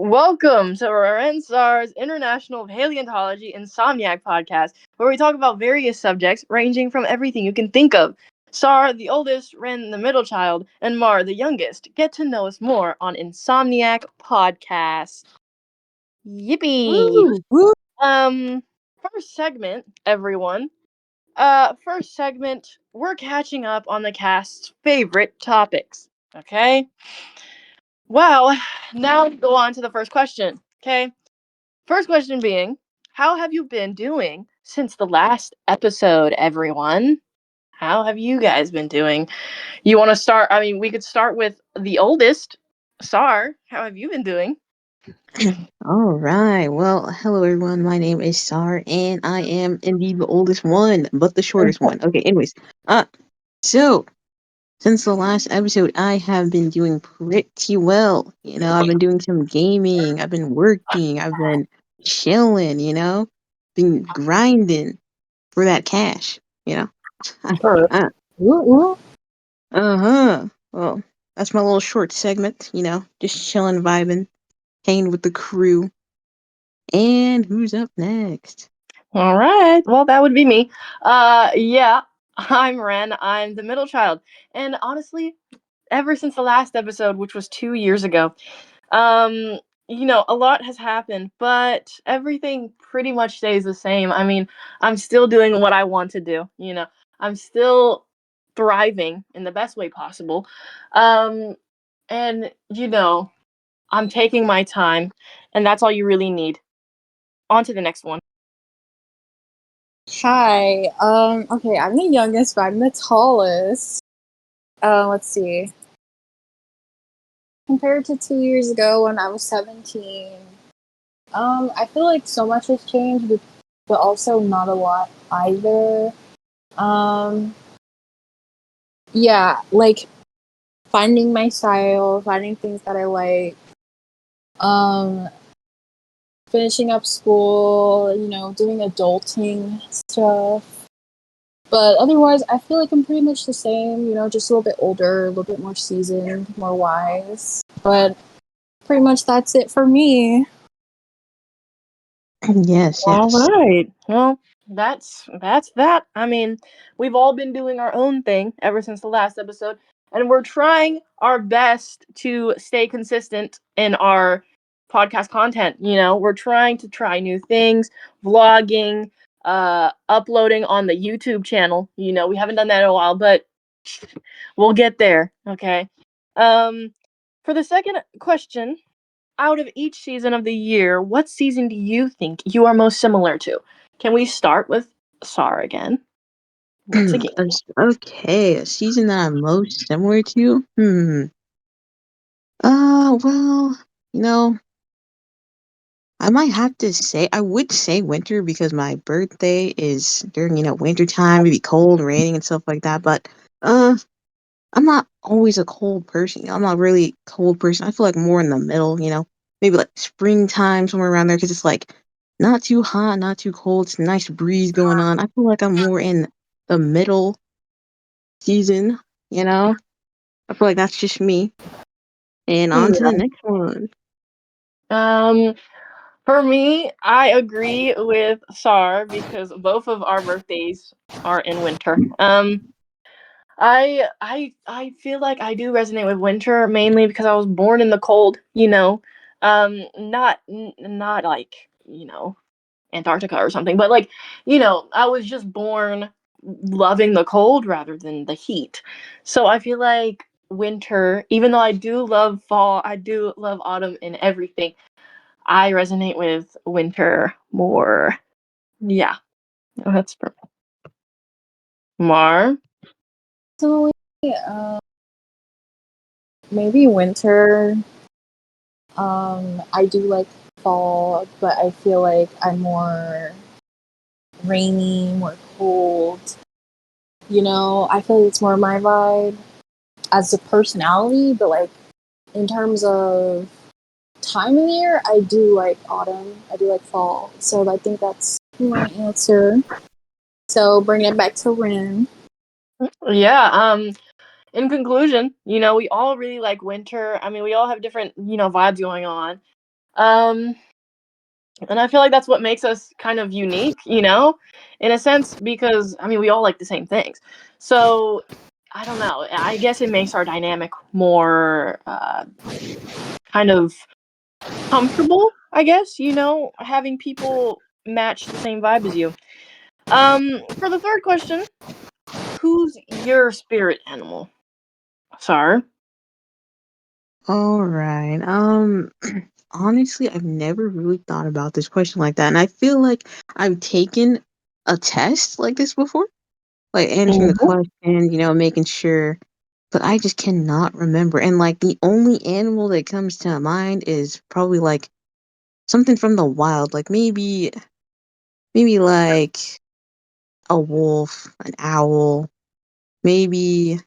Welcome to Rensar's International Paleontology Insomniac podcast, where we talk about various subjects ranging from everything you can think of. Sar, the oldest, Ren, the middle child, and Mar, the youngest, get to know us more on Insomniac podcast. Yippee! Woo, woo. Um, First segment, everyone. First segment, we're catching up on the cast's favorite topics. Okay? Well, now go on to the first question. Okay? First question being, how have you been doing since the last episode, everyone? How have you guys been doing? You want to start? I mean, we could start with the oldest, Sar. How have you been doing? All right. Well, hello everyone. My name is Sar, and I am indeed the oldest one, but the shortest one. Okay. Anyways, uh, so since the last episode, I have been doing pretty well. I've been doing some gaming. I've been working. I've been chilling. Been grinding for that cash. You know. Sure. uh Woo. huh. Well, that's my little short segment. Just chilling, vibing, hanging with the crew. And who's up next? All right. Well, that would be me. Yeah, I'm Ren. I'm the middle child. And honestly, ever since the last episode, which was 2 years ago, Um, a lot has happened, but everything pretty much stays the same. I mean, I'm still doing what I want to do. I'm still thriving in the best way possible. Um, and I'm taking my time, and that's all you really need. On to the next one. Hi. Okay, I'm the youngest, but I'm the tallest. Let's see. Compared to 2 years ago when I was 17, I feel like so much has changed, but also not a lot either. Um, yeah, like finding my style, finding things that I like, um, finishing up school, doing adulting stuff. But otherwise, I feel like I'm pretty much the same, just a little bit older, a little bit more seasoned, more wise. But pretty much that's it for me. Yes, All yes. right. Well, that's that. I mean, we've all been doing our own thing ever since the last episode, and we're trying our best to stay consistent in our podcast content. We're trying to try new things, vlogging, uploading on the YouTube channel. We haven't done that in a while, but we'll get there. Okay. Um, for the second question, out of each season of the year, what season do you think you are most similar to? Can we start with Sar again? Once again. Okay, a season that I'm most similar to? Well, you know, I might have to say, I would say winter because my birthday is during, winter time, maybe cold, raining, and stuff like that. But, uh, I'm not always a cold person. I'm not really a cold person. I feel like more in the middle, maybe like springtime, somewhere around there, because it's like not too hot, not too cold. It's a nice breeze going on. I feel like I'm more in the middle season, you know? I feel like that's just me. And on to the Yeah. next one. Um, for me, I agree with Sar because both of our birthdays are in winter. I feel like I do resonate with winter mainly because I was born in the cold. Not like, Antarctica or something, but like, I was just born loving the cold rather than the heat. So I feel like winter, even though I do love fall, I do love autumn and everything, I resonate with winter more. Yeah, that's for Mar. So, maybe winter. I do like fall, but I feel like I'm more rainy, more cold. I feel like it's more my vibe as a personality, but like in terms of time of year, I do like autumn. I do like fall. So I think that's my answer. So bring it back to Rin. Yeah, in conclusion, we all really like winter. I mean, we all have different, vibes going on. Um, and I feel like that's what makes us kind of unique, you know, in a sense, because I mean, we all like the same things. So I don't know. I guess it makes our dynamic more kind of comfortable. I guess you know, having people match the same vibe as you. For the third question, who's your spirit animal? Sir. All right. Honestly, I've never really thought about this question like that, and I feel like I've taken a test like this before, like answering the Mhm. question, making sure, but I just cannot remember. And like the only animal that comes to mind is probably like something from the wild, like maybe like a wolf, an owl, maybe.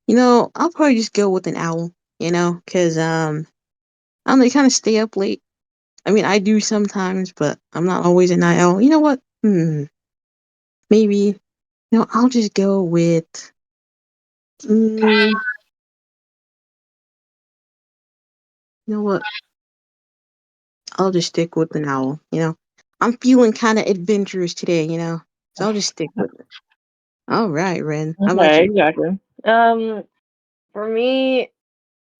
I'll probably just go with an owl. Because I don't know, they kind of stay up late. I mean, I do sometimes, but I'm not always a night owl. You know what? Maybe. I'll just go with. Mm, you know what? I'll just stick with an owl. I'm feeling kind of adventurous today. So I'll just stick with it. All right, Ren. How about Okay, you? exactly. For me,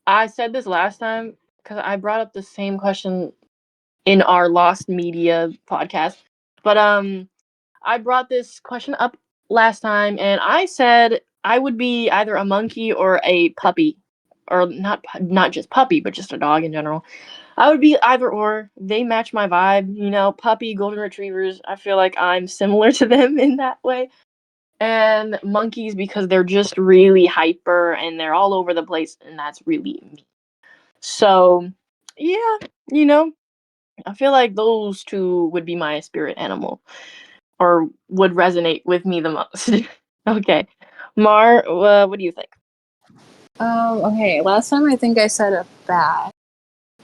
I said this last time because I brought up the same question in our Lost Media podcast. But I brought this question up last time, and I said I would be either a monkey or a puppy, or not just puppy, but just a dog in general. I would be either or. They match my vibe, you know. Puppy, golden retrievers. I feel like I'm similar to them in that way. And monkeys because they're just really hyper and they're all over the place, and that's really me. So, yeah, you know, I feel like those two would be my spirit animal or would resonate with me the most. Okay. Mar, what do you think? Okay, last time I think I said a bat.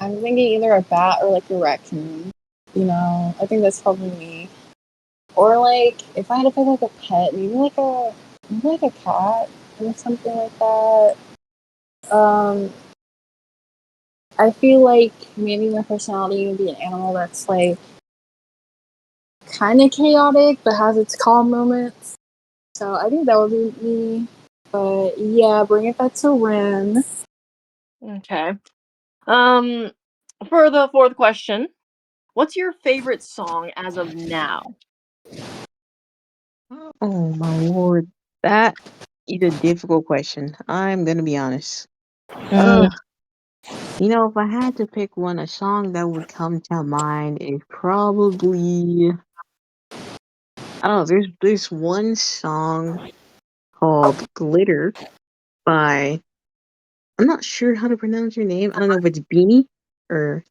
I'm thinking either a bat or like a raccoon. I think that's probably me. Or like if I had to pick like a pet, maybe like a cat or something like that. Um, I feel like maybe my personality would be an animal that's like kind of chaotic but has its calm moments. So I think that would be me. But yeah, bring it back to Ren. Okay. Um, for the fourth question, what's your favorite song as of now? Oh my lord, that is a difficult question. I'm gonna be honest. Mm, If I had to pick one, a song that would come to mind is probably I don't know. There's one song called "Glitter" by I'm not sure how to pronounce your name. I don't know if it's Beanie or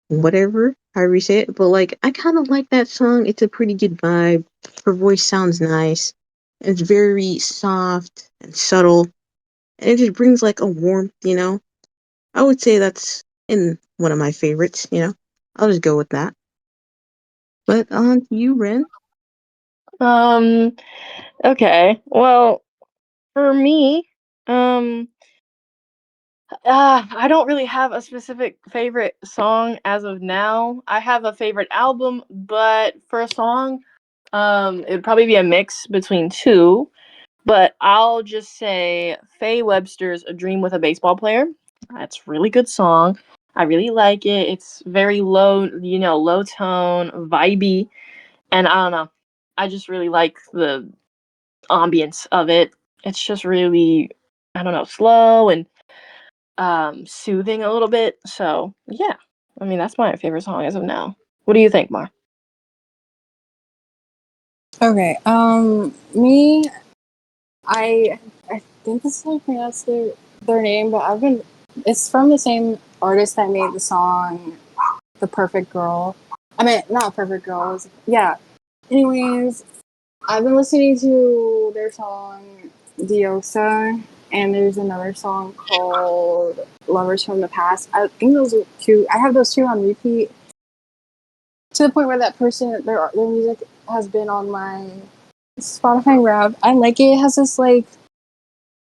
whatever, however you say it. But like, I kind of like that song. It's a pretty good vibe. Her voice sounds nice. It's very soft and subtle, and it just brings like a warmth. I would say that's in one of my favorites. I'll just go with that. But on to you, Ren. um, okay. Well, for me, um, I don't really have a specific favorite song as of now. I have a favorite album, but for a song, it'd probably be a mix between two. But I'll just say Faye Webster's "A Dream with a Baseball Player." That's a really good song. I really like it. It's very low, low tone, vibey, and I don't know. I just really like the ambience of it. It's just really, I don't know, slow and soothing a little bit. So yeah, I mean that's my favorite song as of now. What do you think, Mar? Okay. Me, I think this is how I pronounce their name, but it's from the same artist that made the song "The Perfect Girl." I mean, not "Perfect Girl." Yeah. Anyways, I've been listening to their song "Diosa," and there's another song called "Lovers from the Past." I think those are two. I have those two on repeat to the point where that person their music has been on my Spotify rap. I like it. It has this like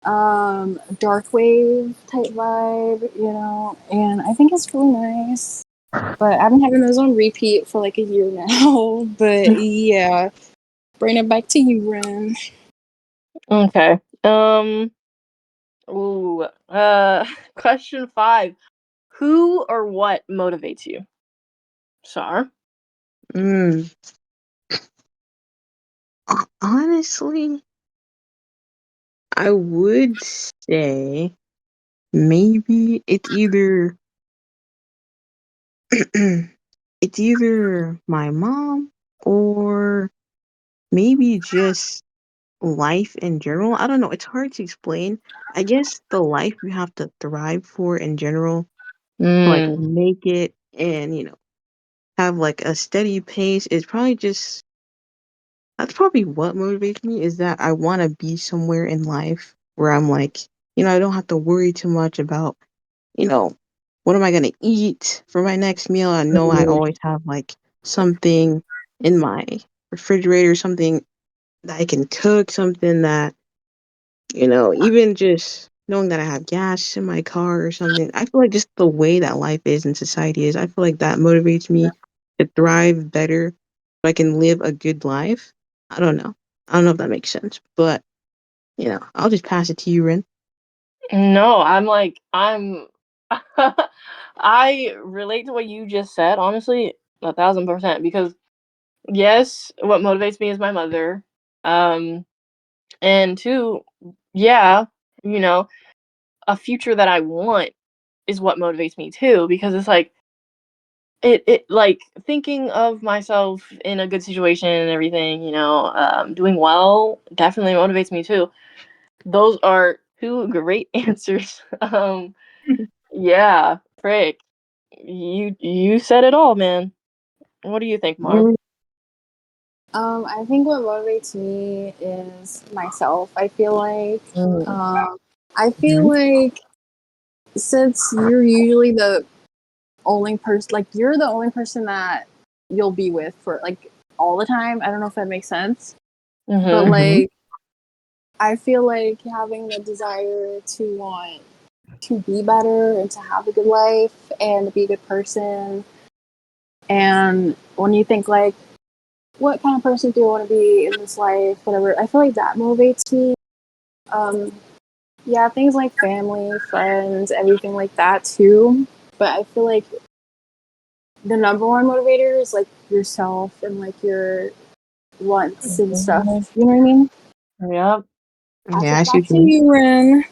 dark wave type vibe, and I think it's really nice. But I've been having those on repeat for like a year now. But yeah, bring it back to you, Ren. Okay. Ooh. Question 5. Who or what motivates you? Sar. Mm, honestly, I would say maybe it's either my mom or maybe just life in general. I don't know. It's hard to explain. I guess the life you have to thrive for in general, like Mm. make it and have like a steady pace is probably just that's probably what motivates me is that I want to be somewhere in life where I'm like, I don't have to worry too much about, you know, what am I going to eat for my next meal? I know I always have like something in my refrigerator, something that I can cook, something that, even just knowing that I have gas in my car or something. I feel like just the way that life is and society is, I feel like that motivates me to thrive better so I can live a good life. I don't know. I don't know if that makes sense, but I'll just pass it to you, Rin. No, I'm I relate to what you just said, honestly, 1,000%, because yes, what motivates me is my mother. Um, and two, yeah, you know, a future that I want is what motivates me too, because it's like it like thinking of myself in a good situation and everything, doing well definitely motivates me too. Those are two great answers. Yeah, frick. You said it all, man. What do you think, Mar? Mm, I think what motivates me is myself. Mm. I feel mhm, like since you're usually the only person, like you're the only person that you'll be with for like all the time. I don't know if that makes sense, but Mhm. mhm, like I feel like having the desire to want to be better and to have a good life and to be a good person. And when you think like, what kind of person do you want to be in this life? Whatever. I feel like that motivates me. Um, yeah, things like family, friends, everything like that too. But I feel like the number one motivator is like yourself and like your wants and Mhm. stuff. You know what I mean? Yep. Pass yeah, it I see back what you to mean. you, Ren.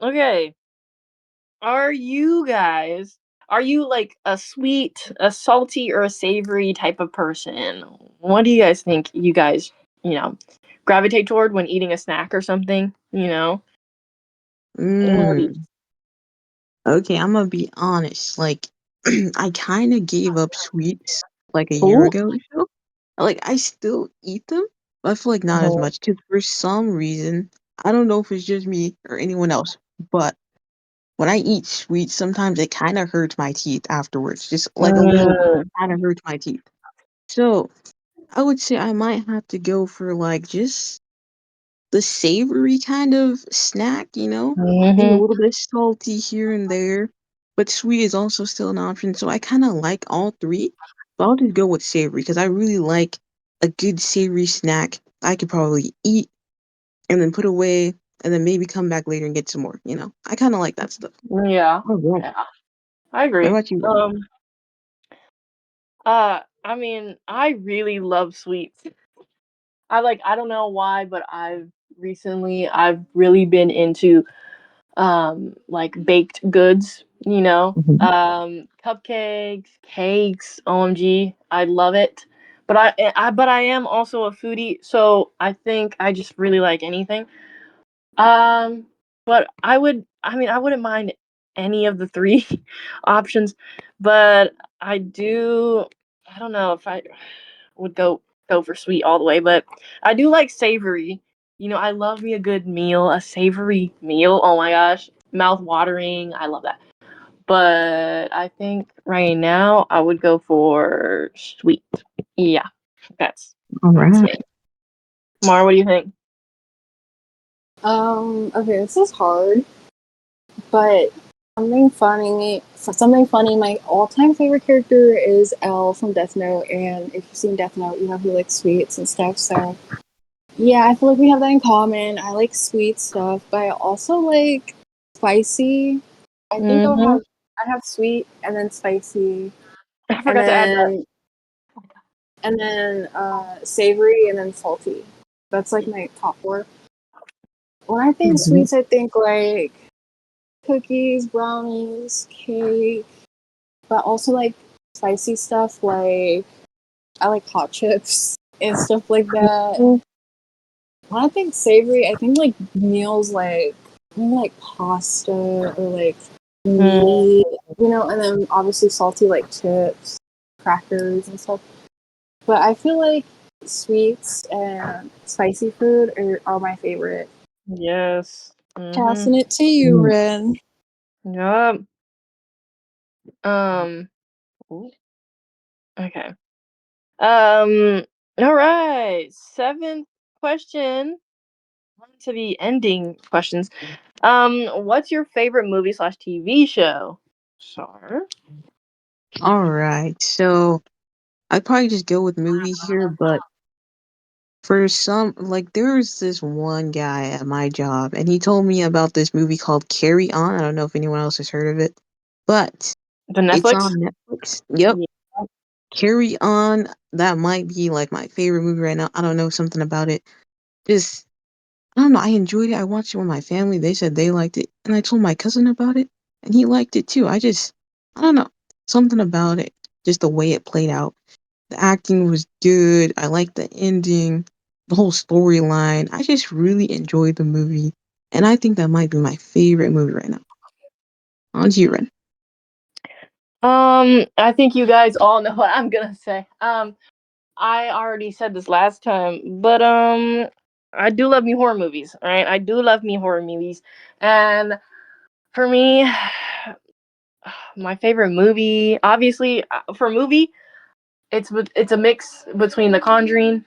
Okay. Are you like a sweet, a salty, or a savory type of person? What do you guys think you guys, you know, gravitate toward when eating a snack or something, What do you Mm, okay, I'm gonna be honest. Like, I kind of gave up sweets like a year Ooh. ago or so. Like, I still eat them, but I feel like not as Mhm. much. Because for some reason, I don't know if it's just me or anyone else, but when I eat sweets, sometimes it kind of hurts my teeth afterwards. Just like a little bit, Mm. kind of hurts my teeth. So I would say I might have to go for like just the savory kind of snack, maybe a Mhm. little bit salty here and there, but sweet is also still an option. So I kind of like all three, but I'll just go with savory because I really like a good savory snack I could probably eat and then put away and then maybe come back later and get some more. I kind of like that stuff. Yeah. All right. Yeah. I What agree. about you, Ren? I mean, I really love sweets. I don't know why, but I've really been into like baked goods, Mhm. cupcakes, cakes, OMG, I love it. But I am also a foodie, so I think I just really like anything. Um but I wouldn't mind any of the three options, but I don't know if I would go for sweet all the way, but I do like savory. I love me a good meal, a savory meal. Oh my gosh, mouth watering. I love that. But I think right now I would go for sweet. Yeah, that's All that's me. right. Mar, what do you think? Okay, this is hard, but Something funny. My all-time favorite character is L from Death Note, and if you've seen Death Note, you know he likes sweets and stuff. So yeah, I feel like we have that in common. I like sweet stuff, but I also like spicy. I think Mm-hmm. I'd have sweet and then spicy, I and forgot to add that. then savory and then salty. That's like my top four. When I think Mhm. sweets, I think like cookies, brownies, cake, but also like spicy stuff. Like I like hot chips and stuff like that. When I think savory, I think like meals like maybe like pasta or like Mm, meat, and then obviously salty like chips, crackers and stuff. But I feel like sweets and spicy food are my favorite. yes. Mm-hmm. Passing it to you, Mm. Ren. Yup. Um. Ooh, okay. All right. Seventh question. On to the ending questions. What's your favorite movie slash TV show? Sure. All right, so I'd probably just go with movie here, but for some, like, there was this one guy at my job, and he told me about this movie called Carry On. I don't know if anyone else has heard of it, but The it's Netflix. on Netflix. Yep, Yeah. Carry On. That might be like my favorite movie right now. I don't know, something about it. Just, I don't know. I enjoyed it. I watched it with my family. They said they liked it, and I told my cousin about it, and he liked it too. I don't know, something about it. Just the way it played out. The acting was good. I liked the ending, the whole storyline. I just really enjoyed the movie, and I think that might be my favorite movie right now. On to you, Ren. I think you guys all know what I'm gonna say. I already said this last time, but I do love me horror movies. All right, I do love me horror movies, and for me, my favorite movie, obviously, for movie, it's a mix between The Conjuring.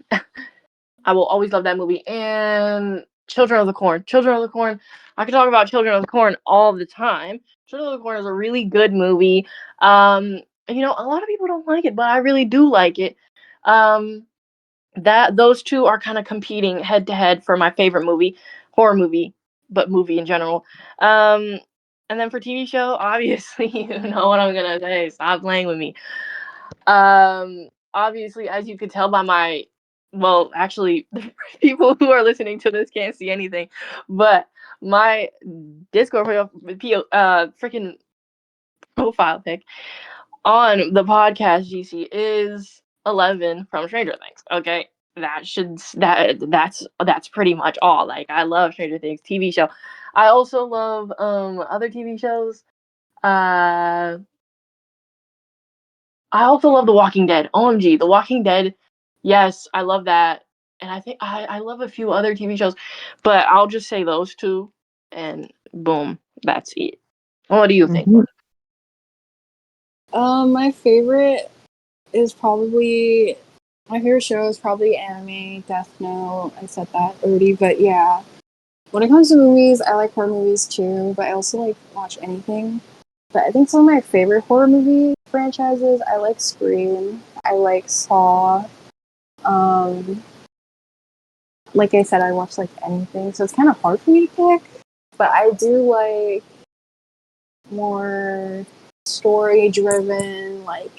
I will always love that movie, and Children of the Corn. Children of the Corn. I could talk about Children of the Corn all the time. Children of the Corn is a really good movie. A lot of people don't like it, but I really do like it. Um, that those two are kind of competing head to head for my favorite movie, horror movie, but movie in general. Um, and then for TV show, obviously, you know what I'm gonna say. Stop playing with me. Obviously, as you could tell by my, well, actually, the people who are listening to this can't see anything, but my Discord freaking profile pic on the podcast GC is 11 from Stranger Things. Okay, that's pretty much all. Like, I love Stranger Things TV show. I also love other TV shows. Uh, I also love The Walking Dead. OMG, The Walking Dead. Yes, I love that, and I think I love a few other TV shows, but I'll just say those two, and boom, that's it. What do you think? Hmm. My favorite is probably my favorite show is probably anime, Death Note. I said that already, but yeah. When it comes to movies, I like horror movies too, but I also like watch anything. But I think some of my favorite horror movie franchises, I like Scream, I like Saw. Um, like I said, I watch like anything, so it's kind of hard for me to pick. But I do like more story driven, like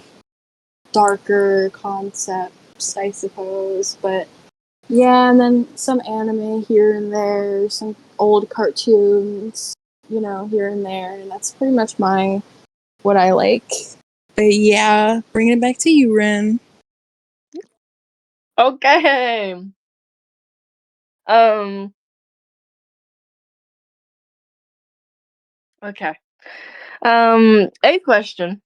darker concepts, I suppose. But yeah, and then some anime here and there, some old cartoons, here and there, and that's pretty much my what I like. But yeah, bringing it back to you, Ren. Okay. Um. Okay. Eighth question.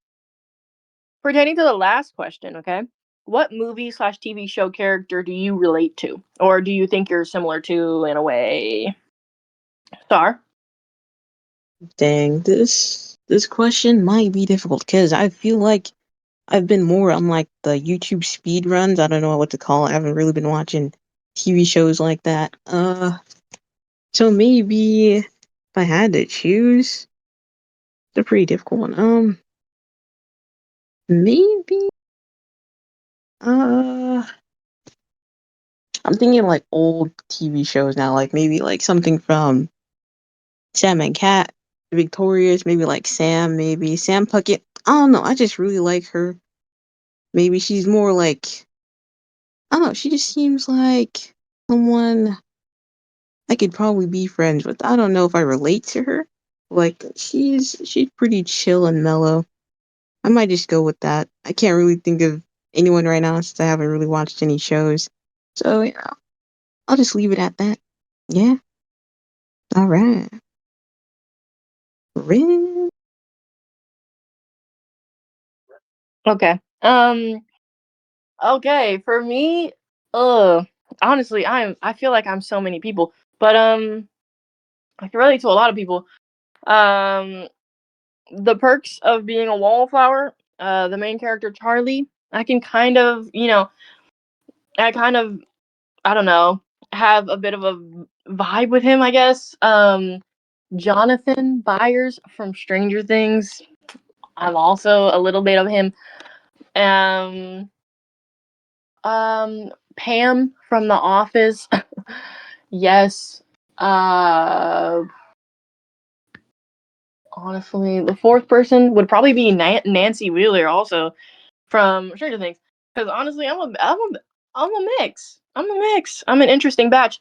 Pertaining to the last question, okay? What movie slash TV show character do you relate to? Or do you think you're similar to in a way? Star? Dang, this question might be difficult because I feel like I've been more on like the YouTube speed runs. I don't know what to call it. I haven't really been watching TV shows like that. So maybe if I had to choose, a pretty difficult one. Maybe. Uh, I'm thinking like old TV shows now, like maybe like something from Sam and Cat, Victorious, maybe like Sam, maybe Sam Puckett. I don't know. I just really like her. Maybe she's more like I don't know. She just seems like someone I could probably be friends with. I don't know if I relate to her. Like she's pretty chill and mellow. I might just go with that. I can't really think of anyone right now since I haven't really watched any shows. So yeah, I'll just leave it at that. Yeah. All right. Rin. Okay. Okay, for me, honestly, I feel like I'm so many people, but I can relate to a lot of people. Um, the perks of being a wallflower. The main character Charlie. I can kind of, I kind of, I don't know, have a bit of a vibe with him, I guess. Jonathan Byers from Stranger Things. I'm also a little bit of him. Um, Pam from The Office. Yes. Uh, Honestly, the fourth person would probably be Nancy Wheeler, also from Stranger Things. Because honestly, I'm a mix. I'm a mix. I'm an interesting batch.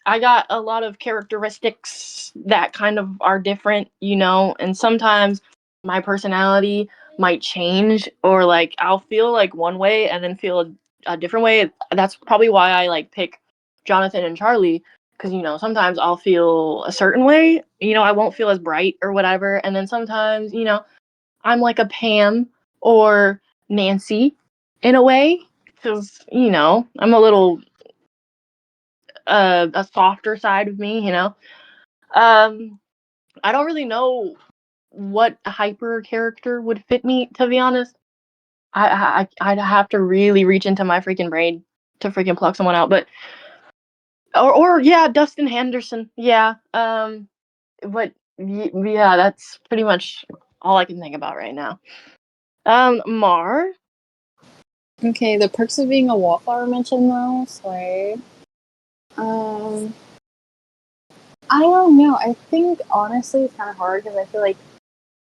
I got a lot of characteristics that kind of are different, and sometimes my personality might change, or like I'll feel like one way and then feel a different way. That's probably why I like pick Jonathan and Charlie, because sometimes I'll feel a certain way, I won't feel as bright or whatever, and then sometimes, I'm like a Pam or Nancy in a way, because I'm a little a softer side of me, Um, I don't really know what hyper character would fit me, to be honest. I'd have to really reach into my freaking brain to freaking pluck someone out, but or yeah, Dustin Henderson, yeah. But yeah, that's pretty much all I can think about right now. Mar. Okay, the perks of being a wallflower mentioned though, so um, I don't know. I think honestly it's kind of hard because I feel like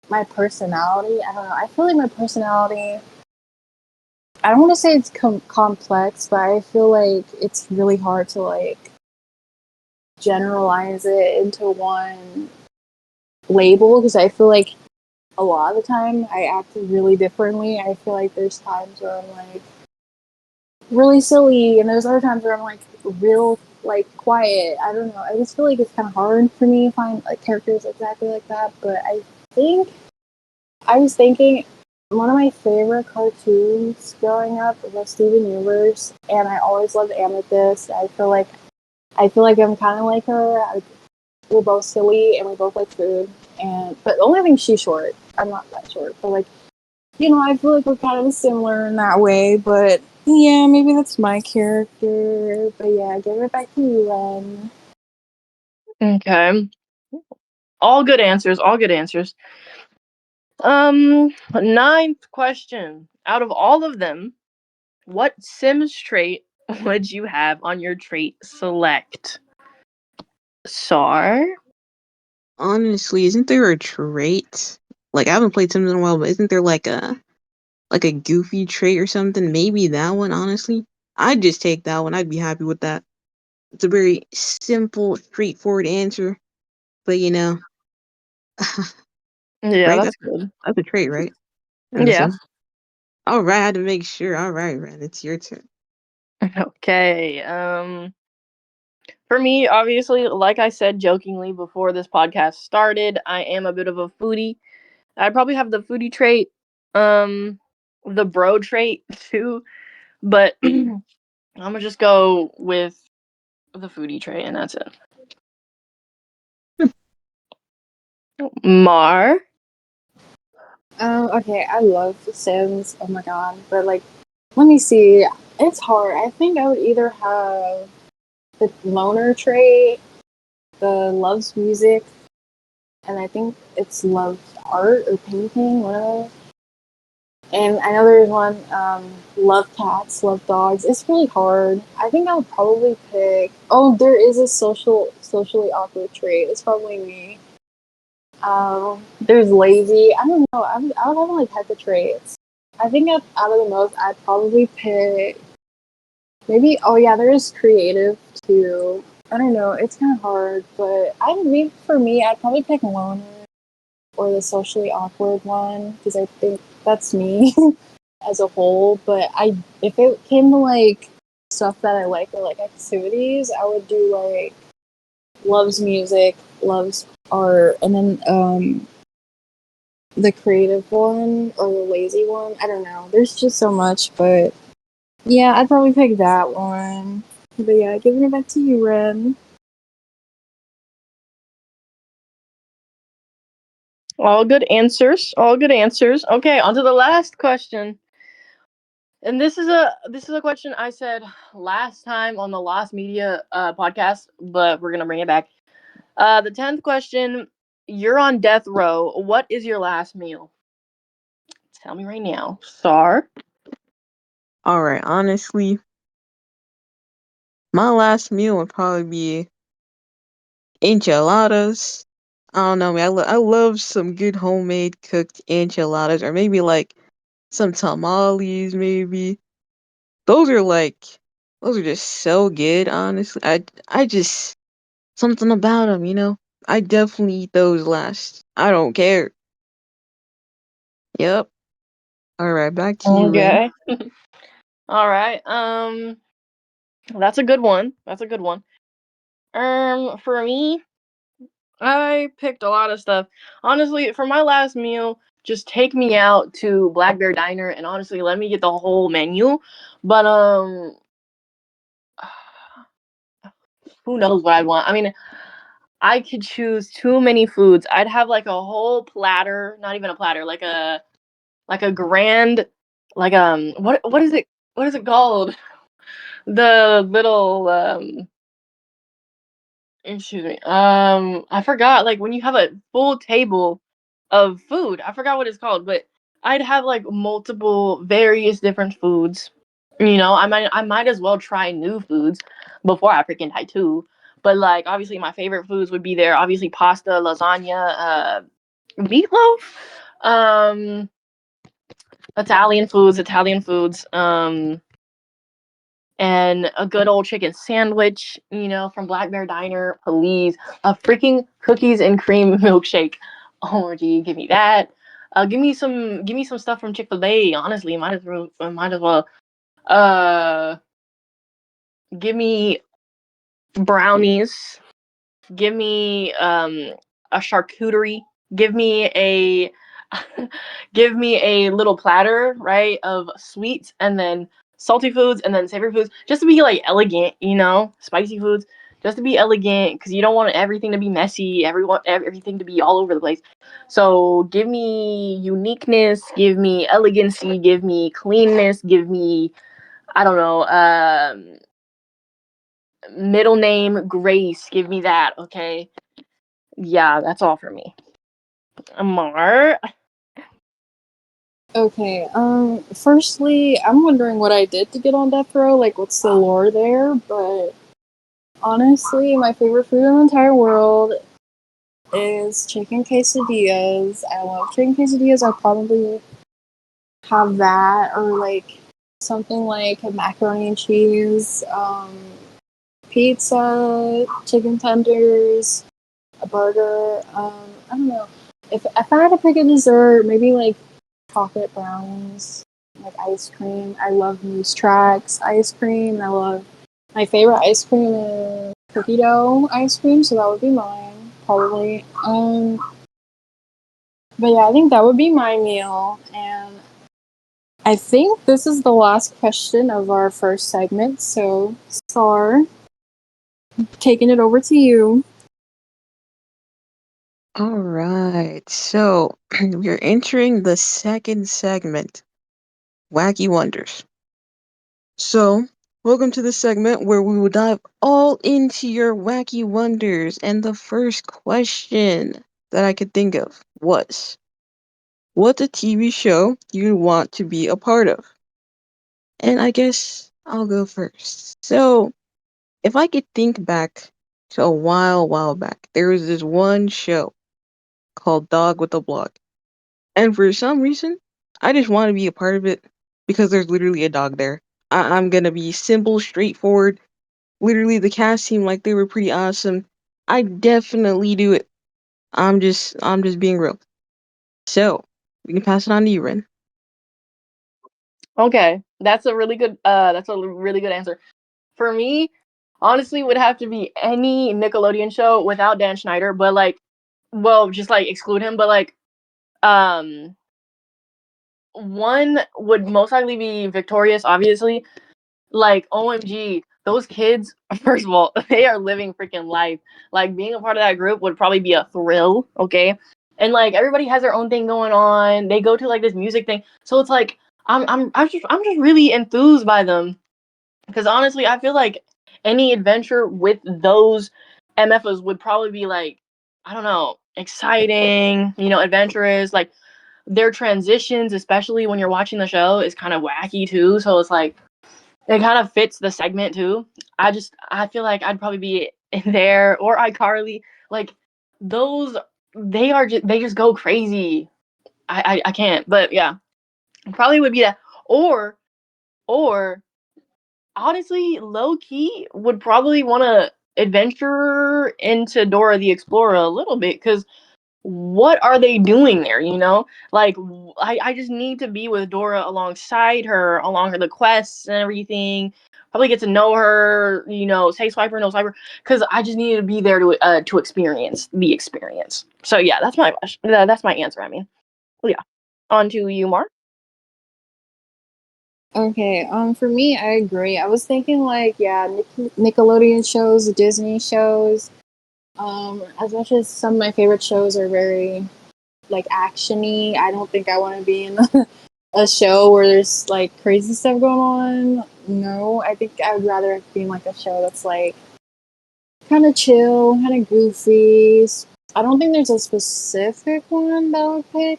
my personality. I don't know. I feel like my personality. I don't want to say it's complex, but I feel like it's really hard to like generalize it into one label because I feel like a lot of the time I act really differently. I feel like there's times where I'm like really silly, and there's other times where I'm like real like quiet. I don't know. I just feel like it's kind of hard for me to find like characters exactly like that. But think I was thinking one of my favorite cartoons growing up was Steven Universe, and I always loved Amethyst. I feel like I'm kind of like her. We're both silly and we both like food, and but the only thing she's short. I'm not that short, but like I feel like we're kind of similar in that way. But yeah, maybe that's my character. But yeah, give it back to you, Len. Okay. All good answers. All good answers. Ninth question. Out of all of them, what Sims trait would you have on your trait select? Sar? Honestly, isn't there a trait? Like I haven't played Sims in a while, but isn't there like a goofy trait or something? Maybe that one, honestly. I'd just take that one. I'd be happy with that. It's a very simple, straightforward answer. But Yeah, right? that's good. That's a trait, right? In the Yeah. Sims. All right, I had to make sure. All right, Ren, it's your turn. Okay. For me, obviously, like I said jokingly before this podcast started, I am a bit of a foodie. I'd probably have the foodie trait, the bro trait too, but I'm gonna just go with the foodie trait, and that's it. Mar. Okay, I love Sims. Oh my god, but like, let me see. It's hard. I think I would either have the loner trait, the loves music, and I think it's loves art or painting, whatever. And I know there's one, love cats, love dogs. It's really hard. I think I would probably pick. Oh, there is a socially awkward trait. It's probably me. There's lazy. I don't know. I would have like type of traits. I think out of the most, I'd probably pick maybe. Oh yeah, there is creative too. I don't know. It's kind of hard, but I maybe for me, I'd probably pick loner or the socially awkward one because I think that's me as a whole. But if it came to like stuff that I like or like activities, I would do like loves music, loves art, and then the creative one or the lazy one. I don't know. There's just so much, but yeah, I'd probably pick that one. But yeah, giving it back to you, Ren. All good answers. All good answers. Okay, on to the last question. And this is a question I said last time on the Lost Media podcast, but we're gonna bring it back. The 10th question: you're on death row. What is your last meal? Tell me right now, Sar. All right, honestly, my last meal would probably be enchiladas. I don't know, man. I love some good homemade cooked enchiladas, or maybe like some tamales, maybe. Those are like, those are just so good, honestly. I just, something about them, you know? I definitely eat those last. I don't care. Yep. All right, back to you, Ren. Okay. All right. That's a good one. That's a good one. For me, I picked a lot of stuff. Honestly, for my last meal, just take me out to Black Bear Diner and honestly let me get the whole menu. But who knows what I want? I mean, I could choose too many foods. I'd have like a whole platter, not even a platter, like a grand what is it called? The little excuse me. I forgot. Like when you have a full table of food, I forgot what it's called, but I'd have like multiple, various different foods. You know, I might as well try new foods before I freaking die too. But like, obviously, my favorite foods would be there. Obviously, pasta, lasagna, meatloaf, um, Italian foods, Italian foods. And a good old chicken sandwich, you know, from Black Bear Diner, please. A freaking cookies and cream milkshake. Oh, gee, give me that. Give me some stuff from Chick-fil-A. Honestly, might as well. Uh, give me brownies. Give me a charcuterie. Give me a give me a little platter, right, of sweets and then salty foods and then savory foods, just to be like elegant, you know, spicy foods, just to be elegant because you don't want everything to be messy, everything to be all over the place. So give me uniqueness, give me elegancy, give me cleanness, give me I don't know, middle name Grace, give me that, okay? Yeah, that's all for me. Amar. Okay. Firstly, I'm wondering what I did to get on death row. Like, what's the lore there? But honestly, my favorite food in the entire world is chicken quesadillas. I love chicken quesadillas. I'll probably have that or like something like a macaroni and cheese, pizza, chicken tenders, a burger. I don't know. If I had to pick a dessert, maybe like chocolate brownies, like ice cream. I love Moose Tracks ice cream. I love my favorite ice cream is cookie dough ice cream, so that would be mine probably. But yeah, I think that would be my meal, and I think this is the last question of our first segment. So, Star, taking it over to you. All right, so we're entering the second segment, Wacky Wonders. So, welcome to the segment where we will dive all into your wacky wonders. And the first question that I could think of was, What's a TV show you want to be a part of? And I guess I'll go first. So, if I could think back to a while back, there was this one show called Dog with a Blog. And for some reason, I just want to be a part of it because there's literally a dog there. I'm gonna be simple, straightforward. Literally, the cast seemed like they were pretty awesome. I definitely do it. I'm just being real. So, we can pass it on to you, Ren. Okay, that's a really good answer. For me, honestly, would have to be any Nickelodeon show without Dan Schneider, but like, well, just like exclude him, but like, um, one would most likely be Victorious, obviously. Like, OMG, those kids, first of all, they are living freaking life. Like, being a part of that group would probably be a thrill, okay? And like, everybody has their own thing going on. They go to like this music thing, so it's like I'm just really enthused by them because honestly, I feel like any adventure with those MFOs would probably be like, I don't know, exciting, adventurous. Like their transitions, especially when you're watching the show, is kind of wacky too. So it's like it kind of fits the segment too. I feel like I'd probably be in there or iCarly. Like those, they just go crazy. I can't, but yeah, probably would be that. Or or honestly, low key would probably want to adventure into Dora the Explorer a little bit because what are they doing there? Like I just need to be with Dora alongside her, along her the quests and everything. Probably get to know her, say swiper, no swiper, because I just needed to be there to experience the experience. So yeah, that's my question. That's my answer. I mean, well, yeah. On to you, Mark. Okay, for me, I agree. I was thinking like, yeah, Nickelodeon shows, Disney shows. As much as some of my favorite shows are very like actiony, I don't think I want to be in a show where there's like crazy stuff going on. No, I think I would rather be in like a show that's like kind of chill, kind of goofy. I don't think there's a specific one that I would pick,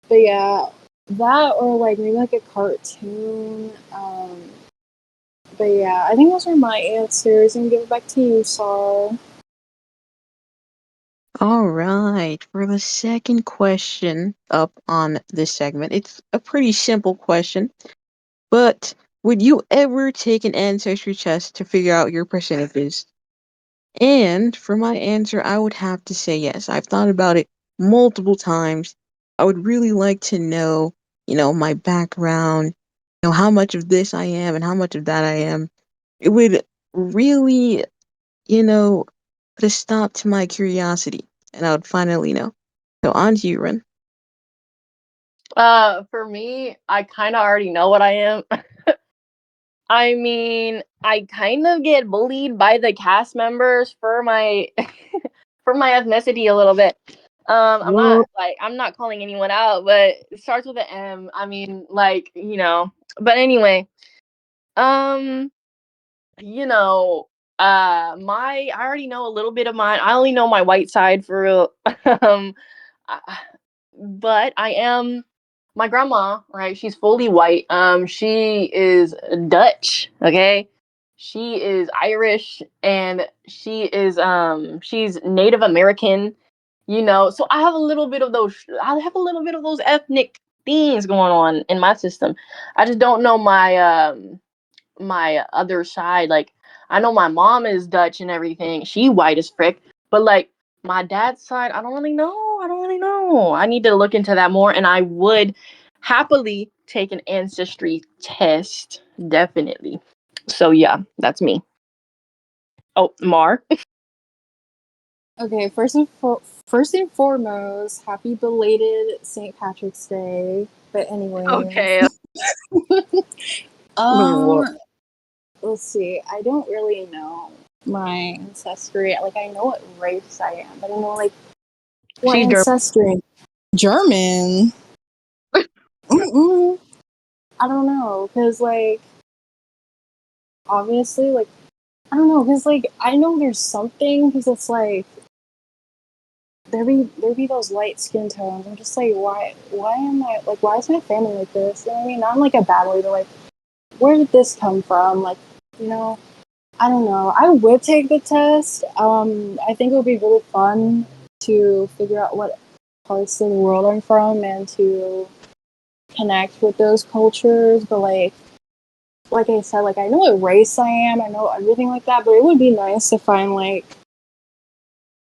but yeah, that or like maybe like a cartoon. But yeah, I think those are my answers. And give it back to you, Sar. All right, for the second question up on this segment, it's a pretty simple question, but would you ever take an ancestry test to figure out your percentages? And for my answer, I would have to say yes. I've thought about it multiple times. I would really like to know, my background, how much of this I am and how much of that I am. It would really, you know, put a stop to my curiosity, and I would finally know. So on to you, Ren. For me, I kind of already know what I am. I mean, I kind of get bullied by the cast members for my for my ethnicity a little bit. Yup. I'm not calling anyone out, but it starts with an M. I mean, like, But anyway, um, you know, I already know a little bit of mine. I only know my white side for real. um, I, but I am my grandma, right? She's fully white. She is Dutch, okay? She is Irish and she's Native American, So I have a little bit of those ethnic things going on in my system. I just don't know my other side. Like I know my mom is Dutch and everything. She white as frick. But like my dad's side, I don't really know. I don't really know. I need to look into that more and I would happily take an ancestry test. Definitely. So yeah, that's me. Oh, Mar. Okay, first and foremost, happy belated St. Patrick's Day. But anyways, Okay. What? um, let's see. I don't really know my ancestry. Like I know what race I am, but I don't know like what She's German. ancestry. German. Mm-mm. I don't know, cause like obviously, like I don't know, cause like I know there's something, cause it's like there be those light skin tones. I'm just like, why am I like, why is my family like this? You know what I mean? Not in like a bad way, but like, where did this come from? Like, you know, I don't know. I would take the test. I think it would be really fun to figure out what parts of the world I'm from and to connect with those cultures. But like I said, like I know what race I am, I know everything like that. But it would be nice to find like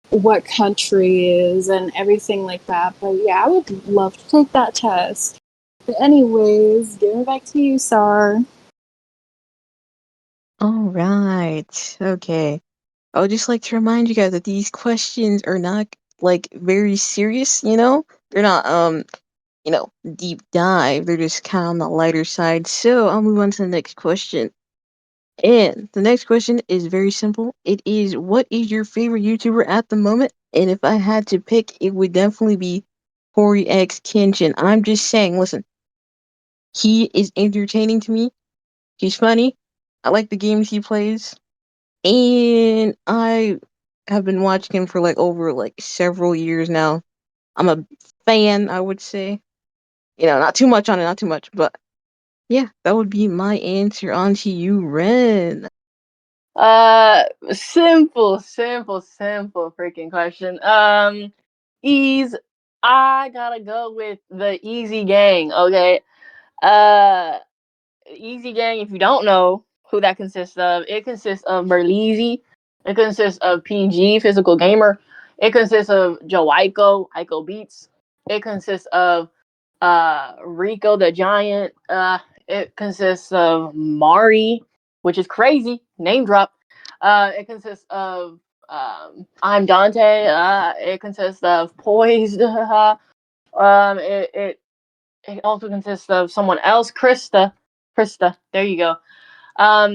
what country is and everything like that. But yeah, I would love to take that test. But anyways, giving it back to you, Sar. All right. Okay. I would just like to remind you guys that these questions are not like very serious, you know? They're not deep dive. They're just kind of on the lighter side. So I'll move on to the next question. And the next question is very simple. It is, what is your favorite YouTuber at the moment? And if I had to pick, it would definitely be Corey X Kenshin. I'm just saying, listen, he is entertaining to me. He's funny. I like the games he plays. And I have been watching him for like over like several years now. I'm a fan, I would say. Not too much on it, not too much, but yeah, that would be my answer. On to you, Ren. Simple freaking question. Ease. I gotta go with the Easy Gang. Okay. Uh, Easy Gang. If you don't know who that consists of, it consists of Berleezy. It consists of PG, Physical Gamer. It consists of Joe Ico Beats. It consists of Rico the Giant. It consists of Mari, which is crazy. Name drop. It consists of I'm Dante. It consists of Poised. It also consists of someone else, Krista. Krista. There you go.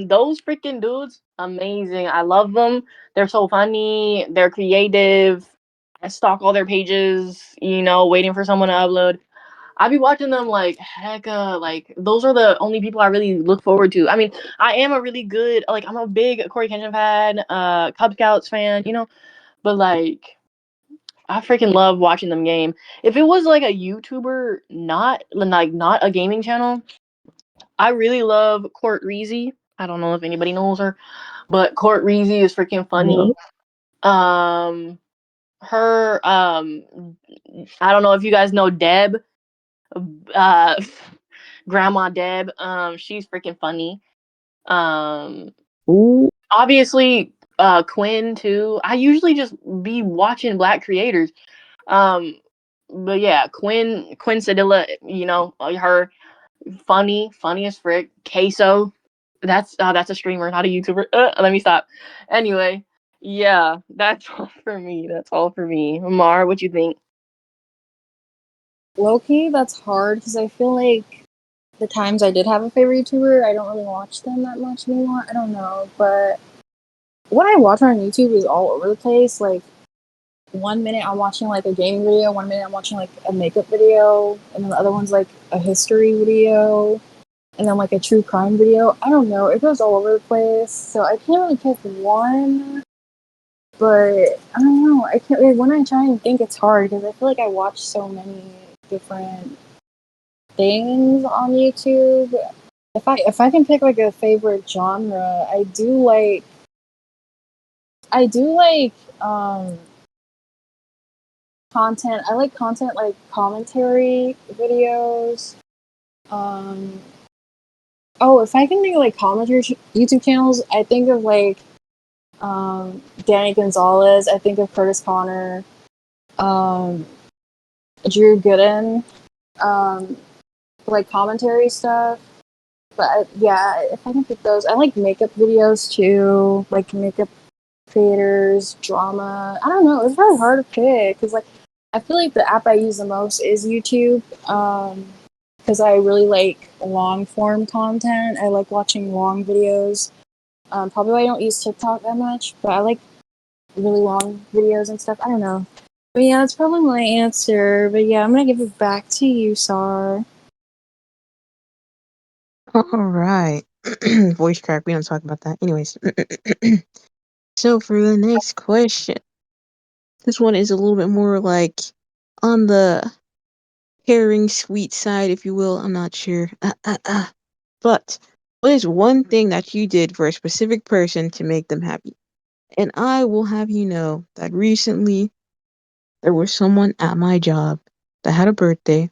Those freaking dudes, amazing. I love them. They're so funny. They're creative. I stalk all their pages. Waiting for someone to upload. I be watching them like hecka. Like those are the only people I really look forward to. I mean, I am a really good like I'm a big Corey Kenshin fan, Cub Scouts fan, but like I freaking love watching them game. If it was like a YouTuber, not a gaming channel, I really love Court Reezy. I don't know if anybody knows her, but Court Reezy is freaking funny. No. Um, her I don't know if you guys know Deb, uh, Grandma Deb. She's freaking funny. Um, Ooh. Obviously, Quinn too. I usually just be watching black creators. Um, but yeah, Quinn Sedilla. Her funny as frick. Queso. That's a streamer, not a YouTuber. Let me stop. Anyway, yeah, that's all for me. That's all for me. Mar, what you think? Low key, that's hard because I feel like the times I did have a favorite YouTuber, I don't really watch them that much anymore. I don't know, but what I watch on YouTube is all over the place. Like 1 minute I'm watching like a gaming video, 1 minute I'm watching like a makeup video, and then the other one's like a history video, and then like a true crime video. I don't know. It goes all over the place, so I can't really pick one. But I don't know. I can't. Like, when I try and think, it's hard because I feel like I watch so many different things on YouTube. If I can pick like a favorite genre, I do like content. I like content like commentary videos. Um oh, if I can think of like commentary YouTube channels, I think of like Danny Gonzalez, I think of Curtis Connor, um Drew Gooden, um like commentary stuff. But yeah, if I can pick those, I like makeup videos too, like makeup creators, drama. I don't know. It's really hard to pick because like I feel like the app I use the most is YouTube. Because I really like long form content. I like watching long videos. Probably why I don't use TikTok that much, but I like really long videos and stuff. I don't know. But yeah, that's probably my answer. But yeah, I'm gonna give it back to you, Sar. All right. Voice crack. We don't talk about that. Anyways. So for the next question, This one is a little bit more like on the caring, sweet side, if you will. I'm not sure. But what is one thing that you did for a specific person to make them happy? And I will have you know that recently there was someone at my job that had a birthday.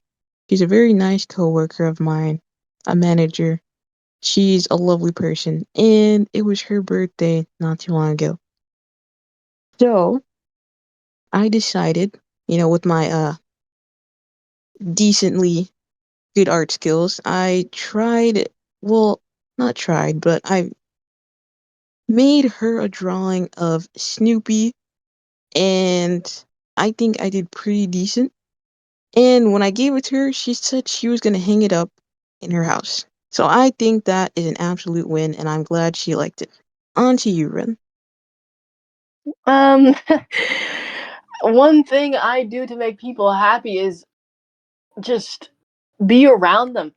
She's a very nice coworker of mine, a manager. She's a lovely person, and it was her birthday not too long ago. So I decided, with my decently good art skills, I tried, well, not tried, but I made her a drawing of Snoopy, and I think I did pretty decent. And when I gave it to her, she said she was going to hang it up in her house. So I think that is an absolute win, and I'm glad she liked it. On to you, Ren. Um, one thing I do to make people happy is just be around them,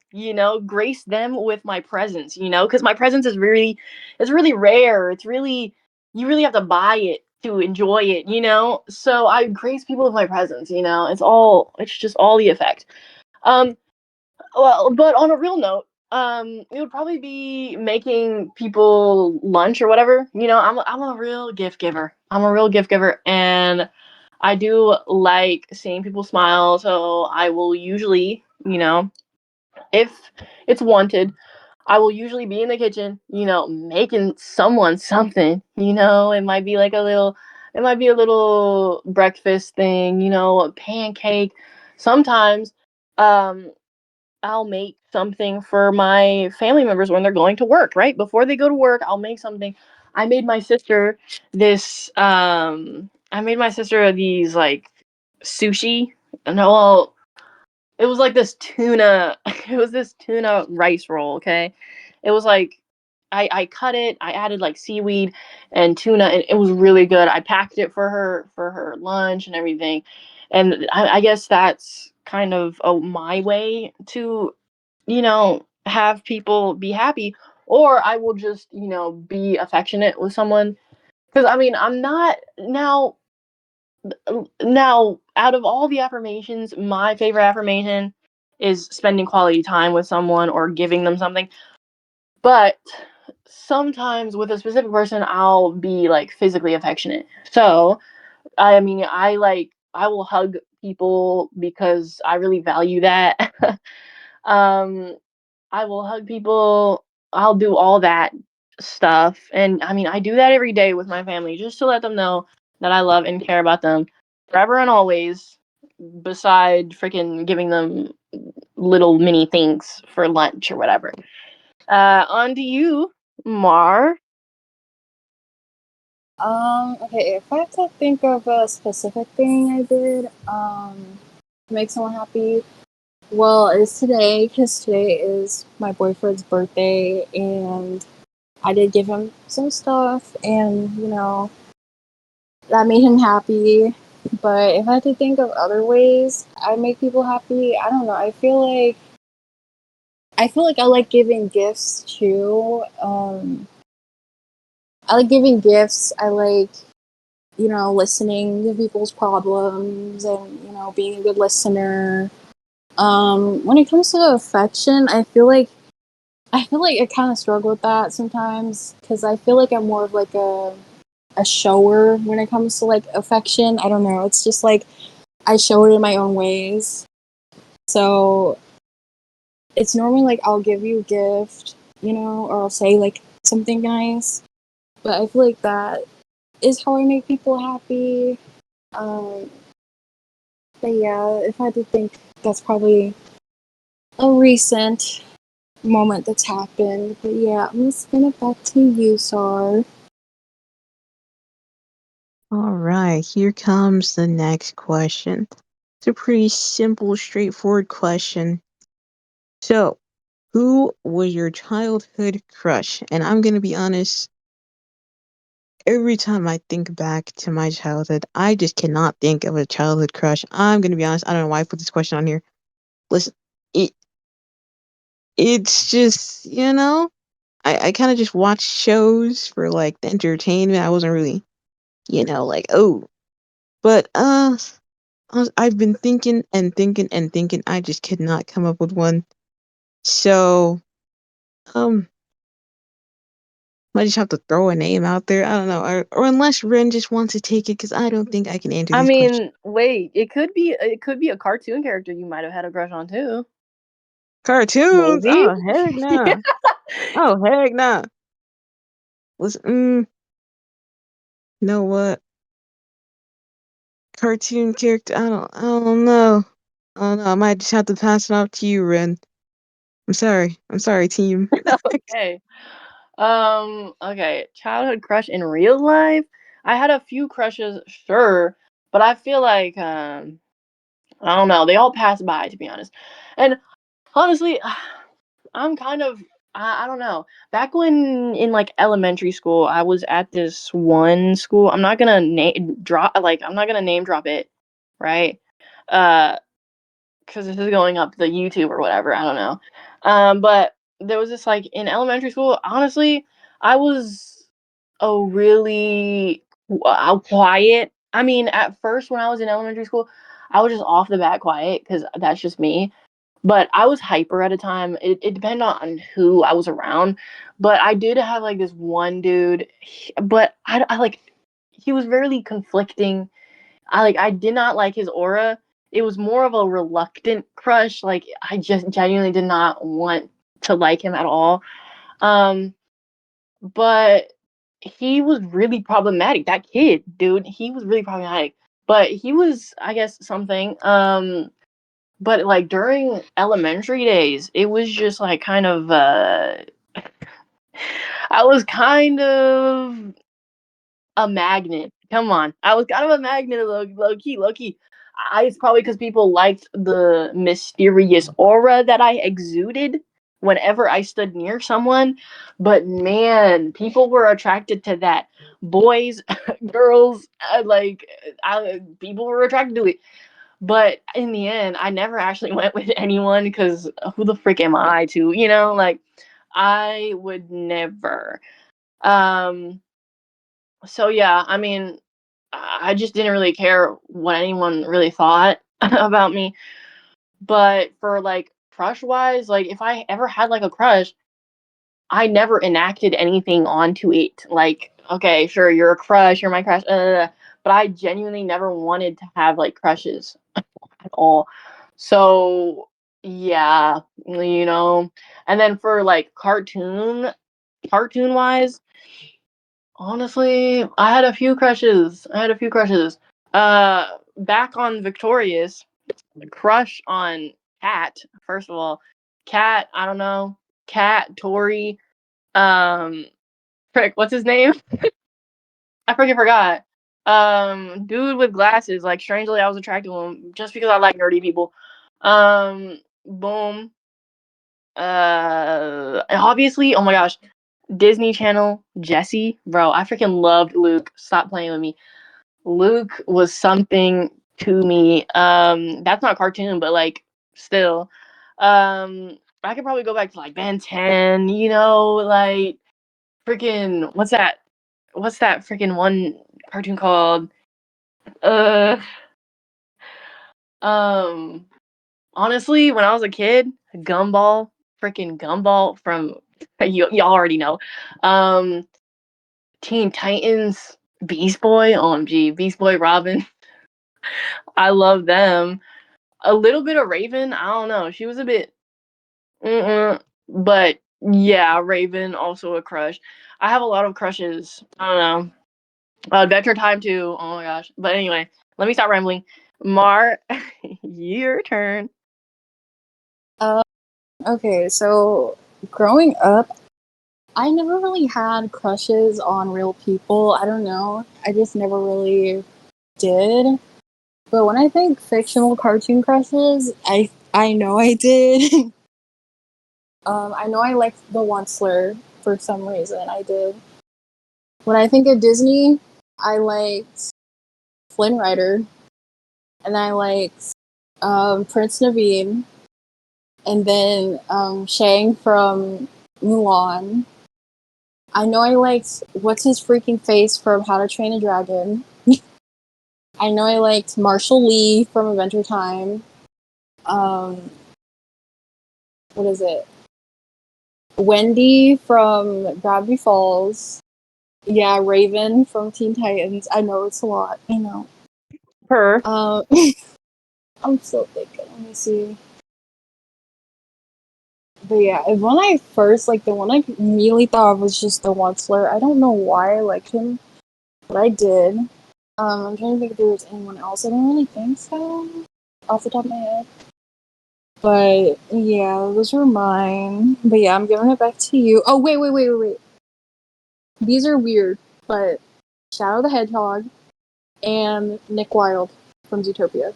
grace them with my presence, because my presence is really, it's really rare. It's really, you really have to buy it to enjoy it, So I grace people with my presence, it's just all the effect. Um, well, but on a real note, it would probably be making people lunch or whatever. I'm a real gift giver. I'm a real gift giver, and I do like seeing people smile. So I will usually, if it's wanted, I will usually be in the kitchen, making someone something. It might be a little breakfast thing, a pancake. Sometimes, um, I'll make something for my family members when they're going to work, right? Before they go to work, I'll make something. I made my sister I made my sister these like sushi. No, well, it was like this tuna it was this tuna rice roll, okay? It was like I cut it, I added like seaweed and tuna, and it was really good. I packed it for her lunch and everything. And I guess that's kind of my way to, have people be happy. Or I will just, be affectionate with someone. Because I mean, I'm not now, out of all the affirmations, my favorite affirmation is spending quality time with someone or giving them something. But sometimes with a specific person, I'll be like physically affectionate. So, I mean, I will hug people because I really value that. um, I will hug people. I'll do all that stuff. And I mean, I do that every day with my family just to let them know that I love and care about them forever and always, beside freaking giving them little mini things for lunch or whatever. On to you, Mar. Okay, if I have to think of a specific thing I did, to make someone happy, well, it's today, because today is my boyfriend's birthday, and I did give him some stuff, and, that made him happy. But if I had to think of other ways I make people happy, I don't know. I feel like I like giving gifts too. I like giving gifts. I like, listening to people's problems and, being a good listener. When it comes to affection, I feel like I kind of struggle with that sometimes because I feel like I'm more of like a shower when it comes to like affection. I don't know. It's just like I show it in my own ways. So it's normally like I'll give you a gift, or I'll say like something nice. But I feel like that is how I make people happy. Um, but yeah, if I had to think, that's probably a recent moment that's happened. But yeah, I'm gonna spin it back to you, Sar. All right, here comes the next question. It's a pretty simple, straightforward question. So, who was your childhood crush? And I'm going to be honest, every time I think back to my childhood, I just cannot think of a childhood crush. I'm going to be honest, I don't know why I put this question on here. Listen, it, it's just, I kind of just watched shows for like the entertainment. I wasn't really, like, oh. But I've been thinking and thinking and thinking. I just could not come up with one. So um, I just have to throw a name out there. I don't know, or unless Ren just wants to take it, because I don't think I can answer I these questions. mean, wait, it could be a cartoon character you might have had a crush on too. Cartoons? Maybe. Oh heck no! Oh heck no! Listen, you know what? Cartoon character? I don't know. I don't know. I might just have to pass it off to you, Ren. I'm sorry. I'm sorry, team. Okay. Okay. Childhood crush in real life. I had a few crushes, sure, but I feel like I don't know. They all passed by, to be honest. And honestly, I'm kind of I don't know. Back when in like elementary school, I was at this one school. I'm not gonna name drop like I'm not gonna name drop it, right? Uh, because this is going up the YouTube or whatever. I don't know. But there was this like in elementary school. Honestly, I was a really quiet. I mean, at first when I was in elementary school, I was just off the bat quiet because that's just me. But I was hyper at a time. It depended on who I was around. But I did have like this one dude, but I like he was very conflicting. I did not like his aura. It was more of a reluctant crush. Like I just genuinely did not want to like him at all. Um, but he was really problematic. That kid, dude, he was really problematic. But he was, I guess, something. But like during elementary days, it was just like kind of I was kind of a magnet. Come on. I was kind of a magnet, low key, low key. It's probably because people liked the mysterious aura that I exuded whenever I stood near someone. But man, people were attracted to that. Boys, girls, people were attracted to it. But in the end, I never actually went with anyone because who the frick am I to, like I would never. Um, so yeah, I mean, I just didn't really care what anyone really thought about me. But for like crush wise, like if I ever had like a crush, I never enacted anything onto it. Like, okay, sure, you're a crush, you're my crush, but I genuinely never wanted to have like crushes at all. So yeah, and then for like cartoon wise, honestly, I had a few crushes. Back on Victorious, crush on Cat. First of all, Cat. I don't know, Cat Tori. Frick, what's his name? I freaking forgot. Dude with glasses. Like strangely, I was attracted to him just because I like nerdy people. Boom. Obviously, oh my gosh, Disney Channel, Jesse, bro, I freaking loved Luke. Stop playing with me. Luke was something to me. That's not cartoon, but like still. I could probably go back to like Ben 10, like freaking what's that freaking one cartoon called? Uh um Honestly, when I was a kid, Gumball, freaking Gumball from y'all already know. Um Teen Titans, Beast Boy, OMG, Beast Boy Robin. I love them. A little bit of Raven, I don't know. She was a bit but yeah, Raven also a crush. I have a lot of crushes. I don't know. Adventure Time too. Oh my gosh. But anyway, let me stop rambling. Mar, your turn. Uh, okay, so growing up, I never really had crushes on real people. I don't know. I just never really did. But when I think fictional cartoon crushes, I know I did. I know I liked the Onceler for some reason. I did. When I think of Disney, I liked Flynn Rider, and I liked Prince Naveen, and then Shang from Mulan. I know I liked what's his freaking face from How to Train a Dragon. I know I liked Marshall Lee from Adventure Time. What is it? Wendy from Gravity Falls. Yeah, Raven from Teen Titans. I know it's a lot. I know. Her. I'm still thinking. Let me see. But yeah, when I first, like, the one I immediately thought of was just the Wutzler. I don't know why I liked him, but I did. I'm trying to think if there was anyone else. I don't really think so, off the top of my head. But yeah, those were mine. But yeah, I'm giving it back to you. Oh, wait. These are weird, but Shadow the Hedgehog and Nick Wilde from Zootopia.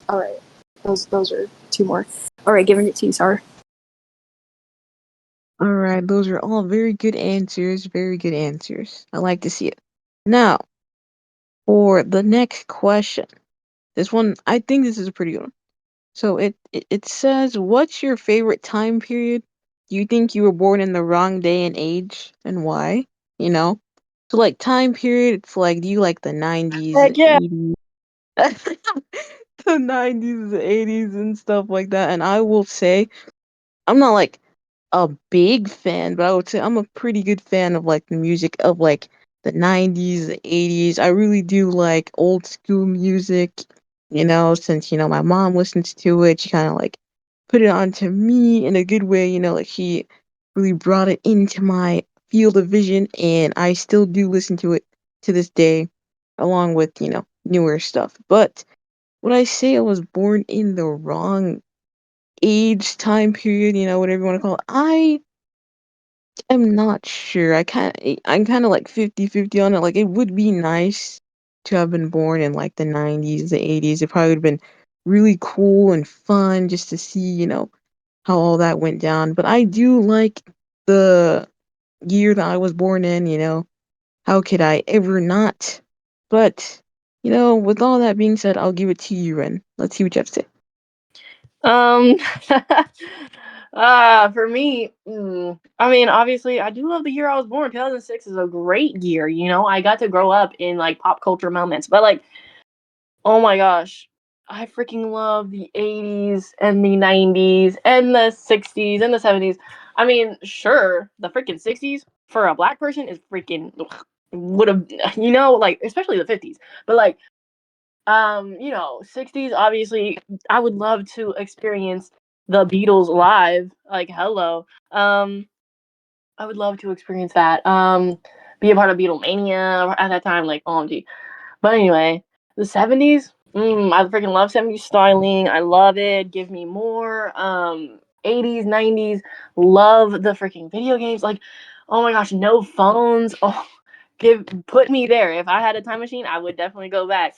All right, those are two more. All right, giving it to you, Sar. All right, those are all very good answers. Very good answers. I like to see it. Now, for the next question. This one, I think this is a pretty good one. So it says, "What's your favorite time period? Do you think you were born in the wrong day and age, and why?" You know, so like time period, it's like, do you like the '90s, Heck the yeah. '80s, the '90s, the '80s, and stuff like that? And I will say, I'm not like a big fan, but I would say I'm a pretty good fan of like the music of like the '90s, the '80s. I really do like old school music, since my mom listens to it. She kind of like put it onto me in a good way, like she really brought it into my field of vision, and I still do listen to it to this day, along with, newer stuff. But would I say I was born in the wrong age, time period, whatever you want to call it? I am not sure. I'm kind of like 50-50 on it. Like it would be nice to have been born in like the '90s, the '80s. It probably would have been really cool and fun just to see, how all that went down. But I do like the year that I was born in. How could I ever not? But, with all that being said, I'll give it to you, Ren. Let's see what you have to say. Um, for me, I mean, obviously, I do love the year I was born. 2006 is a great year. I got to grow up in like pop culture moments, but like, oh my gosh, I freaking love the 80s and the 90s and the 60s and the 70s. I mean, sure, the freaking 60s for a black person is freaking would have, like especially the 50s, but like 60s, obviously, I would love to experience the Beatles live. Like, hello. I would love to experience that. Be a part of Beatlemania at that time, like, OMG. But anyway, the 70s, I freaking love 70s styling. I love it. Give me more. 80s, 90s, love the freaking video games. Like, oh my gosh, no phones. Oh, put me there. If I had a time machine, I would definitely go back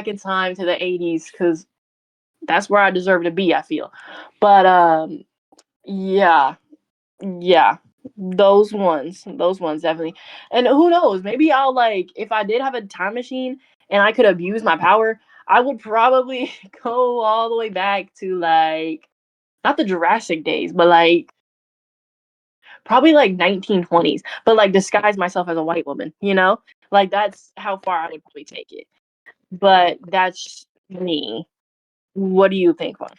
in time to the 80s because that's where I deserve to be, I feel. But yeah, yeah, those ones definitely. And who knows, maybe I'll like, if I did have a time machine and I could abuse my power, I would probably go all the way back to like, not the Jurassic days, but like probably like 1920s, but like disguise myself as a white woman. Like that's how far I would probably take it. But that's me. What do you think, Vaughn?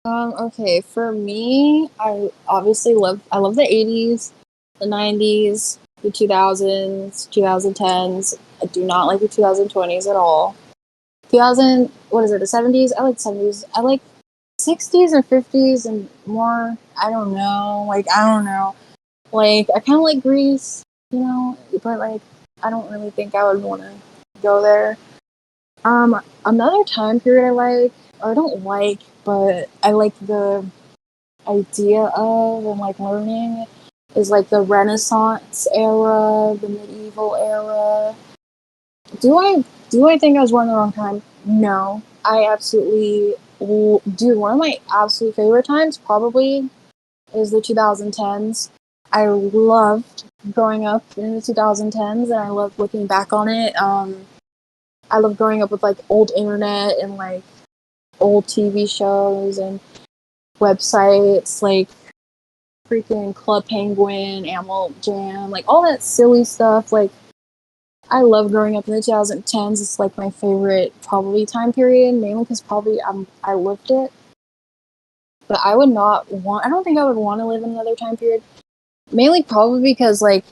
Okay, for me, I love the 80s, the 90s, the 2000s, 2010s. I do not like the 2020s at all. 2000, what is it, the 70s? I like 70s. I like 60s and 50s and more. I don't know. Like, I don't know. Like, I kind of like Greece, but like, I don't really think I would want to go there. Another time period I like, or I don't like, but I like the idea of and like learning is like the Renaissance era, the medieval era. Do I think I was born in the wrong time? No, I absolutely do. One of my absolute favorite times probably is the 2010s. I loved growing up in the 2010s, and I love looking back on it. I love growing up with like old internet and like old TV shows and websites like freaking Club Penguin, Animal Jam, like all that silly stuff. Like I love growing up in the 2010s. It's like my favorite probably time period, mainly because probably I lived it. But I would not want. I don't think I would want to live in another time period. Mainly probably because like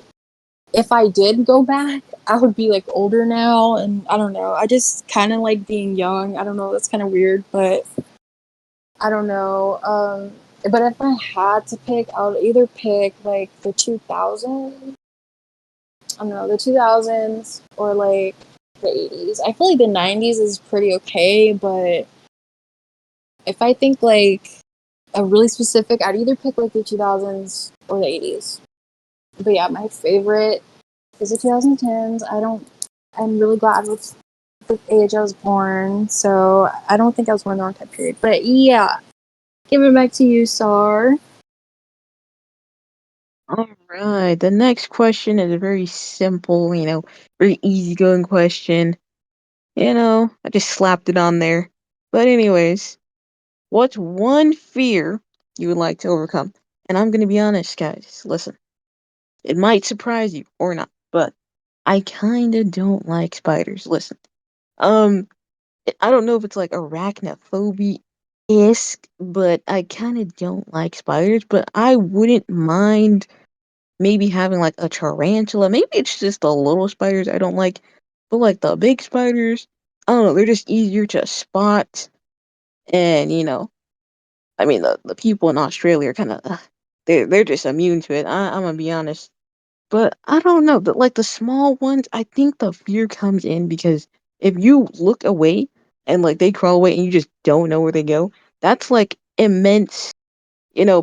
if I did go back, I would be like older now, and I don't know. I just kind of like being young. I don't know. That's kind of weird, but I don't know. But if I had to pick, I would either pick like the 2000s. I don't know, the 2000s or like the 80s. I feel like the 90s is pretty okay, but if I think like a really specific, I'd either pick like the 2000s or the 80s. But yeah, my favorite is the 2010s. I'm really glad with the age I was born, so I don't think I was born in the wrong time period. But yeah, give it back to you, Sar. All right. The next question is a very simple, very easygoing question. I just slapped it on there. But anyways, what's one fear you would like to overcome? And I'm gonna be honest, guys. Listen, it might surprise you or not, but I kinda don't like spiders. Listen, um, I don't know if it's like arachnophobia isk, but I kinda don't like spiders. But I wouldn't mind maybe having like a tarantula. Maybe it's just the little spiders I don't like, but like the big spiders, I don't know, they're just easier to spot. And I mean, the people in Australia are kind of they're just immune to it. I'm gonna be honest, but I don't know. But like the small ones, I think the fear comes in because if you look away and like they crawl away and you just don't know where they go, that's like immense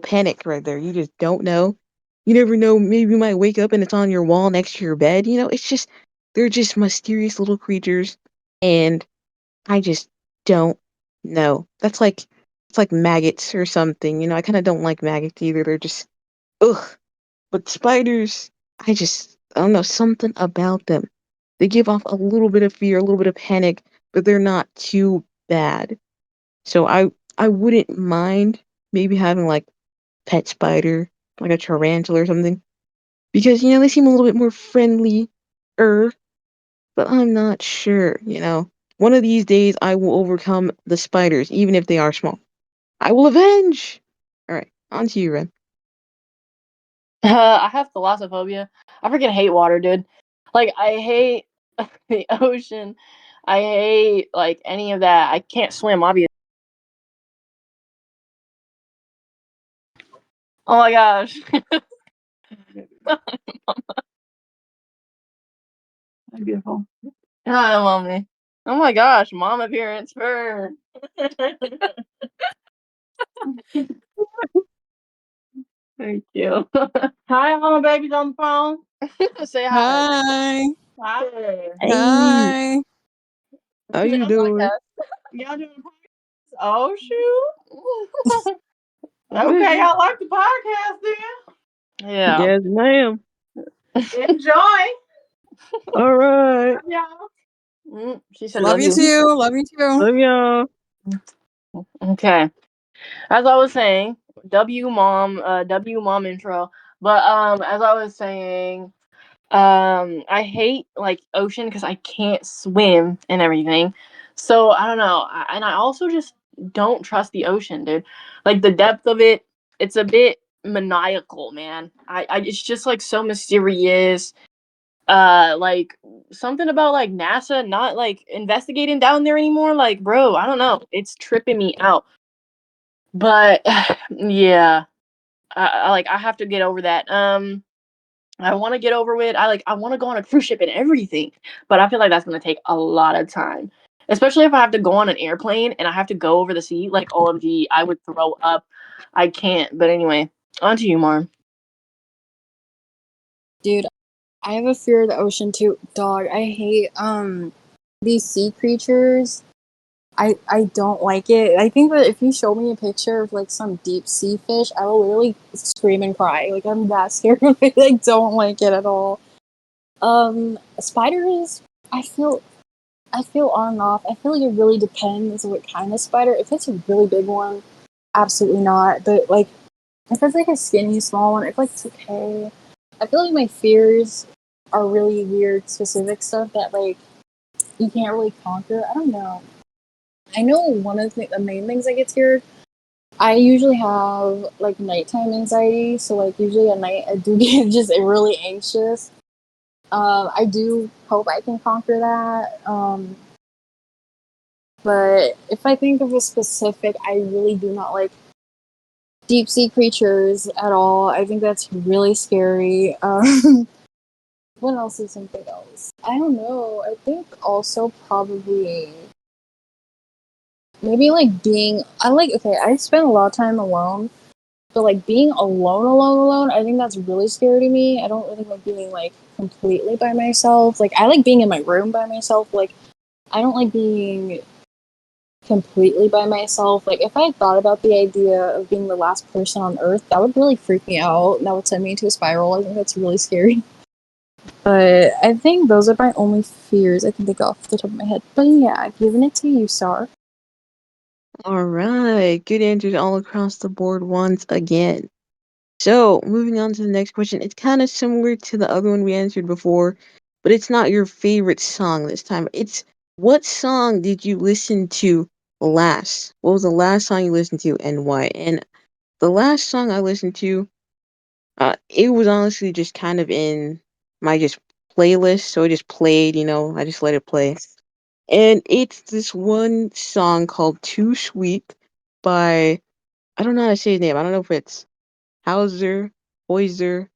panic right there. You just don't know. You never know. Maybe you might wake up and it's on your wall next to your bed. It's just, they're just mysterious little creatures. And I just don't know. It's like maggots or something. I kind of don't like maggots either. They're just, ugh. But spiders, I don't know, something about them. They give off a little bit of fear, a little bit of panic, but they're not too bad. So I wouldn't mind maybe having like pet spider, like a tarantula or something. Because, they seem a little bit more friendly but I'm not sure. One of these days I will overcome the spiders, even if they are small. I will avenge! Alright, on to you, Ren. I have thalassophobia. I freaking hate water, dude. Like, I hate the ocean. I hate, like, any of that. I can't swim, obviously. Oh my gosh. Beautiful. Hi, mommy. Oh my gosh, mom appearance for. Thank you. Hi, mama baby's on the phone. Say hi. Hi. Hi. Hey, Hi. how Is it you on doing? podcast? Y'all doing a podcast? Oh shoot. Okay, y'all like the podcast then? Yeah. Yes, ma'am. Enjoy. Alright. Love y'all. She said Love love you you. too. Love you too. Love y'all. Okay. As I was saying, W mom intro. But as I was saying, I hate like ocean because I can't swim and everything. So I don't know, and I also just don't trust the ocean, dude. Like the depth of it, it's a bit maniacal, man. I it's just like so mysterious. Like something about like NASA not like investigating down there anymore. Like, bro, I don't know. It's tripping me out. But yeah, I have to get over that. I want to get over with. I want to go on a cruise ship and everything, but I feel like that's gonna take a lot of time, especially if I have to go on an airplane and I have to go over the sea. Like OMG, I would throw up. I can't. But anyway, on to you, Marm. Dude, I have a fear of the ocean too. Dog, I hate these sea creatures. I don't like it. I think that if you show me a picture of like some deep sea fish, I will literally scream and cry. Like I'm that scared of it. I don't like it at all. Spiders, I feel on and off. I feel like it really depends on what kind of spider. If it's a really big one, absolutely not. But like if it's like a skinny small one, I feel like it's okay. I feel like my fears are really weird, specific stuff that like you can't really conquer. I don't know. I know one of the main things I get scared. I usually have like nighttime anxiety, so like usually at night I do get just really anxious. I do hope I can conquer that. But if I think of a specific, I really do not like deep sea creatures at all. I think that's really scary. What else is something else? I don't know. I think also probably maybe like being. I like okay. I spend a lot of time alone, but like being alone. I think that's really scary to me. I don't really like being like completely by myself. Like I like being in my room by myself. Like I don't like being completely by myself. Like if I thought about the idea of being the last person on Earth, that would really freak me out. That would send me into a spiral. I think that's really scary. But I think those are my only fears I can think off the top of my head. But yeah, giving it to you, Sar. All right, good answers all across the board once again. So, moving on to the next question. It's kind of similar to the other one we answered before, but it's not your favorite song this time. It's what song did you listen to last? What was the last song you listened to and why? And the last song I listened to, it was honestly just kind of in my just playlist, so it just played, I just let it play. And it's this one song called Too Sweet by, I don't know how to say his name. I don't know if it's Hauser, Hoiser.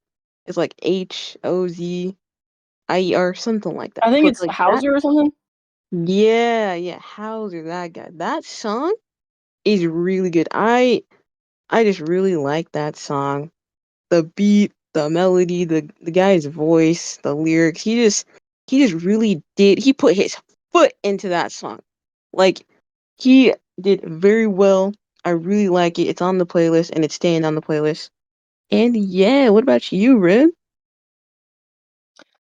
It's like Hozier, something like that. I think But it's like that, Hauser or something. yeah, Hauser, that guy. That song is really good. I just really like that song. The beat, the melody, the guy's voice, the lyrics. He just really did. He put his foot into that song. Like he did very well. I really like it. It's on the playlist and it's staying on the playlist. And yeah, what about you, Red?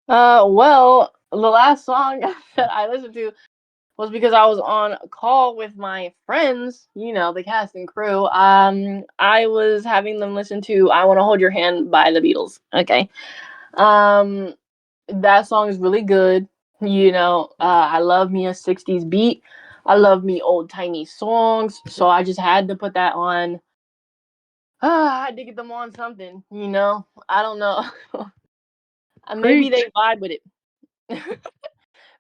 Well, the last song that I listened to was because I was on a call with my friends, the cast and crew. I was having them listen to "I Want to Hold Your Hand" by the Beatles. Okay. Um, that song is really good. I love me a '60s beat. I love me old timey songs, so I just had to put that on. I had to get them on something. I don't know. Maybe they Preach. vibe with it.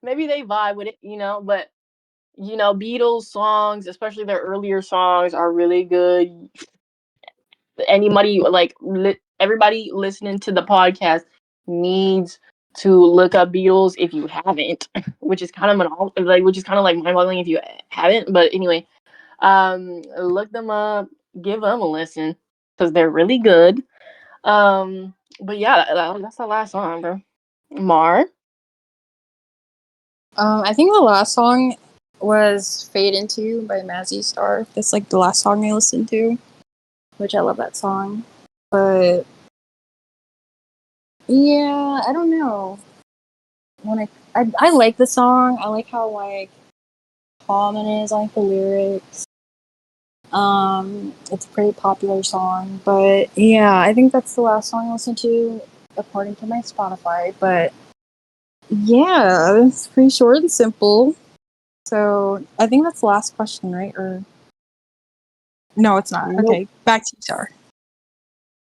Maybe they vibe with it. But Beatles songs, especially their earlier songs, are really good. Anybody everybody listening to the podcast needs to look up Beatles if you haven't, which is kind of like mind-boggling if you haven't. But anyway, look them up, give them a listen because they're really good. But yeah, that's the last song, bro. Mar. I think the last song was "Fade Into You" by Mazzy Star. That's like the last song I listened to, which I love that song. But yeah, I don't know. When I like the song. I like how like calm it is. I like the lyrics. It's a pretty popular song, but yeah, I think that's the last song I listened to according to my Spotify. But yeah, it's pretty short and simple. So I think that's the last question, right? Or no, it's not. Nope. Okay, back to you, Star.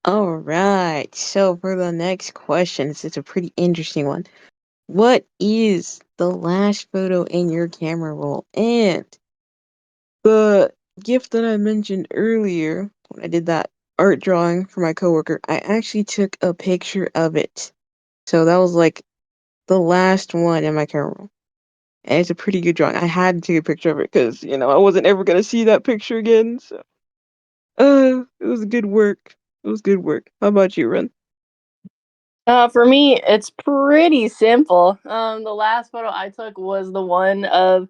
All right. So for the next question, it's a pretty interesting one. What is the last photo in your camera roll? And the gift that I mentioned earlier, when I did that art drawing for my coworker, I actually took a picture of it. So that was like the last one in my camera roll. And it's a pretty good drawing. I had to take a picture of it because, I wasn't ever gonna see that picture again. So it was good work. It was good work. How about you, Ren? For me, it's pretty simple. The last photo I took was the one of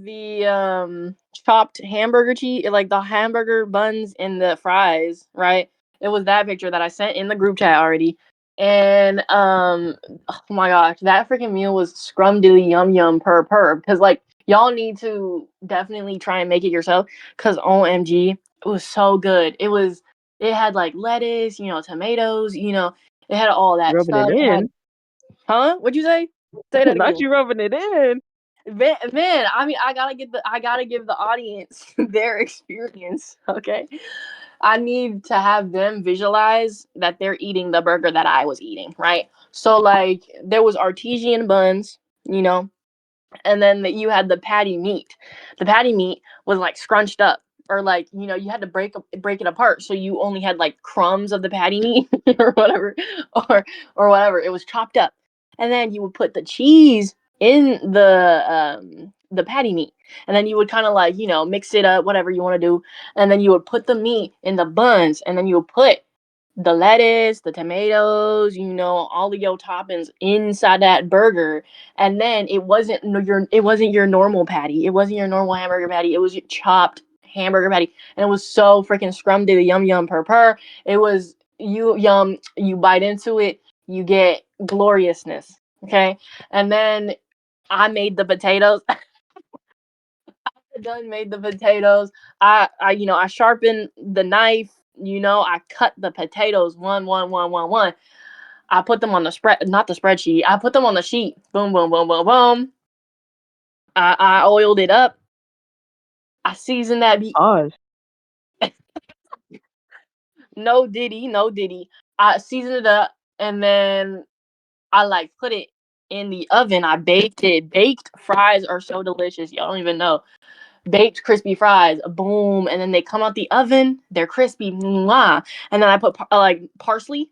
the chopped hamburger cheese, like the hamburger buns and the fries, right? It was that picture that I sent in the group chat already. And oh my gosh, that freaking meal was scrumdiddly yum yum per because like y'all need to definitely try and make it yourself because OMG, it was so good. It had like lettuce, tomatoes, It had all that Rubbing it stuff. It had, in. huh? What'd you say? Say that Not again. you rubbing it in. Man, I mean, I gotta give the audience their experience. Okay, I need to have them visualize that they're eating the burger that I was eating, right? So like, there was artesian buns, you know, and then you had the patty meat. The patty meat was like scrunched up, or like, you know, you had to break it apart, so you only had like crumbs of the patty meat or whatever, or whatever. It was chopped up, and then you would put the cheese in the patty meat, and then you would kind of like, you know, mix it up, whatever you want to do, and then you would put the meat in the buns, and then you would put the lettuce, the tomatoes, you know, all the yo toppings inside that burger. And then it wasn't your normal patty. It wasn't your normal hamburger patty. It was your chopped hamburger patty. And it was so freaking scrumdiddly yum yum purr. It was you bite into it, you get gloriousness. Okay. And then I made the potatoes. Done made the potatoes. I you know, I sharpened the knife, you know, I cut the potatoes one. I put them on the spread, not the spreadsheet. I put them on the sheet. Boom, boom, boom, boom, boom. I oiled it up. I seasoned that meat. Pause. No diddy, no diddy. I seasoned it up, and then I like put it in the oven. I baked it. Baked fries are so delicious. Y'all don't even know. Baked crispy fries, boom, and then they come out the oven. They're crispy, mwah. And then I put like parsley,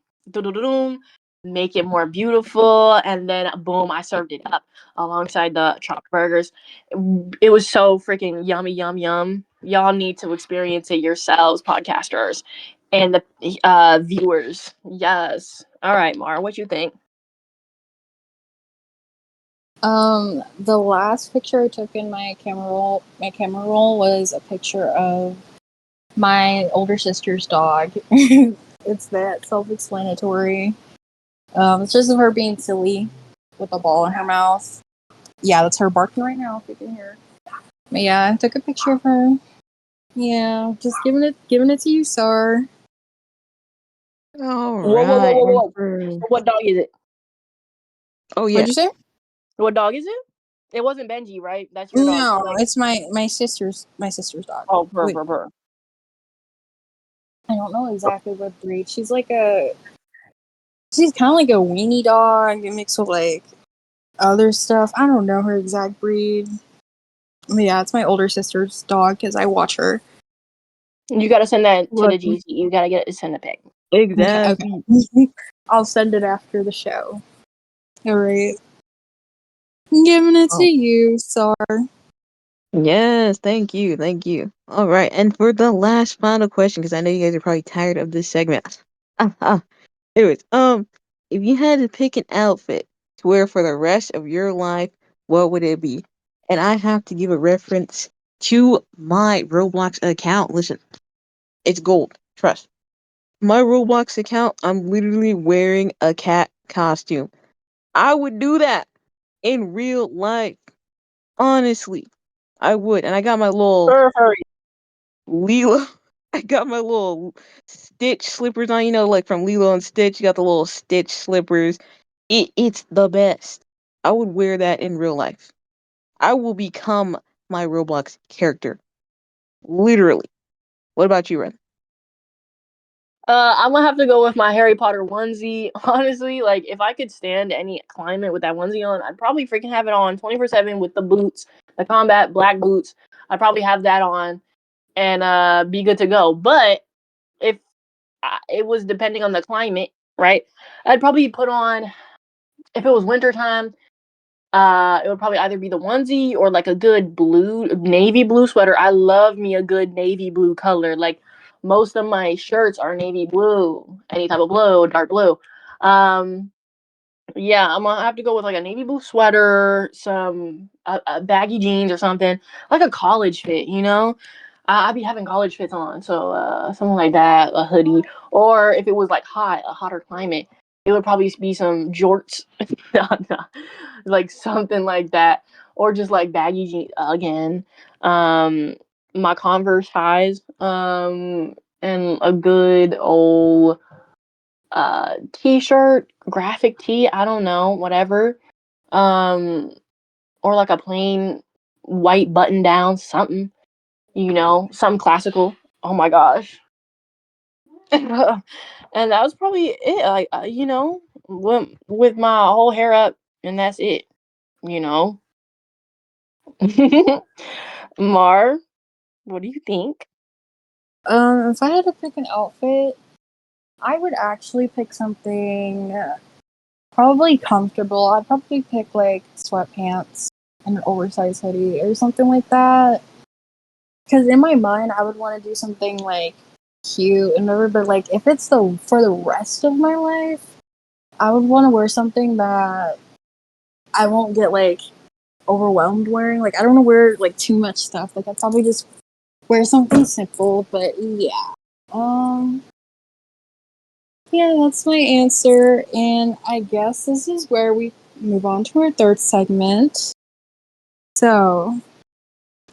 make it more beautiful, and then boom, I served it up alongside the chopped burgers. It was so freaking yummy, yum yum. Y'all need to experience it yourselves, podcasters, and the viewers. Yes. All right, Mar, what you think? The last picture I took in my camera roll was a picture of my older sister's dog. It's that self-explanatory. It's just of her being silly with a ball in her mouth. Yeah, that's her barking right now, if you can hear. But yeah, I took a picture of her. Yeah, just giving it to you, Sar. All Whoa, whoa, whoa, right. whoa, And whoa. for What dog is it? oh What'd yeah. you say? What dog is it? It wasn't Benji, right? That's your dog. No, Like, it's my sister's dog. oh, purr, Wait, purr, purr. I don't know exactly what breed. She's kind of like a weenie dog mixed with like other stuff. I don't know her exact breed. But yeah, it's my older sister's dog because I watch her. You gotta send that to the Lucky. GC. You gotta get it send a pic. Okay, Exactly. okay. I'll send it after the show. All right, I'm giving it to Oh. you, Sar. Yes, thank you, thank you. All right, and for the last final question, because I know you guys are probably tired of this segment. Anyways, if you had to pick an outfit to wear for the rest of your life, what would it be? And I have to give a reference to my Roblox account. Listen, it's gold. Trust. My Roblox account, I'm literally wearing a cat costume. I would do that in real life. Honestly, I would. And I got my little Fur furry. Lilo. I got my little Stitch slippers on, you know, like from Lilo and Stitch. You got the little Stitch slippers. It's the best. I would wear that in real life. I will become my Roblox character. Literally. What about you, Ren? I'm gonna have to go with my Harry Potter onesie. Honestly, like if I could stand any climate with that onesie on, I'd probably freaking have it on 24/7 with the boots, the combat black boots. I'd probably have that on and be good to go. But if it was depending on the climate, right? I'd probably put on, if it was wintertime, it would probably either be the onesie or like a good blue, navy blue sweater. I love me a good navy blue color. Like most of my shirts are navy blue, any type of blue, dark blue. Um, yeah, I'm gonna have to go with like a navy blue sweater, some baggy jeans or something, like a college fit. You know, I'd be having college fits on, so something like that, a hoodie, or if it was like hot, a hotter climate, it would probably be some jorts, no, no, like something like that, or just like baggy jeans again. Um, my Converse highs, and a good old t-shirt, graphic tee, I don't know, whatever. Um or like a plain white button down, something, something classical. Oh my gosh. And that was probably it. Like, with my whole hair up, and that's it. You know. Mar, what do you think? If I had to pick an outfit, I would actually pick something probably comfortable. I'd probably pick like sweatpants and an oversized hoodie or something like that. Because in my mind, I would want to do something like cute and whatever. But like, if it's the for the rest of my life, I would want to wear something that I won't get like overwhelmed wearing. Like, I don't want to wear like too much stuff. Like, I'd probably just wear something simple. But yeah, um, yeah, that's my answer. And I guess this is where we move on to our third segment. So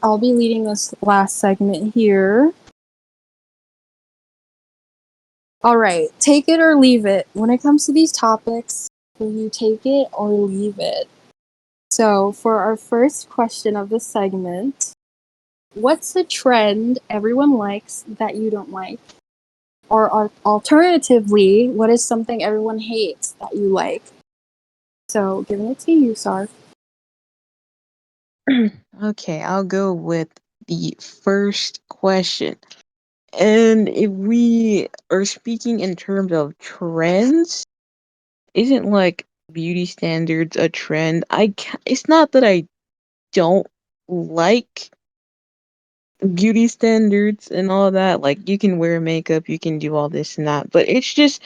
I'll be leading this last segment here. All right, take it or leave it. When it comes to these topics, will you take it or leave it? So, for our first question of this segment, what's a trend everyone likes that you don't like? Or alternatively, what is something everyone hates that you like? So, giving it to you, Sar. Okay, I'll go with the first question. And if we are speaking in terms of trends, isn't like beauty standards a trend? It's not that I don't like beauty standards and all that. Like you can wear makeup, you can do all this and that, but it just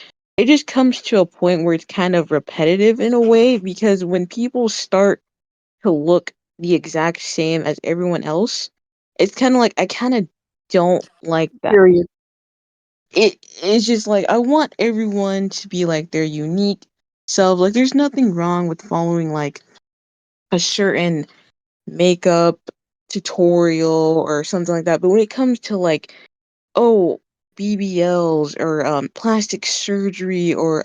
comes to a point where it's kind of repetitive in a way because when people start to look the exact same as everyone else, it's kind of like I kind of don't like that. Period. It's just like I want everyone to be like their unique self. Like there's nothing wrong with following like a certain makeup tutorial or something like that. But when it comes to like, oh, BBLs or plastic surgery or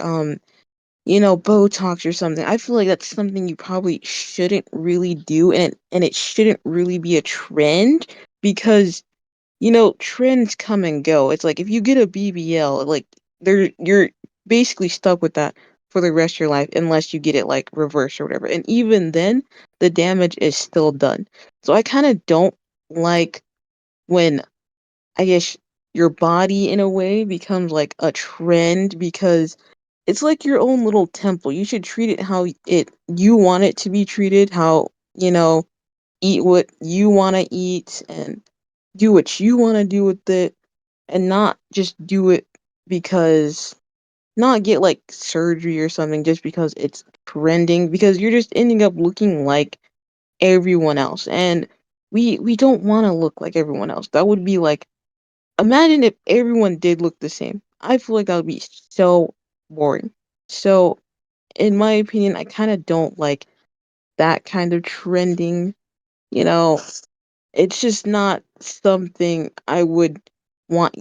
Botox or something, I feel like that's something you probably shouldn't really do and it shouldn't really be a trend because trends come and go. It's like if you get a BBL, like you're basically stuck with that for the rest of your life unless you get it like reversed or whatever. And even then, the damage is still done. So I kind of don't like when I guess your body in a way becomes like a trend because it's like your own little temple. You should treat it how it you want it to be treated, how, eat what you want to eat and do what you want to do with it and not just do it because not get like surgery or something just because it's trending because you're just ending up looking like everyone else and we don't want to look like everyone else. That would be like imagine if everyone did look the same. I feel like that would be so boring. So in my opinion, I kind of don't like that kind of trending, you know, it's just not something I would want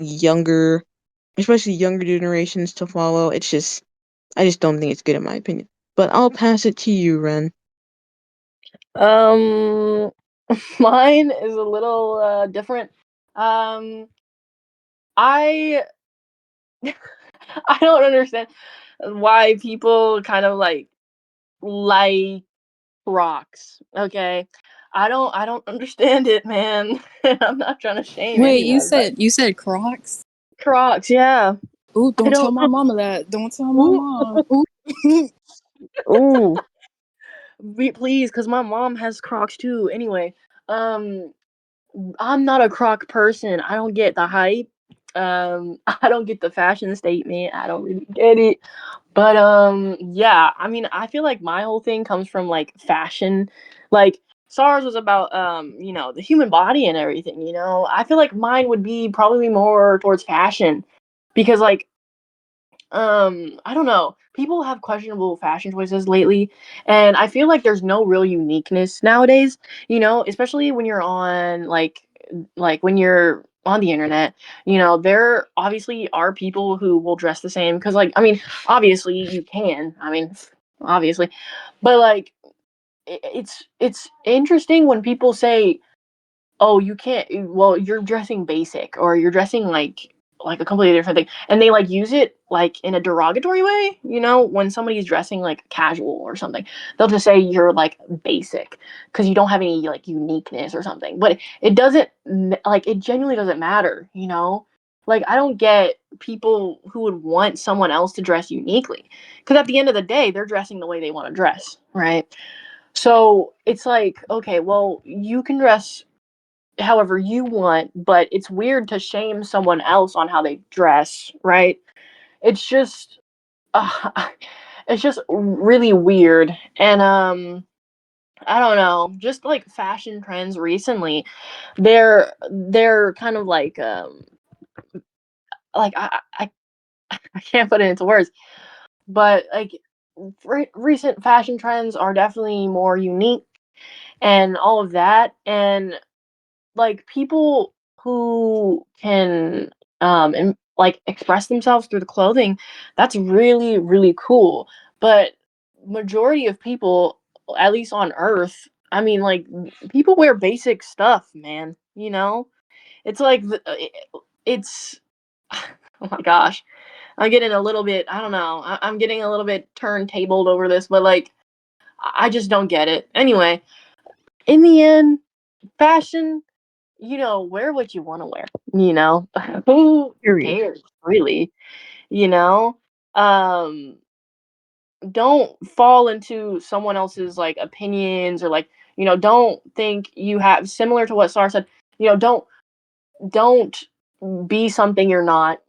especially younger generations to follow. I just don't think it's good in my opinion. But I'll pass it to you, Ren. Um, Mine is a little different. Um, I I don't understand why people kind of like rocks. Okay, I don't understand it, man. I'm not trying to shame Wait, you anyone, but said you said Crocs? Crocs, yeah. Ooh, I don't tell don't my know. mama that. Don't tell my Ooh, mom. Ooh. ooh, please, because my mom has Crocs too. Anyway, um, I'm not a Croc person. I don't get the hype. I don't get the fashion statement. I don't really get it. But yeah, I mean, I feel like my whole thing comes from like fashion. Like SARS was about the human body and everything, you know. I feel like mine would be probably more towards fashion because like I don't know. People have questionable fashion choices lately, and I feel like there's no real uniqueness nowadays, especially when you're on when you're on the internet, there obviously are people who will dress the same because, like, I mean, obviously you can. I mean, obviously, but like, it's interesting when people say, "Oh, you can't. Well, you're dressing basic, or you're dressing like a completely different thing," and they like use it like in a derogatory way. When somebody's dressing like casual or something, they'll just say you're like basic because you don't have any like uniqueness or something. But it doesn't like it genuinely doesn't matter. Like I don't get people who would want someone else to dress uniquely because at the end of the day, they're dressing the way they want to dress, right? So it's like, okay, well, you can dress however you want, but it's weird to shame someone else on how they dress, right? It's just uh, it's just really weird. And I don't know, just like fashion trends recently, they're kind of like I can't put it into words, but like recent fashion trends are definitely more unique and all of that. And like people who can and like express themselves through the clothing, that's really really cool. But majority of people, at least on earth, I mean, like, people wear basic stuff, man. It's like it's oh my gosh, I'm getting a little bit, I don't know, I'm getting a little bit turntabled over this, but like I just don't get it. Anyway, in the end, fashion, wear what you want to wear, who Period. cares, really, you know? Um, don't fall into someone else's like opinions or like, don't think you have similar to what Sar said, don't be something you're not,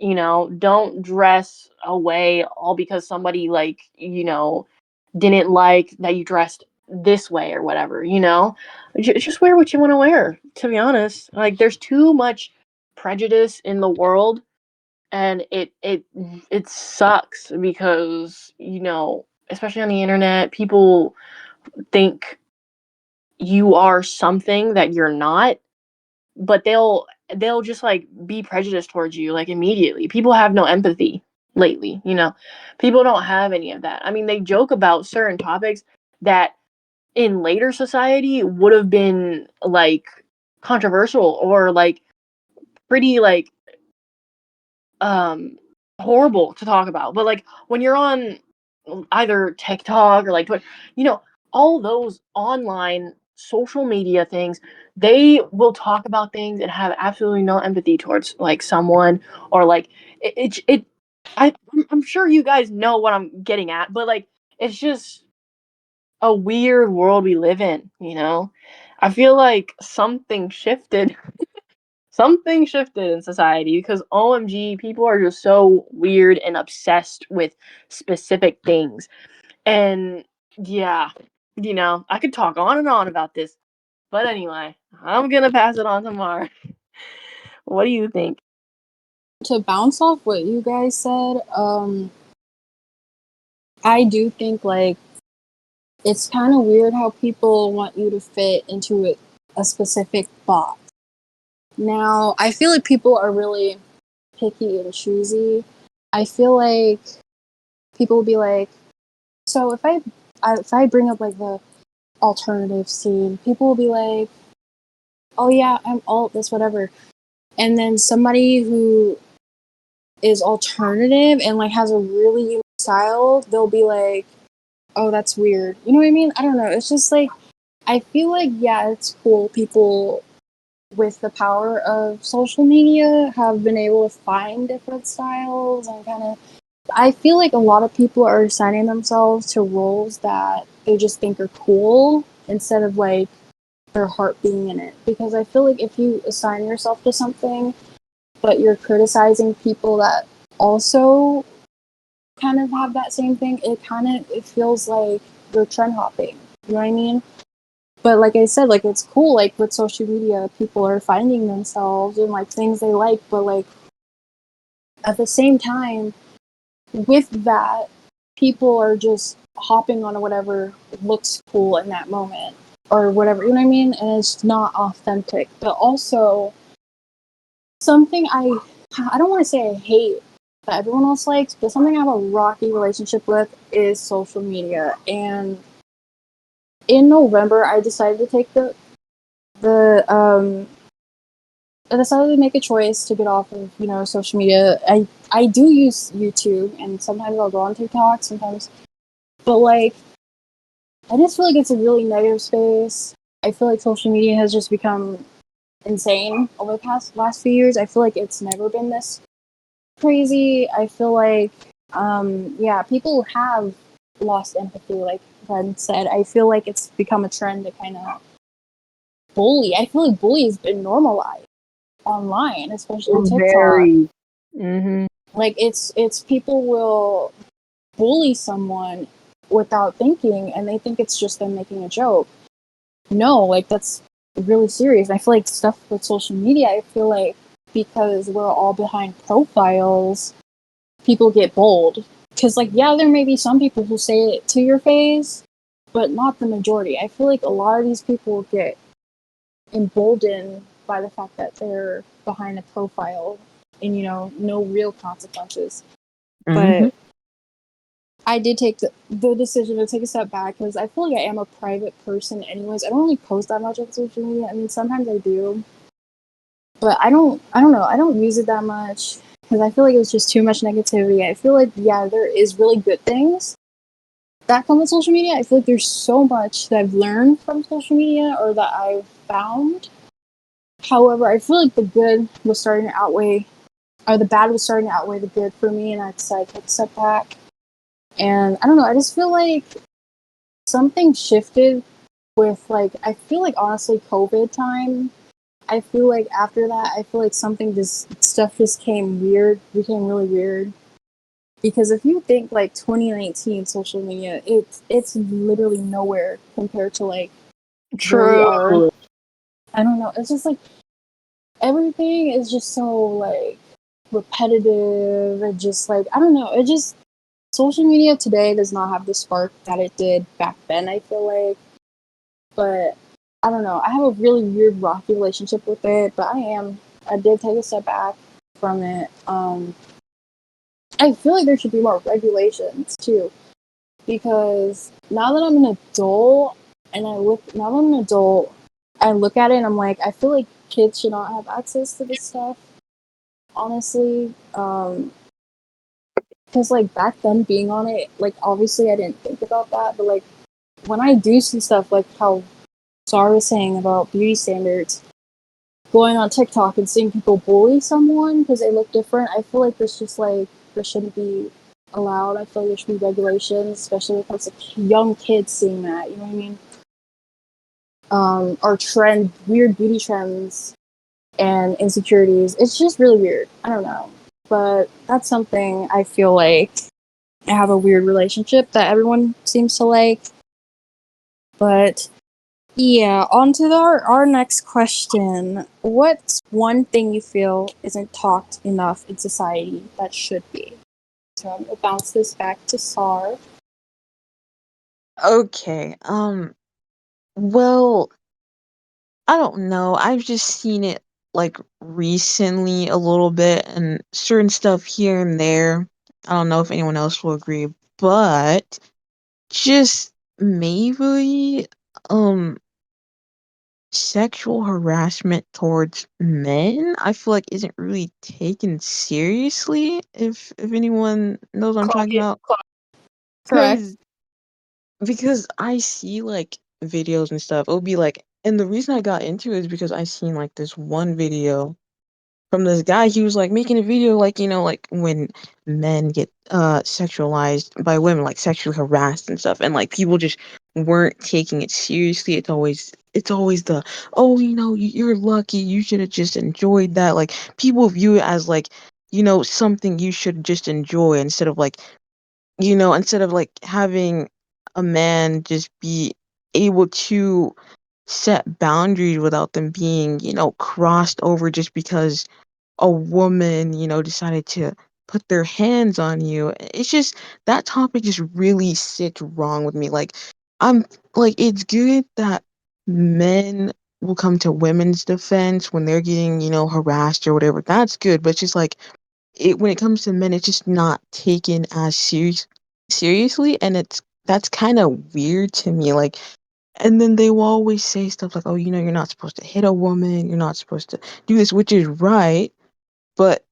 don't dress away all because somebody like, didn't like that you dressed this way or whatever, just wear what you want to wear, to be honest. Like there's too much prejudice in the world, and it sucks because, especially on the internet, people think you are something that you're not, but they'll just like be prejudiced towards you like immediately. People have no empathy lately, people don't have any of that. I mean, they joke about certain topics that in later society would have been like controversial or like pretty like um horrible to talk about. But like when you're on either TikTok or like Twitter, you know, all those online social media things, they will talk about things and have absolutely no empathy towards like someone, or like it I'm sure you guys know what I'm getting at, but like it's just a weird world we live in. I feel like something shifted in society because OMG, people are just so weird and obsessed with specific things. And yeah, I could talk on and on about this. But anyway, I'm gonna pass it on to Mar. What do you think? To bounce off what you guys said, I do think like it's kind of weird how people want you to fit into a specific box. Now, I feel like people are really picky and choosy. I feel like people will be like, so if I bring up like the alternative scene, people will be like, oh yeah, I'm alt this whatever, and then somebody who is alternative and like has a really unique style, they'll be like, oh, that's weird. You know what I mean? I don't know. It's just like I feel like yeah, it's cool. People with the power of social media have been able to find different styles and kind of. I feel like a lot of people are assigning themselves to roles that they just think are cool instead of like their heart being in it. Because I feel like if you assign yourself to something, but you're criticizing people that also kind of have that same thing, it feels like you're trend hopping. You know what I mean? But like I said, like it's cool. Like with social media, people are finding themselves in like things they like, but like at the same time, with that, people are just hopping on whatever looks cool in that moment or whatever. You know what I mean? And it's not authentic. But also, something I don't want to say I hate that everyone else likes, but something I have a rocky relationship with is social media. And in November, I decided to take the I decided to make a choice to get off of social media. I do use YouTube, and sometimes I'll go on TikTok, sometimes, but like I just feel like it's a really negative space. I feel like social media has just become insane over the past last few years. I feel like it's never been this crazy. I feel like yeah, people have lost empathy, like Ren said. I feel like it's become a trend to kind of bully. I feel like bullying has been normalized online, especially on TikTok. Very. Mm-hmm. Like it's people will bully someone without thinking, and they think it's just them making a joke. No, like that's really serious. I feel like stuff with social media, I feel like because we're all behind profiles, people get bold. Because, like, yeah, there may be some people who say it to your face, but not the majority. I feel like a lot of these people get emboldened by the fact that they're behind a profile and, no real consequences. Mm-hmm. But I did take the decision to take a step back because I feel like I am a private person, anyways. I don't really post that much on social media. I mean, sometimes I do, but I don't know. I don't use it that much because I feel like it was just too much negativity. I feel like yeah, there is really good things that come with social media. I feel like there's so much that I've learned from social media or that I've found. However, I feel like the good was starting to outweigh, or the bad was starting to outweigh the good for me, and I decided to take a step back. And I don't know. I just feel like something shifted with like I feel like honestly COVID time. I feel like after that, I feel like something just stuff just became really weird. Because if you think like 2019 social media, it's literally nowhere compared to like where we are. True. I don't know. It's just like everything is just so like repetitive and just like I don't know. It just social media today does not have the spark that it did back then. I feel like, but I don't know. I have a really weird rocky relationship with it, but I did take a step back from it. I feel like there should be more regulations too, because now that I'm an adult and now that I'm an adult, I look at it and I'm like, I feel like kids should not have access to this stuff. Honestly, because like back then being on it, like obviously I didn't think about that, but like when I do see stuff like how Zara was saying about beauty standards, going on TikTok and seeing people bully someone because they look different, I feel like this shouldn't be allowed. I feel like there should be regulations, especially when it comes to young kids seeing that. You know what I mean? Or weird beauty trends and insecurities. It's just really weird. I don't know, but that's something I feel like I have a weird relationship that everyone seems to like. But yeah, on to our next question. What's one thing you feel isn't talked enough in society that should be? So I'm gonna bounce this back to Sar. Okay. Well, I don't know. I've just seen it like recently a little bit and certain stuff here and there. I don't know if anyone else will agree, but just maybe um sexual harassment towards men, I feel like isn't really taken seriously if anyone knows what I'm Clock talking it. about. Clock. Correct. Cause because I see like videos and stuff. It'll be like and the reason I got into it is because I seen like this one video from this guy. He was like making a video like, like when men get sexualized by women, like sexually harassed and stuff, and like people just weren't taking it seriously. It's always the oh, you're lucky, you should have just enjoyed that. Like people view it as like, something you should just enjoy instead of like having a man just be able to set boundaries without them being, crossed over just because a woman, decided to put their hands on you. It's just that topic just really sits wrong with me. Like I'm like it's good that men will come to women's defense when they're getting, harassed or whatever. That's good, but it's just like when it comes to men, it's just not taken as seriously, and that's kind of weird to me. Like, and then they will always say stuff like, "Oh, you're not supposed to hit a woman. You're not supposed to do this," which is right, but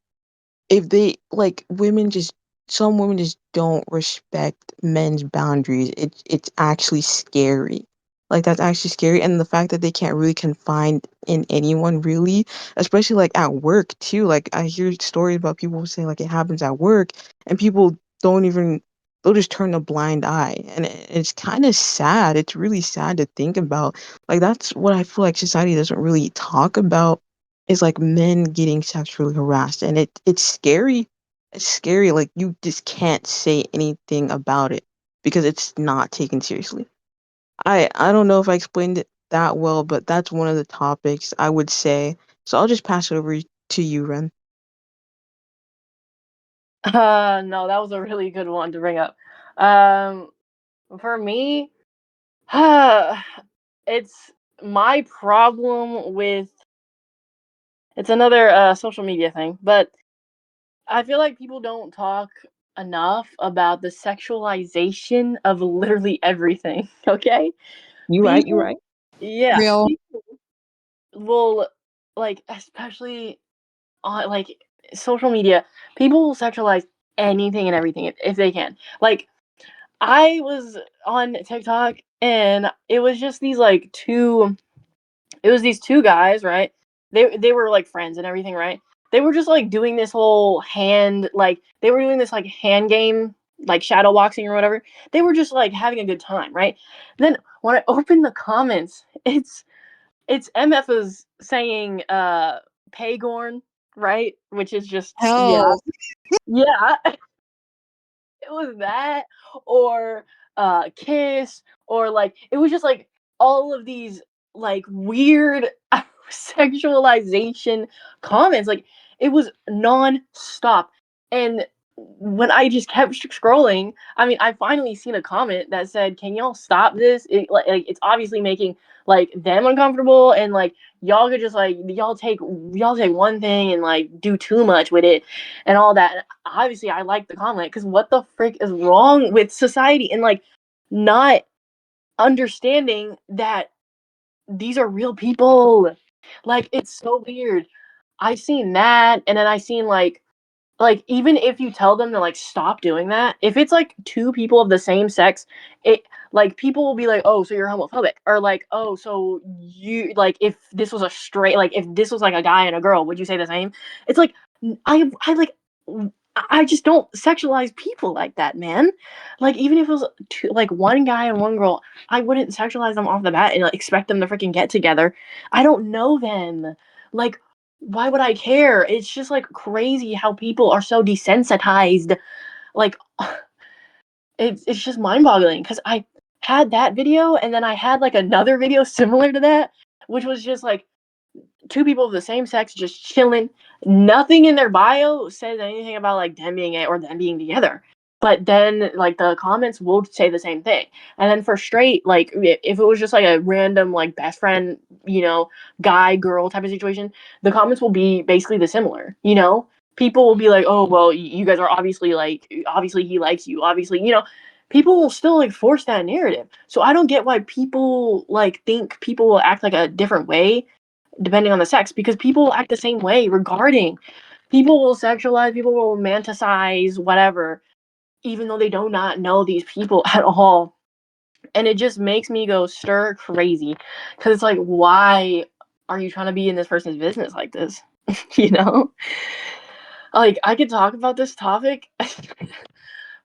if they like women just some women just don't respect men's boundaries. It's actually scary. Like that's actually scary, and the fact that they can't really confide in anyone really, especially like at work too. Like I hear stories about people saying like it happens at work, and people don't even they'll just turn a blind eye, and it's kind of sad. It's really sad to think about. Like that's what I feel like society doesn't really talk about is like men getting sexually harassed, and it's scary. It's scary. Like you just can't say anything about it because it's not taken seriously. I don't know if I explained it that well, but that's one of the topics I would say. So I'll just pass it over to you, Ren. No, that was a really good one to bring up. Um, for me, it's my problem with it's another social media thing, but I feel like people don't talk enough about the sexualization of literally everything. Okay, You right, you people, right. yeah, Real. people will like, especially on like social media, people will sexualize anything and everything if they can. Like, I was on TikTok and it was just these like two it was these two guys, right? They were like friends and everything, right? They were just like doing this whole hand like they were doing this like hand game, like shadow boxing or whatever. They were just like having a good time, right? Then when I opened the comments, it's MF is saying Paygorn, right? Which is just yeah. Hell. Yeah, it was that or Kiss or like it was just like all of these like weird sexualization comments. Like it was non-stop. And when I just kept scrolling, I mean, I finally seen a comment that said, "Can y'all stop this? Like it's obviously making like them uncomfortable, and like y'all could just like y'all take one thing and like do too much with it, and all that." And obviously, I like the comment because what the frick is wrong with society and like not understanding that these are real people. Like it's so weird. I seen that, and then I seen like even if you tell them to like stop doing that, if it's like two people of the same sex, it like people will be like, "Oh, so you're homophobic," or like, "Oh, so you like if this was a straight like if this was like a guy and a girl, would you say the same?" It's like I like I just don't sexualize people like that, man. Like even if it was two, like one guy and one girl, I wouldn't sexualize them off the bat and like, expect them to freaking get together. I don't know them. Like why would I care? It's just like crazy how people are so desensitized. Like it's just mind-boggling because I had that video and then I had like another video similar to that, which was just like two people of the same sex just chilling. Nothing in their bio says anything about like them being gay or them being together. But then like the comments will say the same thing. And then for straight, like if it was just like a random like best friend, guy girl type of situation, the comments will be basically the similar. People will be like, "Oh, well, you guys are obviously he likes you. Obviously. People will still like force that narrative. So I don't get why people like think people will act like a different way depending on the sex because people act the same way regarding people will sexualize, people will romanticize whatever even though they do not know these people at all. And it just makes me go stir crazy because it's like, why are you trying to be in this person's business like this? you know like I could talk about this topic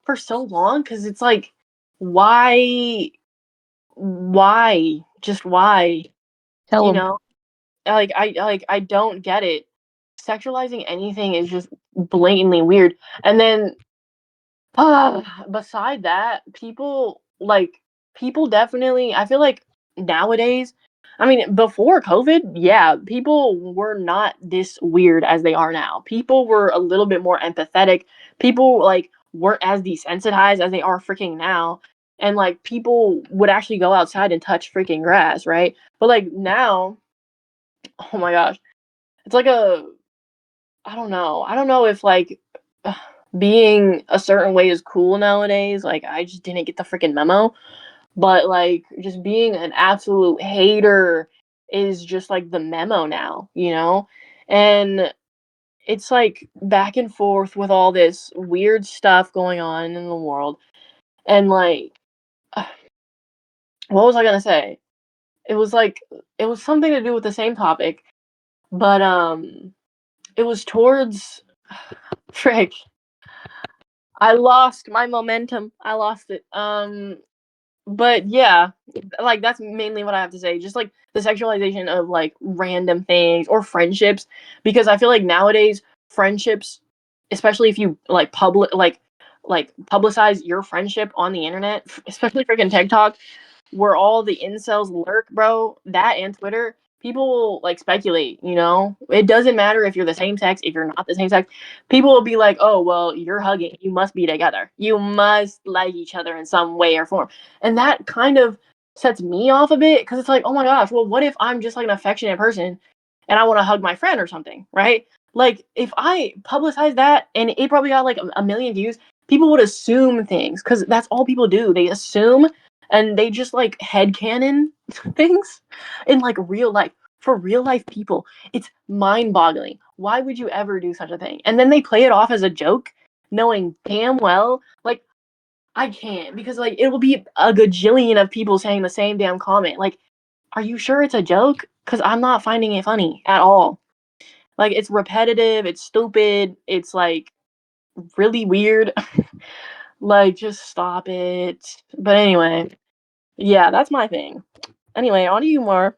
for so long because it's like, why just why Tell you them. know I don't get it. Sexualizing anything is just blatantly weird. And then beside that, people definitely I feel like nowadays, I mean before COVID, yeah, people were not this weird as they are now. People were a little bit more empathetic. People like weren't as desensitized as they are freaking now. And like people would actually go outside and touch freaking grass, right? But like now oh my gosh, it's like a I don't know. I don't know if like being a certain way is cool nowadays. Like I just didn't get the freaking memo. But like just being an absolute hater is just like the memo now, you know? And it's like back and forth with all this weird stuff going on in the world. And like what was I going to say? It was like it was something to do with the same topic, but it was towards frick. I lost my momentum. I lost it. But yeah, like that's mainly what I have to say. Just like the sexualization of like random things or friendships, because I feel like nowadays friendships, especially if you like publicize your friendship on the internet, especially freaking TikTok, where all the incels lurk, bro, that and Twitter, people will like speculate, you know? It doesn't matter if you're the same sex, if you're not the same sex. People will be like, oh, well, you're hugging. You must be together. You must like each other in some way or form. And that kind of sets me off a bit because it's like, oh my gosh, well, what if I'm just like an affectionate person and I want to hug my friend or something, right? Like, if I publicize that and it probably got like a million views, people would assume things because that's all people do. They assume and they just like headcanon things in like real life for real life people. It's mind boggling. Why would you ever do such a thing? And then they play it off as a joke, knowing damn well, like, I can't because like it will be a gajillion of people saying the same damn comment. Like, are you sure it's a joke? Because I'm not finding it funny at all. Like, it's repetitive, it's stupid, it's like really weird. Like, just stop it. But anyway, yeah, that's my thing. Anyway, on to you, Mar.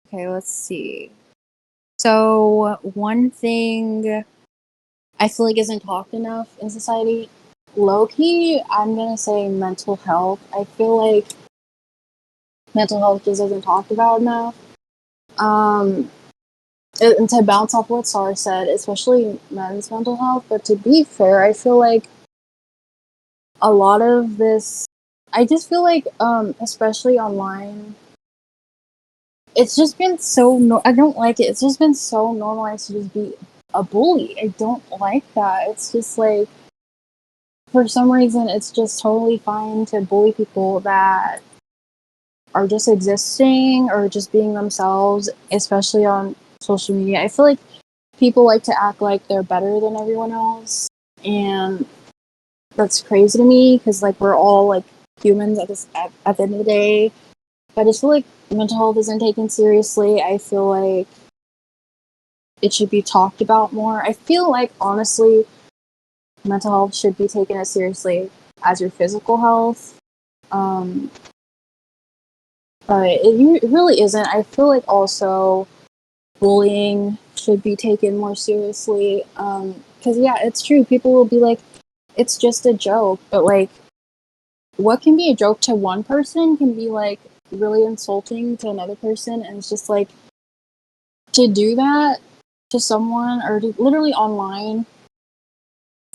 Okay, let's see. So, one thing I feel like isn't talked enough in society, low key, I'm gonna say mental health. I feel like mental health just isn't talked about enough. Um, and to bounce off what Sar said, especially men's mental health, but to be fair, I feel like a lot of this, I just feel like, especially online, it's just been so, I don't like it. It's just been so normalized to just be a bully. I don't like that. It's just like, for some reason, it's just totally fine to bully people that are just existing or just being themselves, especially on social media. I feel like people like to act like they're better than everyone else, and that's crazy to me because like we're all like humans at the end of the day. But I just feel like mental health isn't taken seriously. I feel like it should be talked about more. I feel like honestly, mental health should be taken as seriously as your physical health. Um, but it really isn't. I feel like also bullying should be taken more seriously. Because yeah, it's true. People will be like, it's just a joke, but like, what can be a joke to one person can be like really insulting to another person, and it's just like to do that to someone or to, literally online.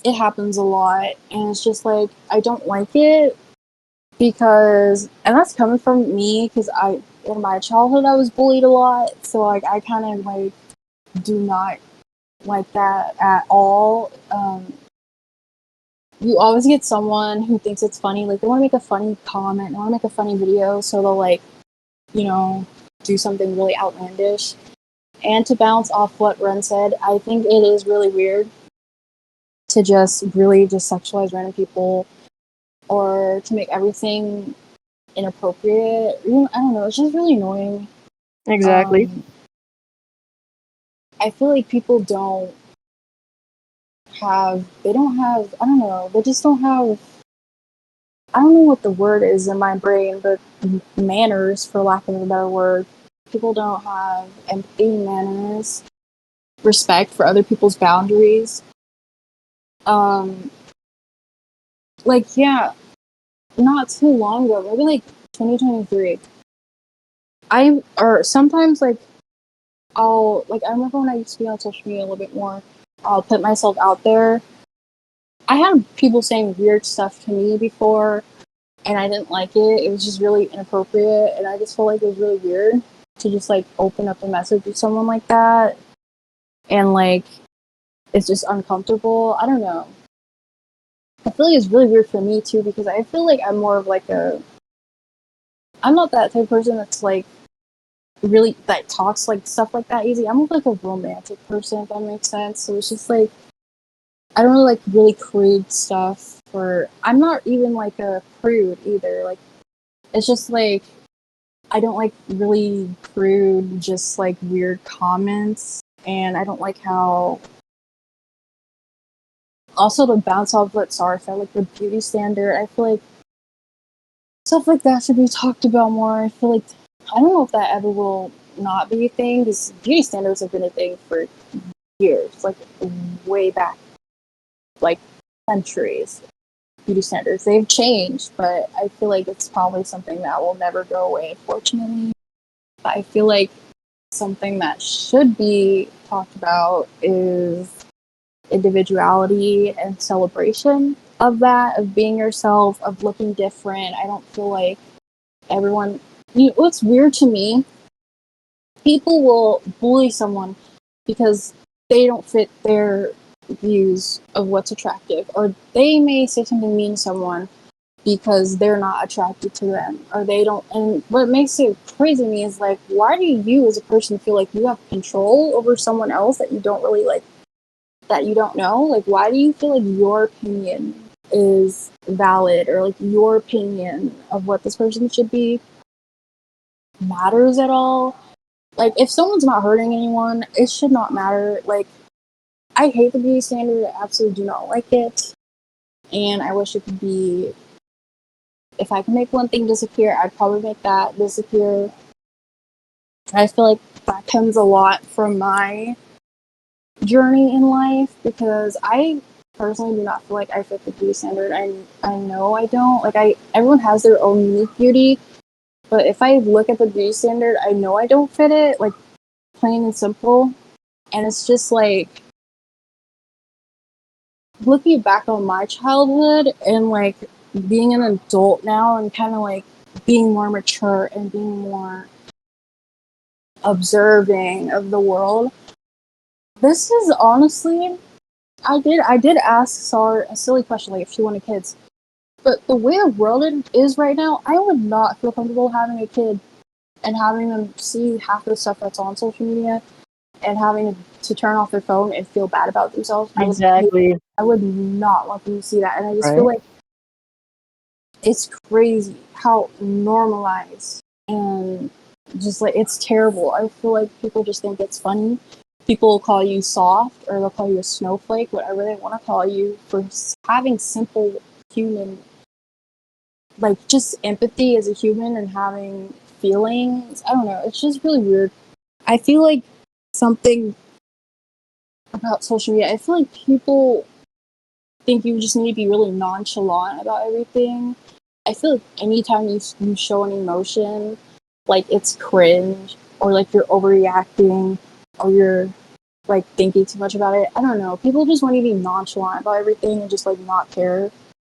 It happens a lot, and it's just like I don't like it because, and that's coming from me because I in my childhood I was bullied a lot, so like I kind of like do not like that at all. You always get someone who thinks it's funny, like they want to make a funny comment, they want to make a funny video, so they'll like, you know, do something really outlandish. And to bounce off what Ren said, I think it is really weird to just really just sexualize random people or to make everything inappropriate. I don't know. It's just really annoying. Exactly. Um, I feel like people they don't have, I don't know, they just don't have, I don't know what the word is in my brain, but manners, for lack of a better word. People don't have empathy, manners, respect for other people's boundaries. Um, like, yeah, not too long ago, maybe like 2023, or sometimes like, I remember when I used to be on social media a little bit more, I'll put myself out there. I had people saying weird stuff to me before, and I didn't like it. It was just really inappropriate, and I just felt like it was really weird. to just like open up a message with someone like that, and like it's just uncomfortable. I don't know. I feel like it's really weird for me too because I feel like I'm more of like I'm not that type of person that's like really that talks like stuff like that easy. I'm more like a romantic person, if that makes sense. So it's just like I don't really like really crude stuff. Or I'm not even like a prude either. Like it's just like I don't like really crude, just like weird comments, and I don't like how. Also, to bounce off what Sarah said, like the beauty standard, I feel like stuff like that should be talked about more. I feel like I don't know if that ever will not be a thing because beauty standards have been a thing for years, like way back, like centuries. Beauty standards they've changed, but I feel like it's probably something that will never go away, unfortunately. But I feel like something that should be talked about is individuality and celebration of that, of being yourself, of looking different. I don't feel like everyone. You know, what's weird to me, people will bully someone because they don't fit their views of what's attractive, or they may say something mean to someone because they're not attracted to them, or they don't. And what makes it crazy to me is like, why do you as a person feel like you have control over someone else that you don't really like, that you don't know? Like, why do you feel like your opinion is valid, or like your opinion of what this person should be matters at all? Like, if someone's not hurting anyone, it should not matter. Like, I hate the beauty standard. I absolutely do not like it. And I wish it could be, if I can make one thing disappear, I'd probably make that disappear. I feel like that comes a lot from my journey in life because I personally do not feel like I fit the beauty standard. I know I don't. Like, everyone has their own unique beauty, but if I look at the beauty standard, I know I don't fit it. Like, plain and simple. And it's just like looking back on my childhood and like being an adult now and kind of like being more mature and being more observing of the world. This is honestly, I did ask Sar a silly question, like if she wanted kids. But the way the world is right now, I would not feel comfortable having a kid and having them see half the stuff that's on social media and having to turn off their phone and feel bad about themselves. Exactly. I would not want them to see that. And I just feel Right. like it's crazy how normalized and just like it's terrible. I feel like people just think it's funny. People will call you soft or they'll call you a snowflake, whatever they want to call you, for having simple human, like just empathy as a human and having feelings. I don't know. It's just really weird. I feel like something about social media, I feel like people think you just need to be really nonchalant about everything. I feel like anytime you show an emotion, like it's cringe or like you're overreacting or you're like thinking too much about it. I don't know. People just want to be nonchalant about everything and just like not care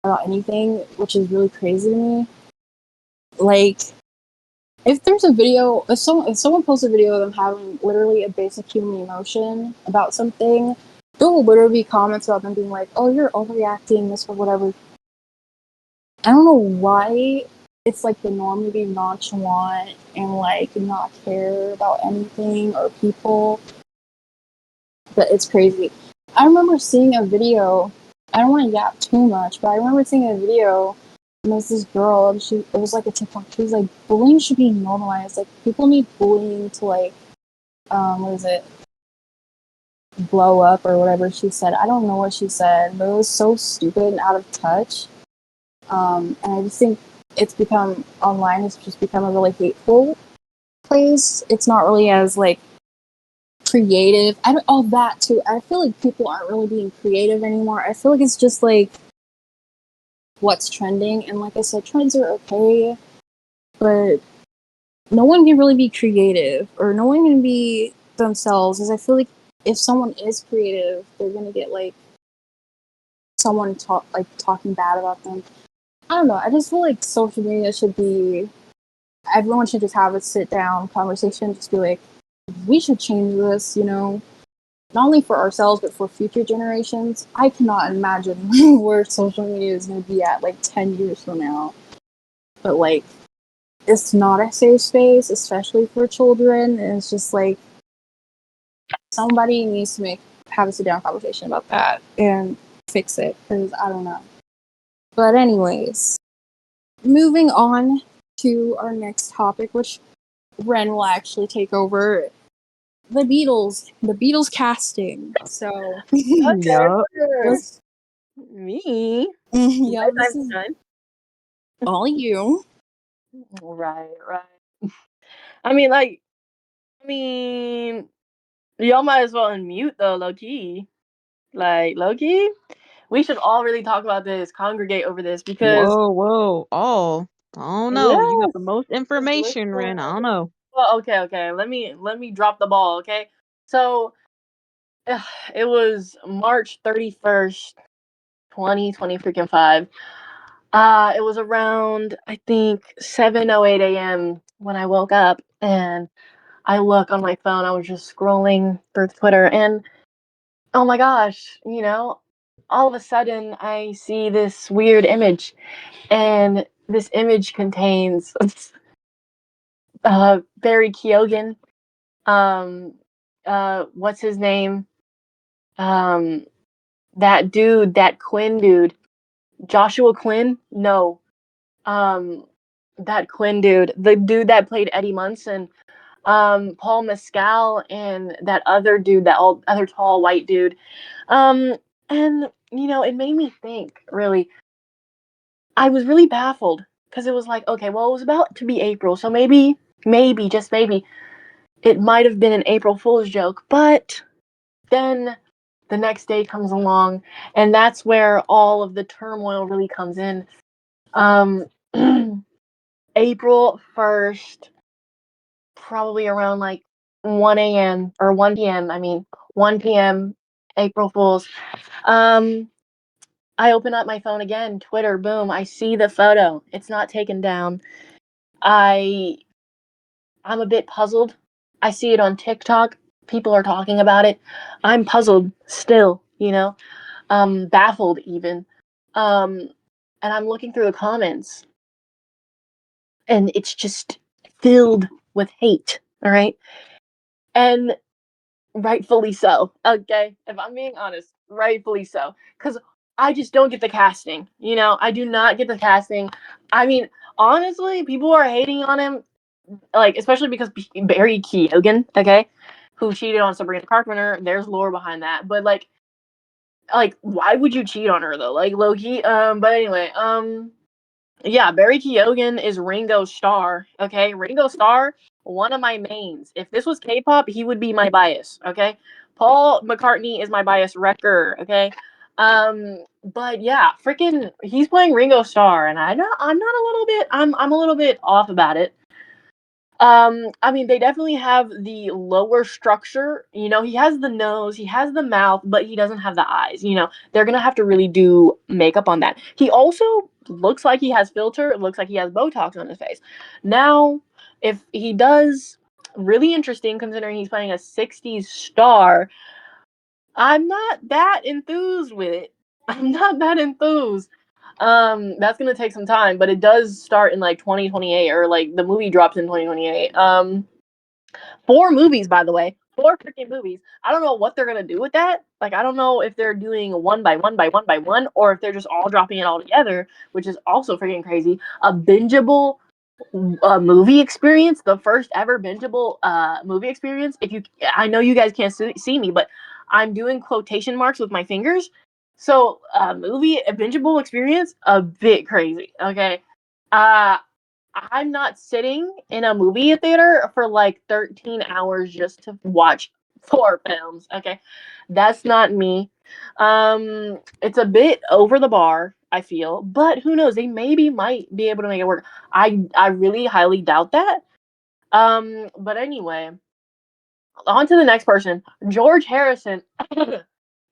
about anything, which is really crazy to me. Like, if there's a video, if someone posts a video of them having literally a basic human emotion about something, there will literally be comments about them being like, "Oh, you're overreacting, this or whatever." I don't know why it's like the norm to be nonchalant and like not care about anything or people, but it's crazy. I remember seeing a video. I don't want to yap too much, but I remember seeing a video. And there's this girl, and it was like a TikTok. She was like, bullying should be normalized. Like, people need bullying to like, what is it, blow up or whatever she said. I don't know what she said, but it was so stupid and out of touch. And I just think it's become online. It's just become a really hateful place. It's not really as like creative. I don't. Oh, that too. I feel like people aren't really being creative anymore. I feel like it's just like what's trending. And like I said, trends are okay, but no one can really be creative or no one can be themselves. Because I feel like if someone is creative, they're gonna get like someone talking bad about them. I don't know. I just feel like social media should be everyone should just have a sit down conversation, just be like, we should change this, not only for ourselves but for future generations. I cannot imagine where social media is going to be at like 10 years from now. But like, it's not a safe space, especially for children. And it's just like somebody needs to have a sit down conversation about that and fix it, because I don't know. But anyways, moving on to our next topic, which Ren will actually take over. The Beatles casting. So Okay, Yup. sure. let's Me? My yeah, this time to is shine. all you. Right, right. I mean, like, I mean, y'all might as well unmute though, low key. Like, low key, we should all really talk about this, congregate over this, because Whoa, whoa. Oh, I don't know. You got yes, the most listen. information, Ren. I don't know. Well, okay. Let me drop the ball, okay? So, it was March 31st, 2020 freaking 5. It was around, I think, 7:08 a.m. when I woke up, and I look on my phone. I was just scrolling through Twitter, and oh my gosh, all of a sudden I see this weird image, and this image contains Barry Keoghan, um, what's his name? Um, that dude, that Quinn dude, Joshua Quinn? No, um, that Quinn dude, the dude that played Eddie Munson, Paul Mescal, and that other dude, that other tall white dude. Um, and it made me think. Really, I was really baffled because it was like, okay, well, it was about to be April, so maybe, just maybe, it might have been an April Fool's joke. But then the next day comes along, and that's where all of the turmoil really comes in. Um, April 1st, probably around like 1 a.m. or 1 p.m. I mean, 1 p.m. April Fools. Um, I open up my phone again, Twitter, boom, I see the photo. It's not taken down. I I'm a bit puzzled. I see it on TikTok. People are talking about it. I'm puzzled still, baffled even. Um, and I'm looking through the comments, and it's just filled with hate. All right, and rightfully so. Okay, if I'm being honest, rightfully so. Because I just don't get the casting. I do not get the casting. I mean, honestly, people are hating on him, like, especially because Barry Keoghan, okay, who cheated on Sabrina Carpenter. There's lore behind that, but like, why would you cheat on her though? Like, Loki. But anyway, yeah, Barry Keoghan is Ringo Starr. Okay, Ringo Starr, one of my mains. If this was K-pop, he would be my bias. Okay, Paul McCartney is my bias wrecker. Okay, but yeah, freaking, he's playing Ringo Starr, and I'm not a little bit. I'm a little bit off about it. I mean, they definitely have the lower structure. He has the nose, he has the mouth, but he doesn't have the eyes. They're gonna have to really do makeup on that. He also looks like he has filter. It looks like he has Botox on his face. Now, if he does, really interesting considering he's playing a '60s star. I'm not that enthused with it. I'm not that enthused. That's gonna take some time, but it does start in like 2028, or like the movie drops in 2028. 4 movies, by the way, 4 freaking movies. I don't know what they're gonna do with that. Like, I don't know if they're doing one by one by one by one, or if they're just all dropping it all together, which is also freaking crazy. A bingeable movie experience, the first ever bingeable movie experience. I know you guys can't see me, but I'm doing quotation marks with my fingers. So, a bingeable experience, a bit crazy. Okay, uh, I'm not sitting in a movie theater for like 13 hours just to watch 4 films. Okay, that's not me. It's a bit over the bar, I feel, but who knows? They maybe might be able to make it work. I really highly doubt that. But anyway, on to the next person, George Harrison.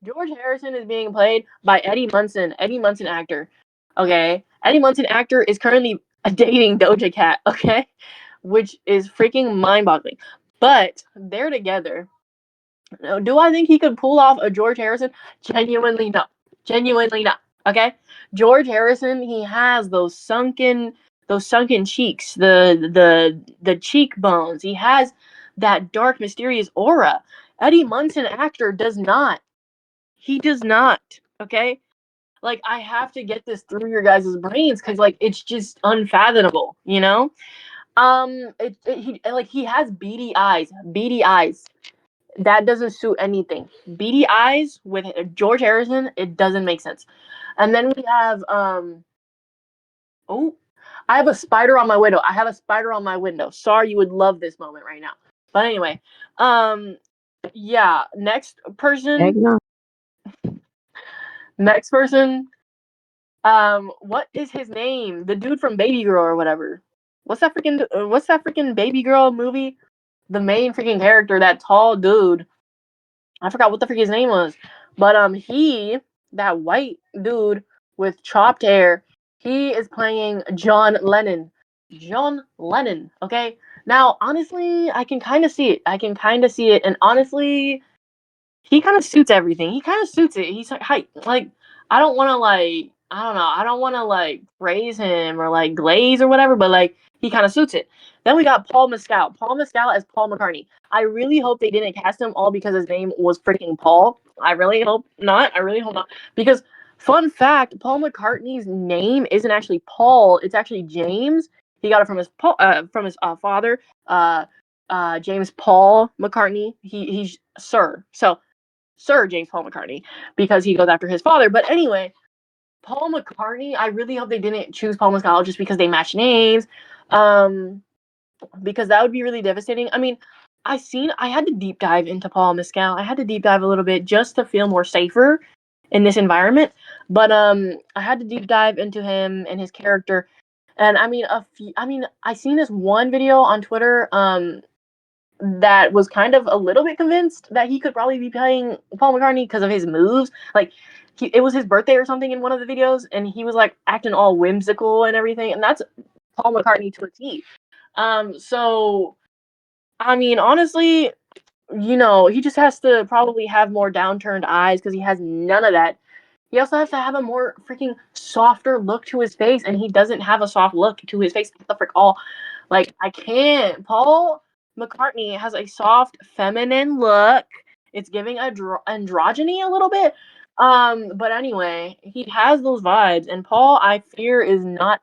George Harrison is being played by Eddie Munson. Eddie Munson actor. Okay, Eddie Munson actor is currently dating Doja Cat. Okay, which is freaking mind-boggling. But they're together. Do I think he could pull off a George Harrison? Genuinely no. Genuinely not. Okay? George Harrison, he has those sunken cheeks, the cheekbones. He has that dark, mysterious aura. Eddie Munson, actor, does not. He does not. Okay? Like, I have to get this through your guys' brains because, like, it's just unfathomable, you know? He has beady eyes. Beady eyes. That doesn't suit anything. Beady eyes with George Harrison, it doesn't make sense. And then we have oh, I have a spider on my window. I have a spider on my window. Sorry, you would love this moment right now. But anyway, um yeah, next person, Eggnog. next person. What is his name? The dude from Baby Girl or whatever. What's that freaking Baby Girl movie? The main freaking character, that tall dude. I forgot what the freak his name was. But that white dude with chopped hair, he is playing John Lennon. John Lennon, okay? Now, honestly, I can kind of see it. I can kind of see it. And honestly, he kind of suits everything. He kind of suits it. He's like I don't want to I don't know. I don't want to praise him or glaze or whatever, but he kind of suits it. Then we got Paul Mescal. Paul Mescal as Paul McCartney. I really hope they didn't cast him all because his name was freaking Paul. I really hope not. I really hope not. Because fun fact, Paul McCartney's name isn't actually Paul. It's actually James. He got it from his father, uh, James Paul McCartney. He's Sir. So Sir James Paul McCartney, because he goes after his father. But anyway, Paul McCartney, I really hope they didn't choose Paul Mescal just because they match names. Um, because that would be really devastating. I mean, I had to deep dive into Paul Mescal. I had to deep dive a little bit just to feel more safer in this environment. But I had to deep dive into him and his character. And I seen this one video on Twitter that was kind of a little bit convinced that he could probably be playing Paul McCartney because of his moves. It was his birthday or something in one of the videos, and he was acting all whimsical and everything, and that's Paul McCartney to a T. So I mean, honestly, he just has to probably have more downturned eyes because he has none of that. He also has to have a more freaking softer look to his face, and he doesn't have a soft look to his face at the frick all. I can't. Paul McCartney has a soft, feminine look. It's giving androgyny a little bit. But anyway, he has those vibes, and Paul, I fear, is not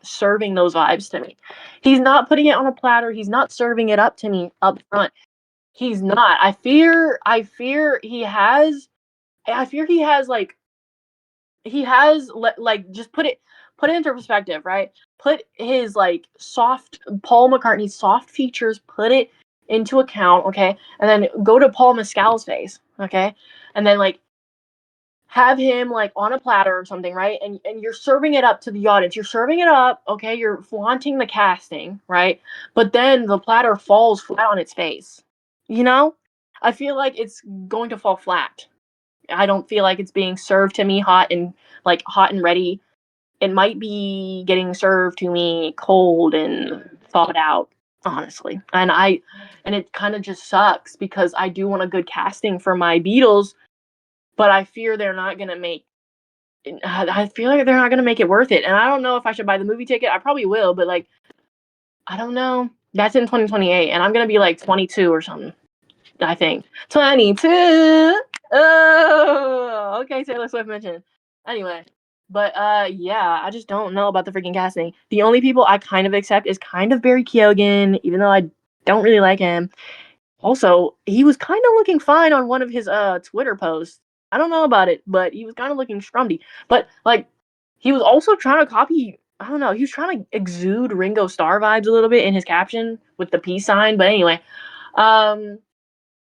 serving those vibes to me. He's not putting it on a platter. He's not serving it up to me up front. He's not. I fear he has. I fear just put it into perspective, right? Put his soft Paul McCartney's soft features, put it into account, okay? And then go to Paul Mescal's face, okay? And then have him on a platter or something, right? And you're serving it up to the audience. You're serving it up, okay? You're flaunting the casting, right? But then the platter falls flat on its face. You know? I feel like it's going to fall flat. I don't feel like it's being served to me hot and ready. It might be getting served to me cold and thawed out, honestly. And it kind of just sucks because I do want a good casting for my Beatles, but I fear they're not gonna make. I feel like they're not gonna make it worth it, and I don't know if I should buy the movie ticket. I probably will, but I don't know. That's in 2028, and I'm gonna be 22 or something. I think 22. Oh, okay. Taylor Swift mentioned. Anyway, but yeah, I just don't know about the freaking casting. The only people I kind of accept is kind of Barry Keoghan, even though I don't really like him. Also, he was kind of looking fine on one of his Twitter posts. I don't know about it, but he was kind of looking scrummy. But he was also trying to copy. I don't know. He was trying to exude Ringo Starr vibes a little bit in his caption with the peace sign. But anyway, um,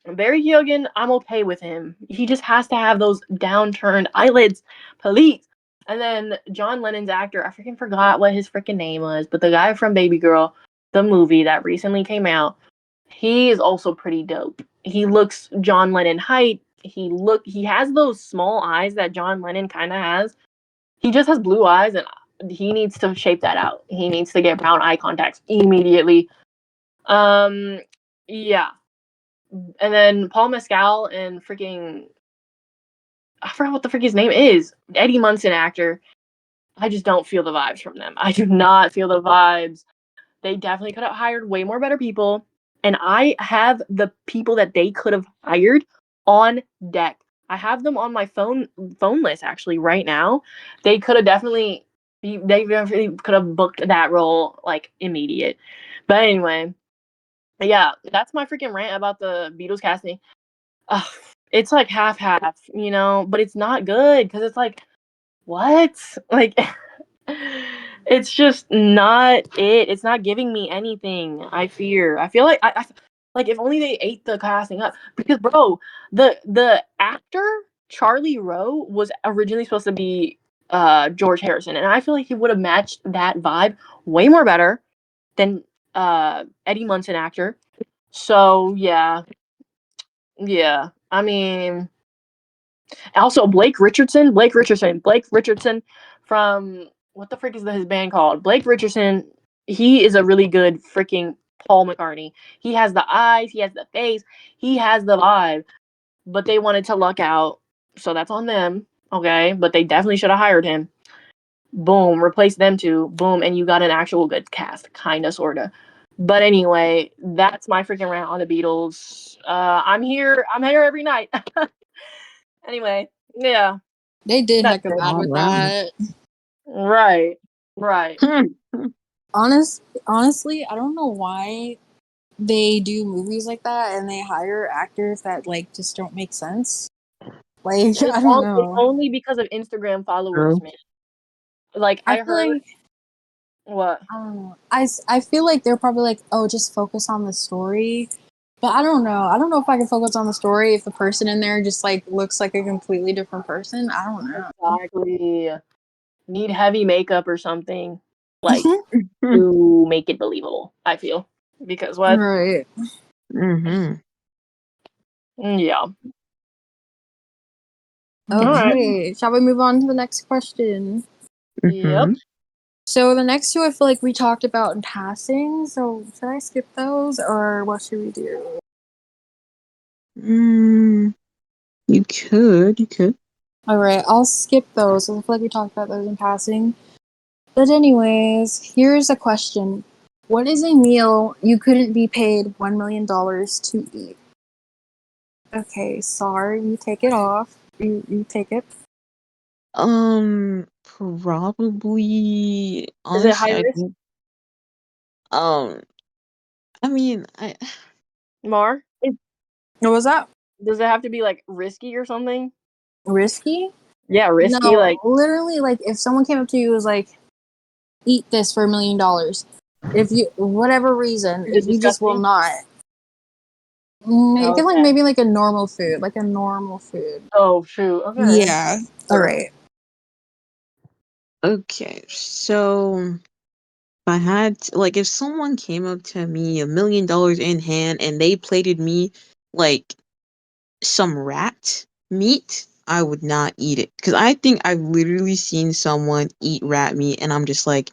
Barry Keoghan, I'm okay with him. He just has to have those downturned eyelids, please. And then John Lennon's actor, I freaking forgot what his freaking name was, but the guy from Baby Girl, the movie that recently came out, he is also pretty dope. He looks John Lennon height. He has those small eyes that John Lennon kind of has. He just has blue eyes, and he needs to shape that out. He needs to get brown eye contacts immediately. Um, yeah. And then Paul Mescal and freaking I forgot what the frick his name is. Eddie Munson actor. I just don't feel the vibes from them. I do not feel the vibes. They definitely could have hired way more better people. And I have the people that they could have hired on deck. I have them on my phone list actually right now. They could have they definitely could have booked that role like immediate. But anyway, yeah, that's my freaking rant about the Beatles casting. Ugh, it's like half, but it's not good because it's like, what? Like, it's just not it. It's not giving me anything. I fear. I feel like like if only they ate the casting up because bro, the actor Charlie Rowe was originally supposed to be George Harrison, and I feel like he would have matched that vibe way more better than Eddie Munson actor. So yeah. I mean, also Blake Richardson from what the frick is his band called? Blake Richardson. He is a really good freaking Paul McCartney. He has the eyes, he has the face, he has the vibe. But they wanted to luck out, so that's on them. Okay, but they definitely should have hired him. Boom, replace them two. Boom, and you got an actual good cast, kinda, sorta. But anyway, that's my freaking rant on the Beatles. I'm here. I'm here every night. Anyway, yeah, They did that's hecka it. bad All with right. that. Right, right. Honestly, I don't know why they do movies like that and they hire actors that like just don't make sense. Like I don't It's know. only because of Instagram followers, True. man. Like I I feel heard like what? I don't know. I feel like they're probably like, oh, just focus on the story. But I don't know. I don't know if I can focus on the story if the person in there just like looks like a completely different person. I don't know. Exactly. Need heavy makeup or something, like to make it believable. I feel because what? Right. Mm-hmm. Yeah. All Mm-hmm. right. Okay. Shall we move on to the next question? Yep. Mm-hmm. So the next two I feel like we talked about in passing. So should I skip those or what should we do? Mm, you could. You could. Alright, I'll skip those. I feel like we talked about those in passing. But anyways, here's a question. What is a meal you couldn't be paid $1 million to eat? Okay, sorry, you take it off. You take it. Probably. Is it Honestly, high I risk, think. Um, I mean, I. Mar? What was that? Does it have to be like risky or something? Risky? Yeah, risky. No, Like, literally, like if someone came up to you and was like, eat this for $1 million. If you, whatever reason, is it if you just will disgusting? not, make it like Okay. maybe like a normal food, like a normal food. Oh shoot. Okay. Yeah. All Sure. right. Okay, so if I had like if someone came up to me $1 million in hand and they plated me like some rat meat, I would not eat it because I think I've literally seen someone eat rat meat and I'm just like,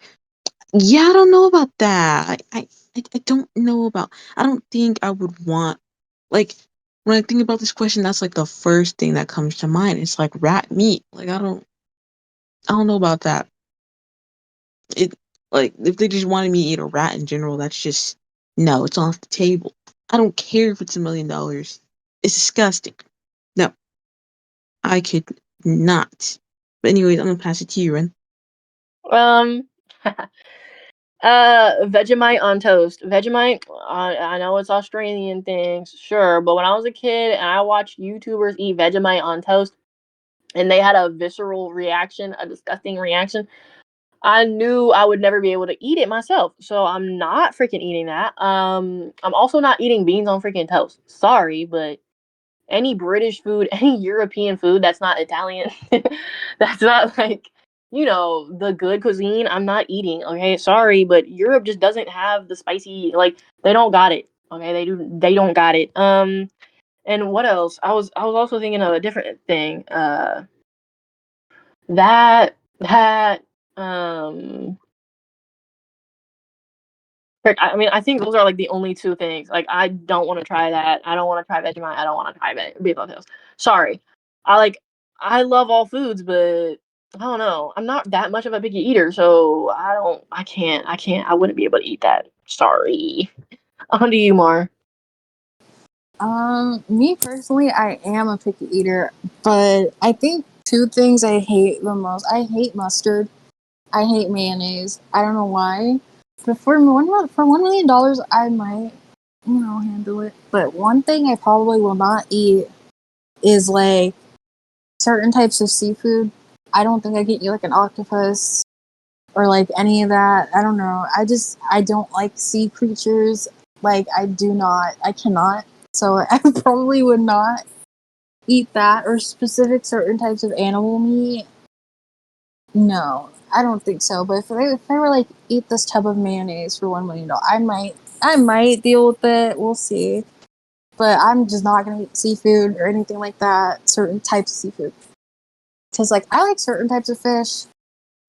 yeah, I don't know about that. I don't know about. I don't think I would want like when I think about this question. That's like the first thing that comes to mind. It's like rat meat. Like I don't know about that. It like if they just wanted me to eat a rat in general, that's just no. It's off the table. I don't care if it's $1 million. It's disgusting. No, I could not. But anyways, I'm gonna pass it to you, Ren. Um. Vegemite on toast. Vegemite. I know it's Australian things, sure, but when I was a kid and I watched YouTubers eat Vegemite on toast, and they had a visceral reaction, a disgusting reaction, I knew I would never be able to eat it myself. So I'm not freaking eating that. I'm also not eating beans on freaking toast. Sorry, but any British food, any European food that's not Italian, that's not like, the good cuisine, I'm not eating. Okay, sorry, but Europe just doesn't have the spicy, like they don't got it. Okay, they don't got it. And what else? I was also thinking of a different thing. That Um, Frick, I mean, I think those are like the only two things. Like, I don't want to try that. I don't want to try Vegemite. I don't want to try beef hills. Sorry, I like I love all foods, but I don't know. I'm not that much of a picky eater, so I don't. I can't. I can't. I wouldn't be able to eat that. Sorry. On to you, Mar. Me personally, I am a picky eater, but I think two things I hate the most. I hate mustard. I hate mayonnaise. I don't know why. But for $1 million, I might, handle it. But one thing I probably will not eat is like certain types of seafood. I don't think I can eat like an octopus or like any of that. I don't know. I don't like sea creatures. Like I cannot. So I probably would not eat that or specific certain types of animal meat. No, I don't think so. But if they were like eat this tub of mayonnaise for $1 million, I might deal with it. We'll see. But I'm just not gonna eat seafood or anything like that. Certain types of seafood, because like I like certain types of fish,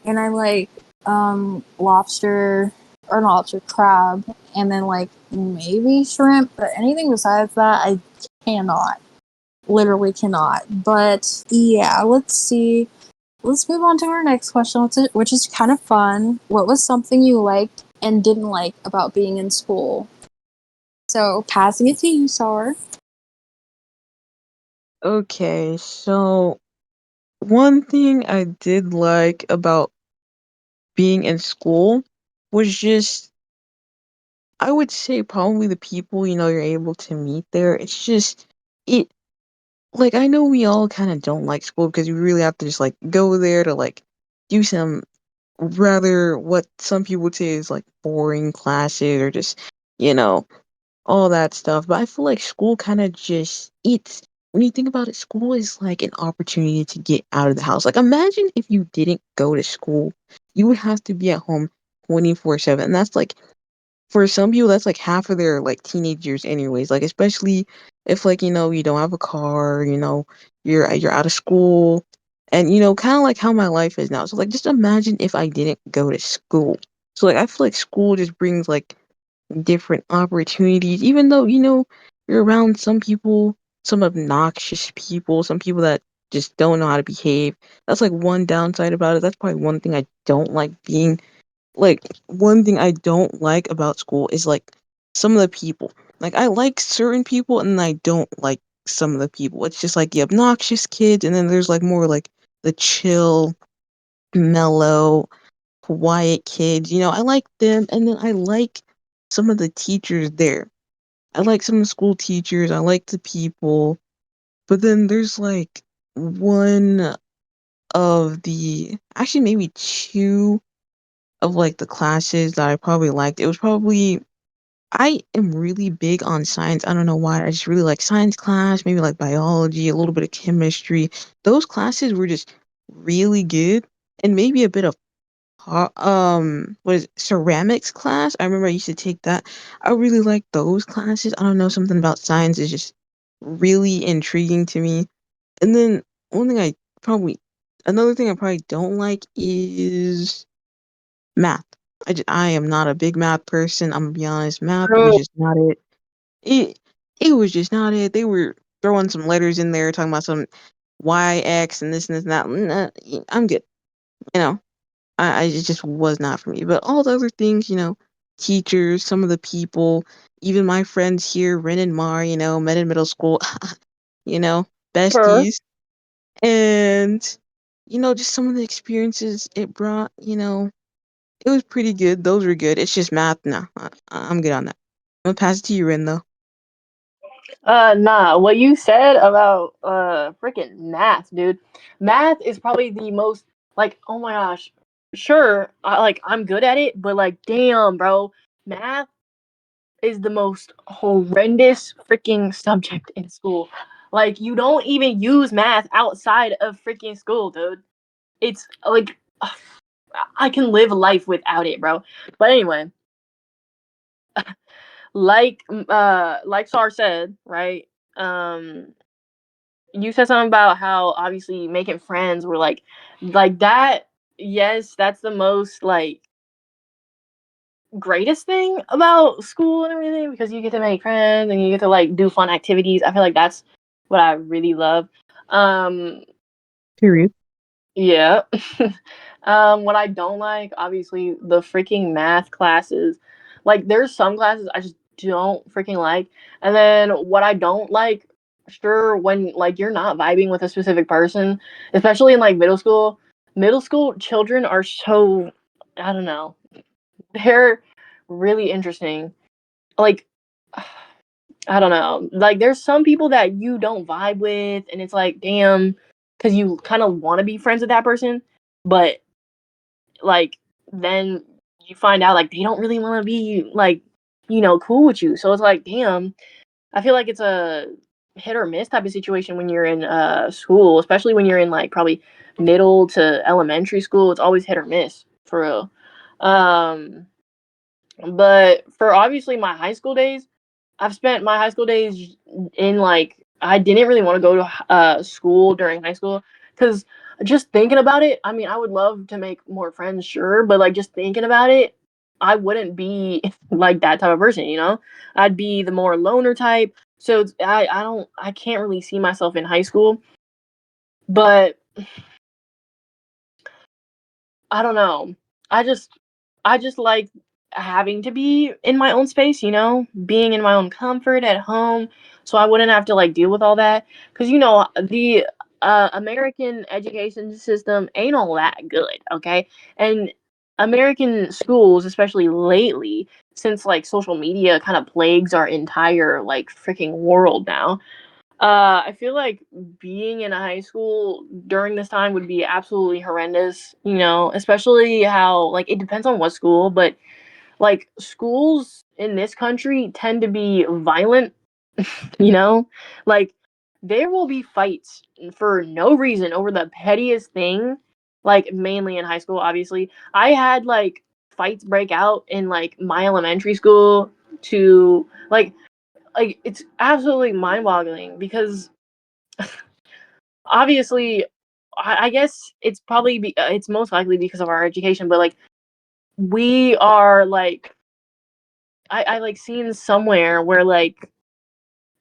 and I like lobster or not lobster crab, and then like maybe shrimp. But anything besides that, I cannot. Literally cannot. But yeah, let's see. Let's move on to our next question, which is kind of fun. What was something you liked and didn't like about being in school? So, passing it to you, Sar. Okay, so one thing I did like about being in school was just, I would say probably the people, you're able to meet there. It's just, it, like, I know we all kind of don't like school because you really have to just, like, go there to, like, do some rather what some people would say is, like, boring classes or just, you know, all that stuff. But I feel like school kind of just it's when you think about it, school is like an opportunity to get out of the house. Like imagine if you didn't go to school, you would have to be at home 24/7. And that's like for some people that's like half of their like teenage years anyways. Like especially if like, you don't have a car, you're out of school and kind of like how my life is now. So like just imagine if I didn't go to school. So like I feel like school just brings like different opportunities, even though, you're around some people, some obnoxious people, some people that just don't know how to behave. That's like one downside about it. That's probably one thing I don't like being like one thing I don't like about school is like some of the people. Like I like certain people and I don't like some of the people. It's just like the obnoxious kids and then there's like more like the chill, mellow, quiet kids. I like them and then I like some of the teachers there. I like some of the school teachers, I like the people. But then there's like one of the actually maybe two of like the classes that I probably liked. It was probably I am really big on science. I don't know why. I just really like science class, maybe like biology, a little bit of chemistry. Those classes were just really good and maybe a bit of what is it, ceramics class. I remember I used to take that. I really like those classes. I don't know, something about science is just really intriguing to me. And then one thing I probably another thing I probably don't like is math. I am not a big math person. I'm gonna be honest. Math was Bro, just not it. It it was just not it. They were throwing some letters in there, talking about some y, x, and this and this and that. Nah, I'm good. You know, it just was not for me. But all the other things, teachers, some of the people, even my friends here, Ren and Mar, met in middle school, you know, her. besties, and just some of the experiences it brought. It was pretty good. Those were good. It's just math. No, I'm good on that. I'm gonna pass it to you, Ren, though. Nah, what you said about freaking math, dude. Math is probably the most like, oh my gosh. Sure, I'm good at it, but like damn, bro. Math is the most horrendous freaking subject in school. Like you don't even use math outside of freaking school, dude. It's like I can live life without it, bro. But anyway, like Sar said, right? Um you said something about how obviously making friends were like that yes, that's the most like greatest thing about school and everything because you get to make friends and you get to like do fun activities. I feel like that's what I really love. Um, Period. yeah. What I don't like, obviously, the freaking math classes. Like, there's some classes I just don't freaking like. And then what I don't like, sure, when like you're not vibing with a specific person, especially in like middle school children are so, I don't know, they're really interesting. Like, I don't know. Like, there's some people that you don't vibe with, and it's like, damn, because you kind of want to be friends with that person, but like then you find out like they don't really want to be like cool with you. So it's like, damn, I feel like it's a hit or miss type of situation when you're in school, especially when you're in like probably middle to elementary school. It's always hit or miss for real. Um, but for obviously my high school days, I've spent my high school days in like I didn't really want to go to school during high school because just thinking about it, I mean, I would love to make more friends, sure, but like just thinking about it, I wouldn't be like that type of person, you know? I'd be the more loner type. So I can't really see myself in high school, but I don't know. I just I just like having to be in my own space, being in my own comfort at home so I wouldn't have to like deal with all that cuz the American education system ain't all that good, okay? And American schools, especially lately, since like social media kind of plagues our entire like freaking world now, I feel like being in a high school during this time would be absolutely horrendous, especially how like it depends on what school, but like schools in this country tend to be violent, you know? Like there will be fights for no reason over the pettiest thing, like mainly in high school obviously. I had like fights break out in like my elementary school to like it's absolutely mind-boggling because obviously I guess it's probably it's most likely because of our education, but like we are like I like seen somewhere where like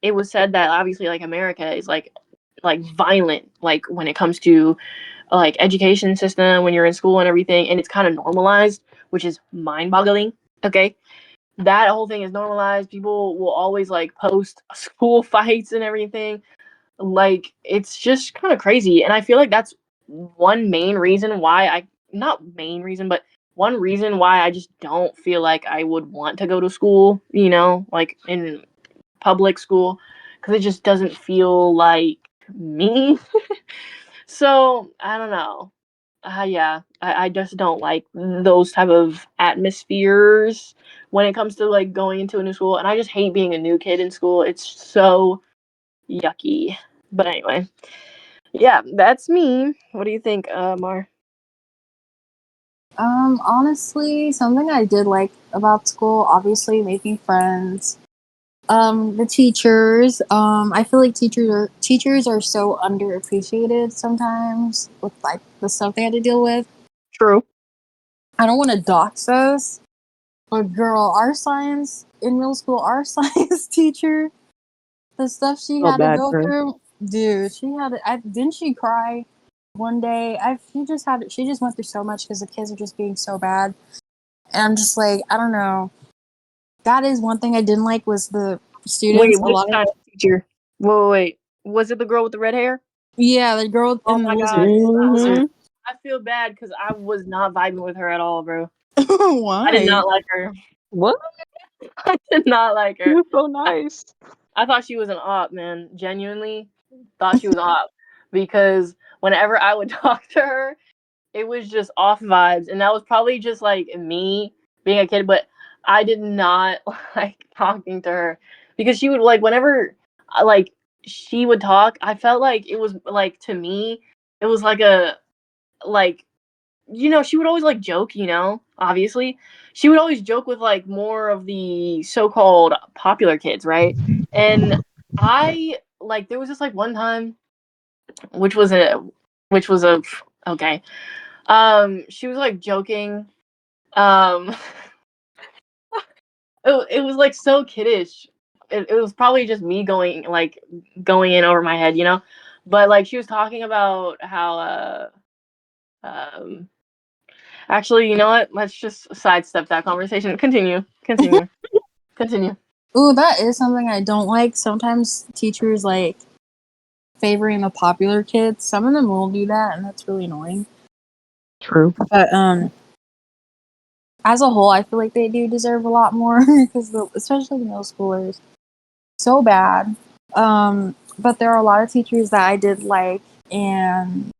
it was said that obviously like America is like violent like when it comes to like education system when you're in school and everything, and it's kind of normalized, which is mind-boggling. Okay, that whole thing is normalized. People will always like post school fights and everything. Like it's just kind of crazy, and I feel like that's one main reason why I not main reason, but one reason why I just don't feel like I would want to go to school, like in public school, because it just doesn't feel like me. So I don't know. Yeah, I just don't like those type of atmospheres when it comes to like going into a new school, and I just hate being a new kid in school. It's so yucky. But anyway, yeah, that's me. What do you think, Mar? Honestly, something I did like about school, obviously making friends. The teachers. I feel like teachers are so underappreciated sometimes with like the stuff they had to deal with. True. I don't want to dox us, but girl, our science in middle school, our science teacher, the stuff she Oh, had to bad go girl. through, dude, she had. Didn't she cry one day? She just went through so much because the kids are just being so bad, and I'm just like, I don't know. That is one thing I didn't like was the Wait, students. A which lot of science teacher? Wait. Was it the girl with the red hair? yeah, the girl Oh and the my lizard. god. Lizard. Mm-hmm. I feel bad because I was not vibing with her at all, bro. I did Why? not like her. What? I did not like She her. was so I, nice. I thought she was an op, man. Genuinely thought she was an op because whenever I would talk to her, it was just off vibes, and that was probably just like me being a kid, but I did not like talking to her because she would like whenever like she would talk, I felt like it was like to me it was like a like she would always like joke, obviously. She would always joke with like more of the so-called popular kids, right? And I there was just like one time which was a which was a okay. She was like joking. Um, it was like so kiddish. It was probably just me going in over my head, you know. But like she was talking about how um actually, you know what? Let's just sidestep that conversation. Continue. Ooh, that is something I don't like. Sometimes teachers like favoring the popular kids. Some of them will do that, and that's really annoying. True. But as a whole, I feel like they do deserve a lot more because especially the middle schoolers, so bad. But there are a lot of teachers that I did like, and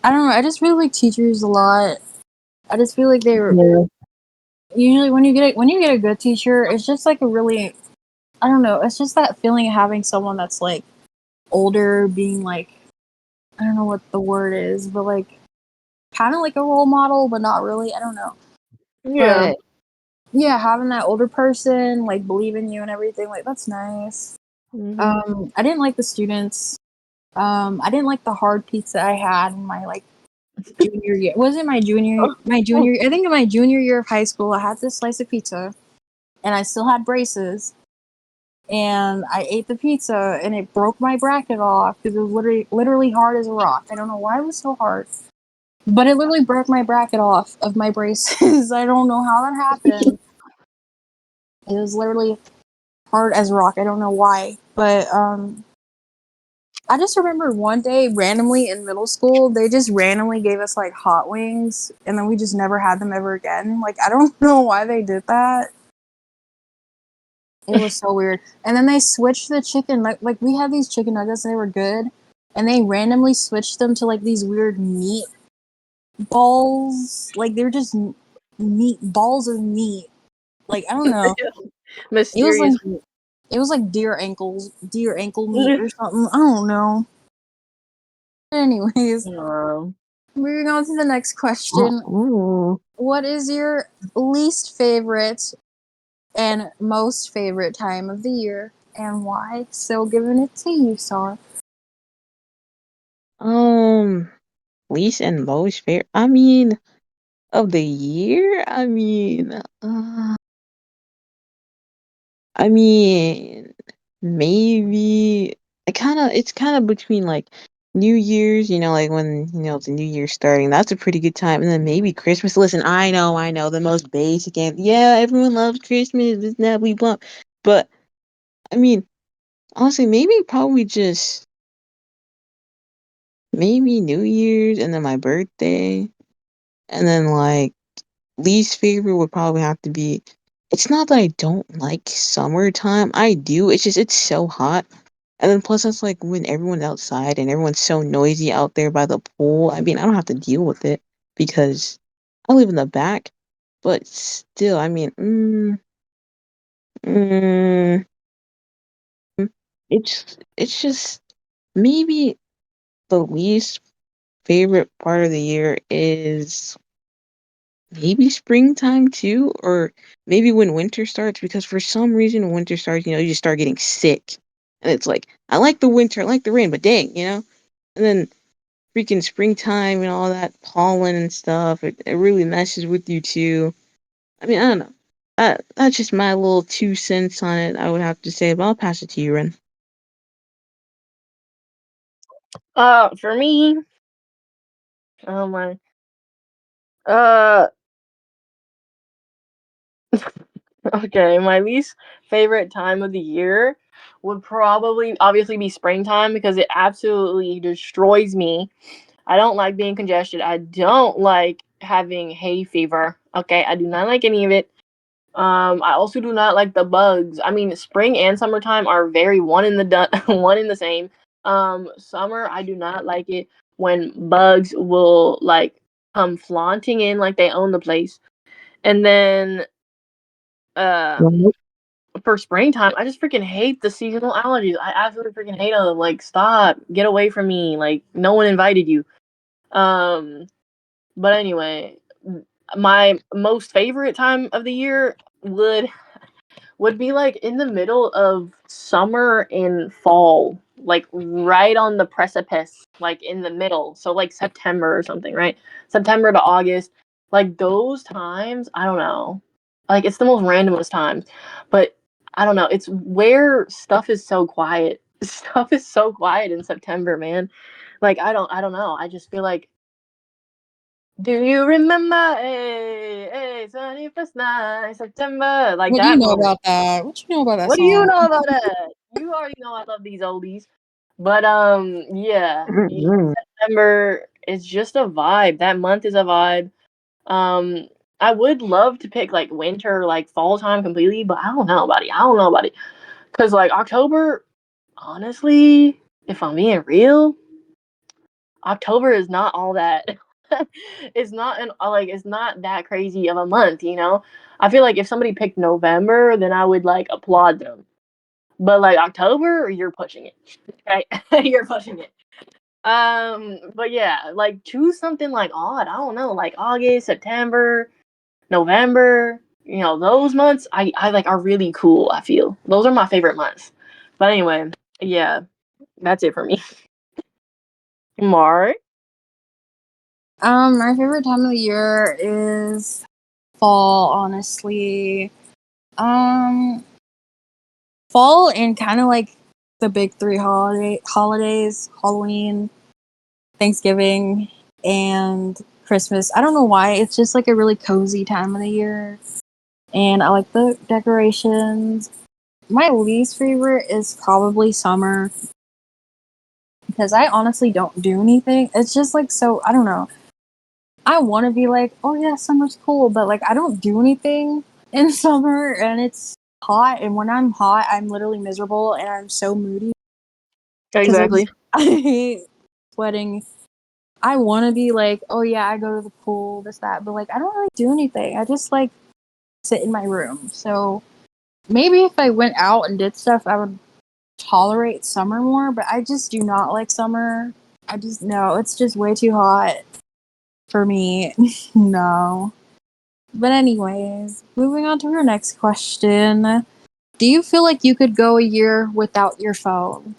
I don't know. I just really like teachers a lot. I just feel like they were Yeah. usually when you get a good teacher, it's just like a really I don't know. It's just that feeling of having someone that's like older, being like I don't know what the word is, but like kind of like a role model, but not really. I don't know. Yeah. But yeah, having that older person like believe in you and everything, like that's nice. Hmm. I didn't like the students. I didn't like the hard pizza I had in my like junior year. Was it my junior I think in my junior year of high school I had this slice of pizza and I still had braces and I ate the pizza and it broke my bracket off because it was literally hard as a rock. I don't know why it was so hard. But it literally broke my bracket off of my braces. I don't know how that happened. It was literally hard as a rock. I don't know why. But I just remember one day randomly in middle school, they just randomly gave us like hot wings and then we just never had them ever again. Like I don't know why they did that. It was so weird. And then they switched the chicken. Like we had these chicken nuggets, they were good. And they randomly switched them to like these weird meat balls. Like they're just meat balls of meat. Like I don't know. It was like Mysterious. it was like deer ankle meat or something. I don't know. Anyways, No. moving on to the next Oh, question. ooh. What is your least favorite and most favorite time of the year and why? So giving it to you, Sar. Um, least and most favorite. I mean, of the year. I mean, maybe it's kind of between like New Year's, like when the New Year's starting. That's a pretty good time, and then maybe Christmas. Listen, I know, the most basic and yeah, everyone loves Christmas. This and that we bump, but I mean, honestly, maybe probably just maybe New Year's and then my birthday, and then like least favorite would probably have to be. It's not that I don't like summertime. I do. It's just it's so hot. And then plus it's like when everyone's outside and everyone's so noisy out there by the pool. I mean, I don't have to deal with it because I live in the back. But still, I mean, mm, it's just maybe the least favorite part of the year is maybe springtime too, or maybe when winter starts, because for some reason when winter starts, you just start getting sick. And it's like, I like the winter, I like the rain, but dang, And then freaking springtime and all that pollen and stuff, it really messes with you too. I mean, I don't know. That's just my little 2 cents on it, I would have to say, but I'll pass it to you, Ren. For me, oh my. Uh, okay, my least favorite time of the year would probably obviously be springtime because it absolutely destroys me. I don't like being congested. I don't like having hay fever. Okay, I do not like any of it. I also do not like the bugs. I mean, spring and summertime are very one in the same. Summer, I do not like it when bugs will like come flaunting in like they own the place. And then um Right. for springtime, I just freaking hate the seasonal allergies. I absolutely freaking hate them. Like, stop, get away from me. Like, no one invited you. Um, but anyway, my most favorite time of the year would be like in the middle of summer and fall. like right on the precipice, like in the middle. So like September or something, right? September to August. Like those times, I don't know. Like it's the most randomest times. But I don't know. It's where stuff is so quiet. Stuff is so quiet in September, man. Like I don't know. I just feel like, do you remember? Hey, hey, 21st night, September. Like What do you that know moment. about that? What you know about that What do you song? know about that? You already know I love these oldies. But yeah, Mm-mm. September is just a vibe. That month is a vibe. Um, I would love to pick like winter, like fall time completely, but I don't know, buddy. I don't know, buddy. Cause like October, honestly, if I'm being real, October is not all that. It's not it's not that crazy of a month, you know. I feel like if somebody picked November, then I would like applaud them. But like October, you're pushing it. Okay, you're pushing it. But yeah, like choose something like odd. I don't know, like August, September, November. You know, those months I like are really cool. I feel those are my favorite months. But anyway, yeah, that's it for me. Mark. My favorite time of the year is fall, honestly. Um, Fall and kind of like the big three holidays: Halloween, Thanksgiving, and Christmas. I don't know why. It's just like a really cozy time of the year, and I like the decorations. My least favorite is probably summer because I honestly don't do anything. It's just like so. I don't know. I want to be like, oh yeah, summer's cool, but like I don't do anything in summer and it's hot. And when I'm hot, I'm literally miserable and I'm so moody because Exactly. I hate sweating. I want to be like, oh yeah, I go to the pool, this, that, but like I don't really do anything. I just like sit in my room. So maybe if I went out and did stuff, I would tolerate summer more, but I just do not like summer. I just, no, it's just way too hot for me. No. But anyways, moving on to our next question. Do you feel like you could go a year without your phone?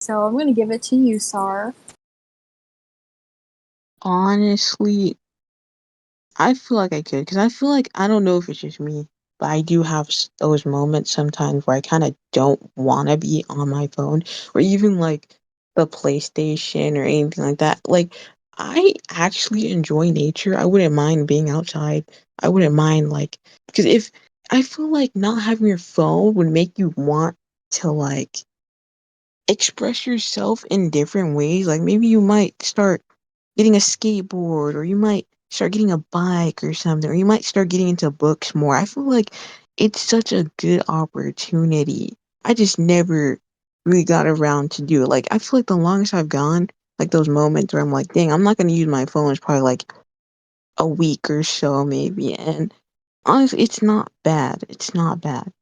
So I'm gonna give it to you, Sar. Honestly, I feel like I could because I feel like I don't know if it's just me, but I do have those moments sometimes where I kind of don't want to be on my phone or even like the PlayStation or anything like that. Like, I actually enjoy nature. I wouldn't mind being outside. I wouldn't mind, like, because if I feel like not having your phone would make you want to, like, express yourself in different ways. Like, maybe you might start getting a skateboard, or you might start getting a bike or something, or you might start getting into books more. I feel like it's such a good opportunity. I just never really got around to do it. Like, I feel like the longest I've gone, like those moments where I'm like, dang, I'm not gonna use my phone, is probably like a week or so maybe. And honestly, it's not bad. It's not bad.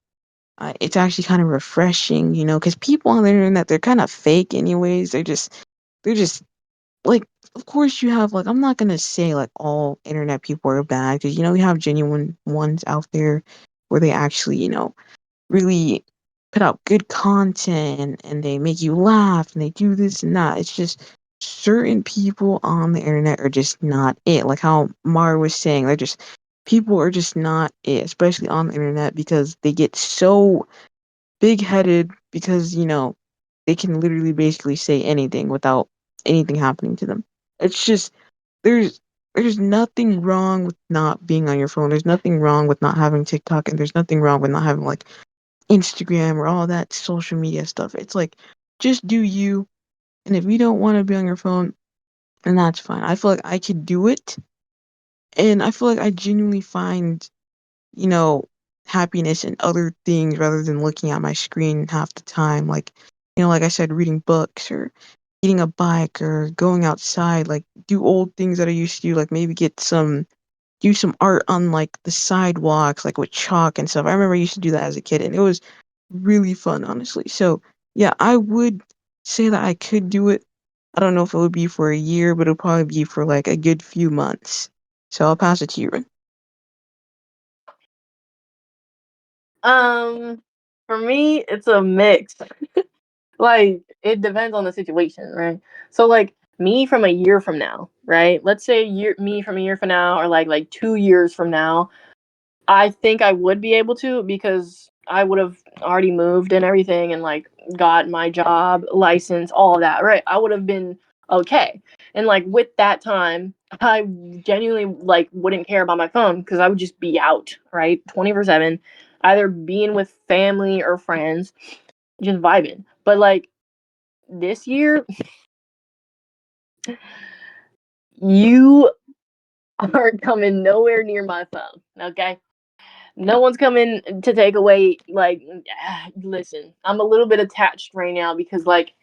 It's actually kind of refreshing, because people on the internet, they're kind of fake anyways. They're just like, of course you have, like, I'm not gonna say like all internet people are bad, because you have genuine ones out there where they actually really put out good content and they make you laugh and they do this and that. It's just certain people on the internet are just not it. Like how Mara was saying, they're just people are just not it, especially on the internet, because they get so big headed because they can literally basically say anything without anything happening to them. It's just there's there's nothing wrong with not being on your phone. There's nothing wrong with not having TikTok, and there's nothing wrong with not having like Instagram or all that social media stuff. It's like, just do you, and if you don't want to be on your phone, then that's fine. I feel like I could do it, and I feel like I genuinely find you know, happiness in other things rather than looking at my screen half the time. Like, like I said, reading books or getting a bike or going outside, like do old things that I used to do, like maybe do some art on like the sidewalks, like with chalk and stuff. I remember I used to do that as a kid and it was really fun, honestly. So yeah, I would say that I could do it. I don't know if it would be for a year, but it'll probably be for like a good few months. So I'll pass it to you, Ren. Um, for me, it's a mix. Like, it depends on the situation, right? So, like, me from a year from now, right? Let's say me from a year from now, or like 2 years from now, I think I would be able to, because I would have already moved and everything, and like got my job license, all of that, right? I would have been okay. And like with that time, I genuinely like wouldn't care about my phone because I would just be out, right? 24/7, either being with family or friends, just vibing. But like this year, you aren't coming nowhere near my phone, okay? No one's coming to take away, like, listen, I'm a little bit attached right now because like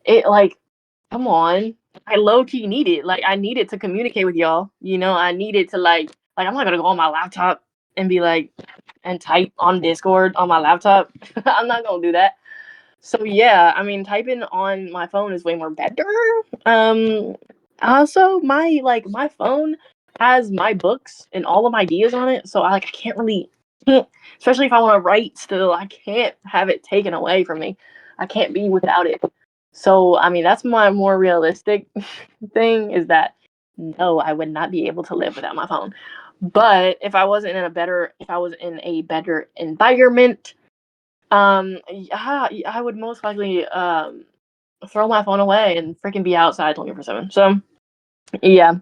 it like come on. I low key need it. Like, I need it to communicate with y'all. I need it to like I'm not gonna go on my laptop and be like and type on Discord on my laptop. I'm not gonna do that. So yeah, I mean, typing on my phone is way more better. Um, Also, my phone has my books and all of my ideas on it, so I can't really, can't, especially if I want to write still, I can't have it taken away from me. I can't be without it. So I mean, that's my more realistic thing, is that no, I would not be able to live without my phone. But if I was in a better environment, yeah, I would most likely throw my phone away and freaking be outside 24/7. So yeah,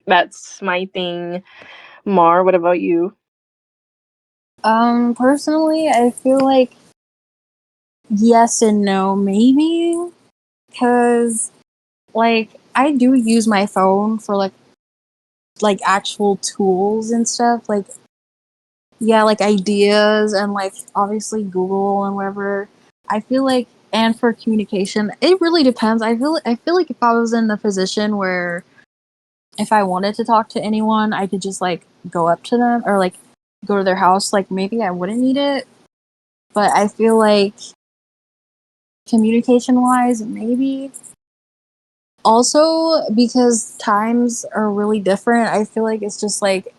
that's my thing. Mar, what about you? Personally, I feel like yes and no, maybe, because like I do use my phone for like actual tools and stuff. Like yeah, like ideas and like obviously Google and whatever. I feel like and for communication, it really depends. I feel like if I was in the position where if I wanted to talk to anyone, I could just like go up to them or like go to their house, like maybe I wouldn't need it. But I feel like communication wise, maybe. Also, because times are really different, I feel like it's just like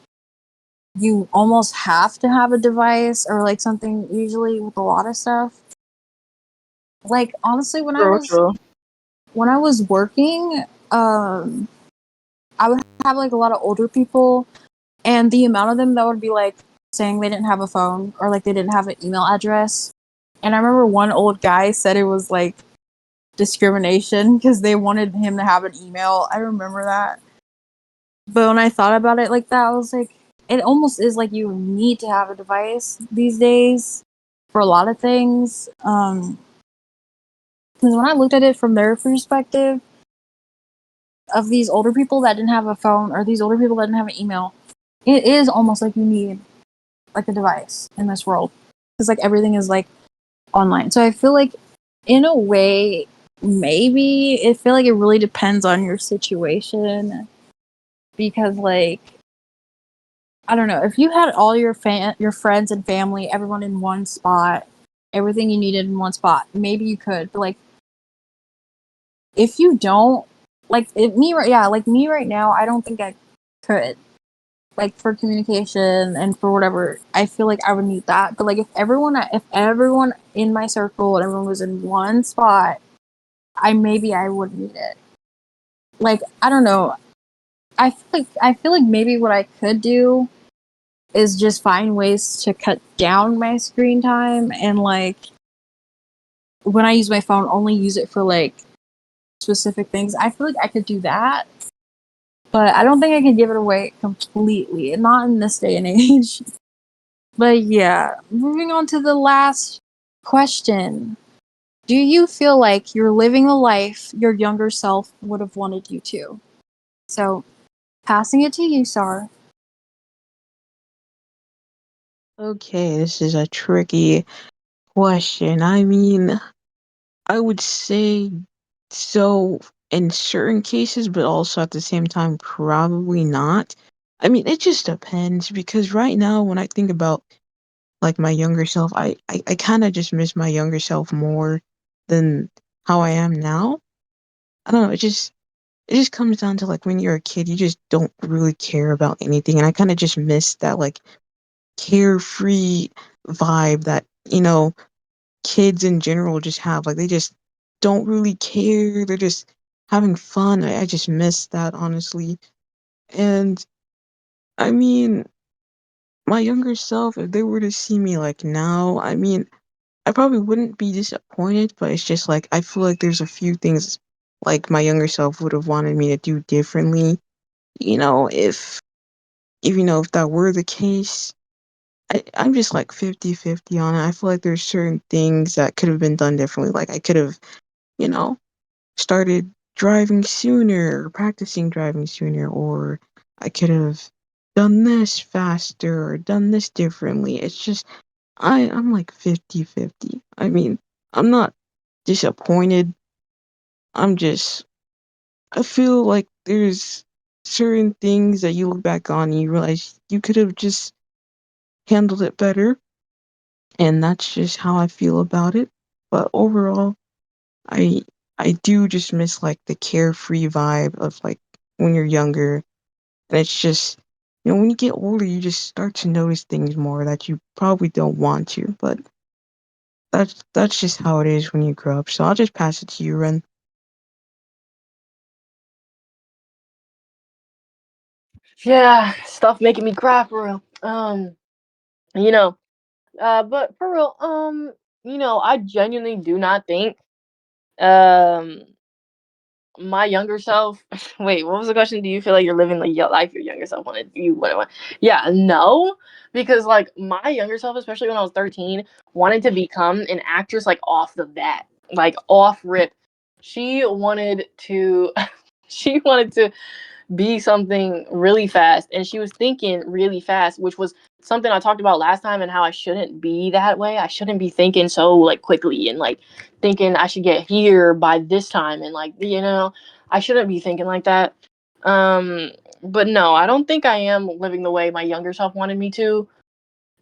you almost have to have a device or like something usually with a lot of stuff. Like honestly, True, true. when I was working, um I would have like a lot of older people, and the amount of them that would be like saying they didn't have a phone or like they didn't have an email address. And I remember one old guy said it was like discrimination because they wanted him to have an email. I remember that. But when I thought about it like that, I was like, it almost is like you need to have a device these days for a lot of things. Because when I looked at it from their perspective of these older people that didn't have a phone or these older people that didn't have an email, it is almost like you need like a device in this world because like everything is like online. So I feel like in a way, maybe I feel like it really depends on your situation because like I don't know, if you had all your friends and family, everyone in one spot, everything you needed in one spot, maybe you could. But like if you don't, like me right now, I don't think I could. Like for communication and for whatever, I feel like I would need that. But like if everyone in my circle and everyone was in one spot, I would need it. Like I don't know. I feel like maybe what I could do is just find ways to cut down my screen time and like when I use my phone only use it for like specific things. I feel like I could do that, but I don't think I could give it away completely, not in this day and age. But yeah, moving on to the last question. Do you feel like you're living the life your younger self would have wanted you to? So, passing it to you, Sar. Okay, this is a tricky question. I mean, I would say so in certain cases, but also at the same time, probably not. I mean, it just depends because right now, when I think about like my younger self, I kind of just miss my younger self more than how I am now. I don't know. It just comes down to like when you're a kid, you just don't really care about anything, and I kind of just miss that like carefree vibe that kids in general just have. Like, they just don't really care. They're just having fun. I just miss that, honestly. And I mean, my younger self, if they were to see me like now, I mean, I probably wouldn't be disappointed, but it's just like I feel like there's a few things like my younger self would have wanted me to do differently. If that were the case, I'm just like 50-50 on it. I feel like there's certain things that could have been done differently. Like I could have, you know, started driving sooner or practicing driving sooner, or I could have done this faster or done this differently. It's just I'm like 50-50. I mean, I'm not disappointed. I'm just I feel like there's certain things that you look back on and you realize you could have just handled it better, and that's just how I feel about it. But overall, I I do just miss like the carefree vibe of like when you're younger, and it's just when you get older, you just start to notice things more that you probably don't want to. But that's just how it is when you grow up. So I'll just pass it to you, Ren. Yeah, stuff making me cry for real. You know, but for real, I genuinely do not think, um, my younger self. Wait, what was the question? Do you feel like you're living like your life your younger self wanted you? What? Yeah, no, because like my younger self, especially when I was 13, wanted to become an actress like off the bat, like off rip. She wanted to. She wanted to be something really fast, and she was thinking really fast, which was something I talked about last time, and how I shouldn't be that way. I shouldn't be thinking so like quickly and like thinking I should get here by this time, and like I shouldn't be thinking like that. um but no, I don't think I am living the way my younger self wanted me to,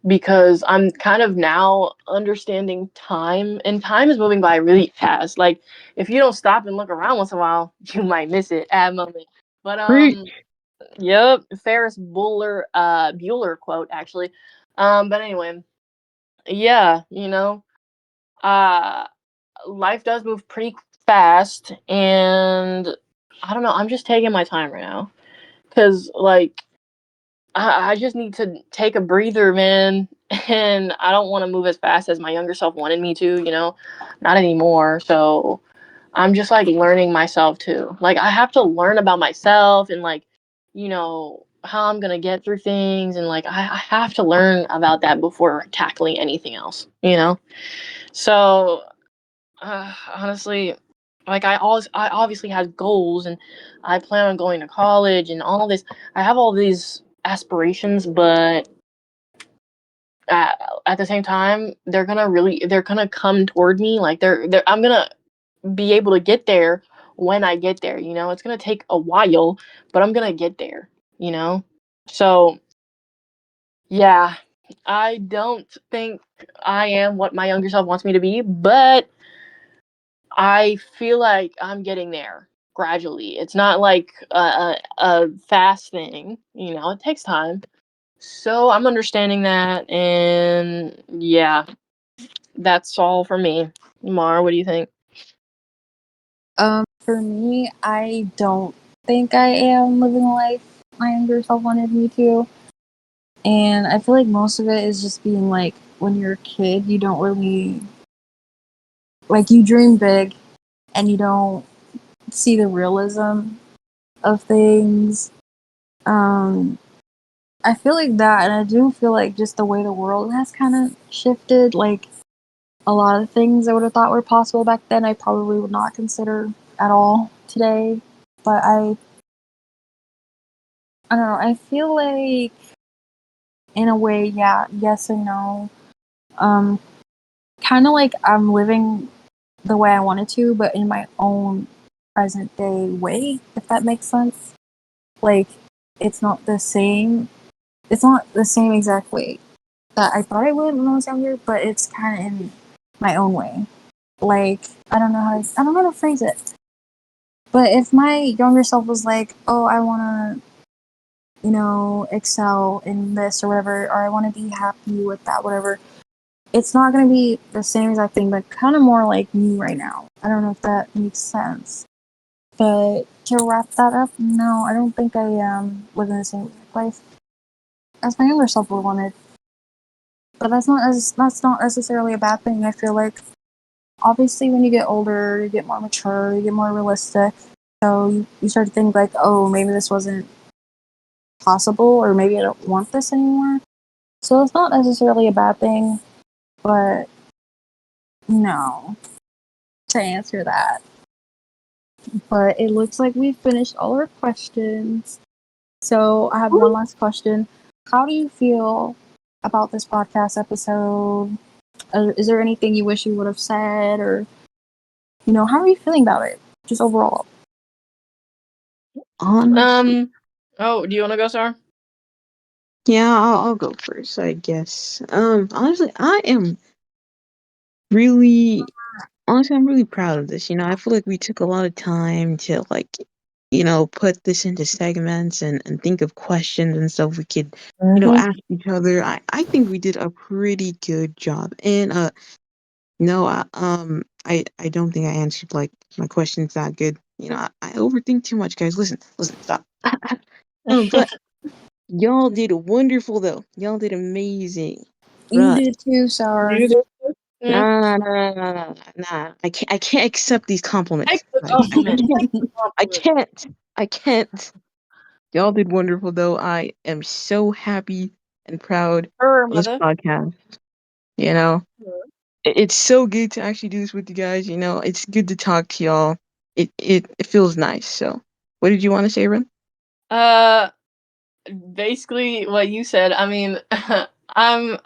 because I'm kind of now understanding time, and time is moving by really fast. Like if you don't stop and look around once in a while, you might miss it at a moment. But Preach. yep, Ferris Bueller quote actually. But anyway, yeah, uh, life does move pretty fast, and I don't know. I'm just taking my time right now, because like I just need to take a breather, man. And I don't want to move as fast as my younger self wanted me to. Not anymore. So I'm just like learning myself too. Like I have to learn about myself, and like, how I'm gonna get through things, and like I have to learn about that before tackling anything else. So honestly, like I obviously had goals, and I plan on going to college and all this. I have all these aspirations, but at, at the same time, they're gonna come toward me. Like I'm gonna be able to get there when I get there. It's gonna take a while, but I'm gonna get there. You know, so yeah, I don't think I am what my younger self wants me to be, but I feel like I'm getting there gradually. It's not like a fast thing. It takes time. So I'm understanding that, and yeah, that's all for me. Mar, what do you think? For me, I don't think I am living a life my younger self wanted me to. And I feel like most of it is just being like, when you're a kid, you don't really, like, you dream big and you don't see the realism of things. Um, I feel like that, and I do feel like just the way the world has kind of shifted. Like, a lot of things I would have thought were possible back then, I probably would not consider at all today. But I don't know. I feel like, in a way, yeah, yes and no. Um, Kind of like I'm living the way I wanted to, but in my own present day way, if that makes sense. Like, it's not the same. It's not the same exact way that I thought I would when I was younger, but it's kind of in my own way. Like, I don't know how to phrase it. But if my younger self was like, "Oh, I want to, excel in this or whatever, or I want to be happy with that, whatever," it's not going to be the same exact thing, but kind of more like me right now. I don't know if that makes sense. But to wrap that up, no, I don't think I am living the same life as my younger self would wanted. But that's not necessarily a bad thing. I feel like obviously when you get older, you get more mature, you get more realistic. So you start to think like, oh, maybe this wasn't possible, or maybe I don't want this anymore. So it's not necessarily a bad thing, but no, to answer that. But it looks like we've finished all our questions. So I have one last question. How do you feel about this podcast episode? Is there anything you wish you would have said, or how are you feeling about it, just overall? Honestly, Oh, do you want to go, Sar? yeah, I'll go first, I guess. Honestly, really, I'm really proud of this. I feel like we took a lot of time to like, put this into segments and think of questions and stuff we could, Mm-hmm. ask each other. I think we did a pretty good job. And no, I don't think I answered like my questions that good. I overthink too much, guys. Listen, stop. But y'all did wonderful though. Y'all did amazing. You Bruh. did too, Sour. You do? Mm. Nah. I can't accept these Take compliments. the Like I compliment. Take can't. the I compliment. can't. I can't. Y'all did wonderful though. I am so happy and proud Her of this mother. podcast. You know, it's so good to actually do this with you guys. It's good to talk to y'all. It feels nice. So, what did you want to say, Ren? Uh, Basically what you said. I mean, I'm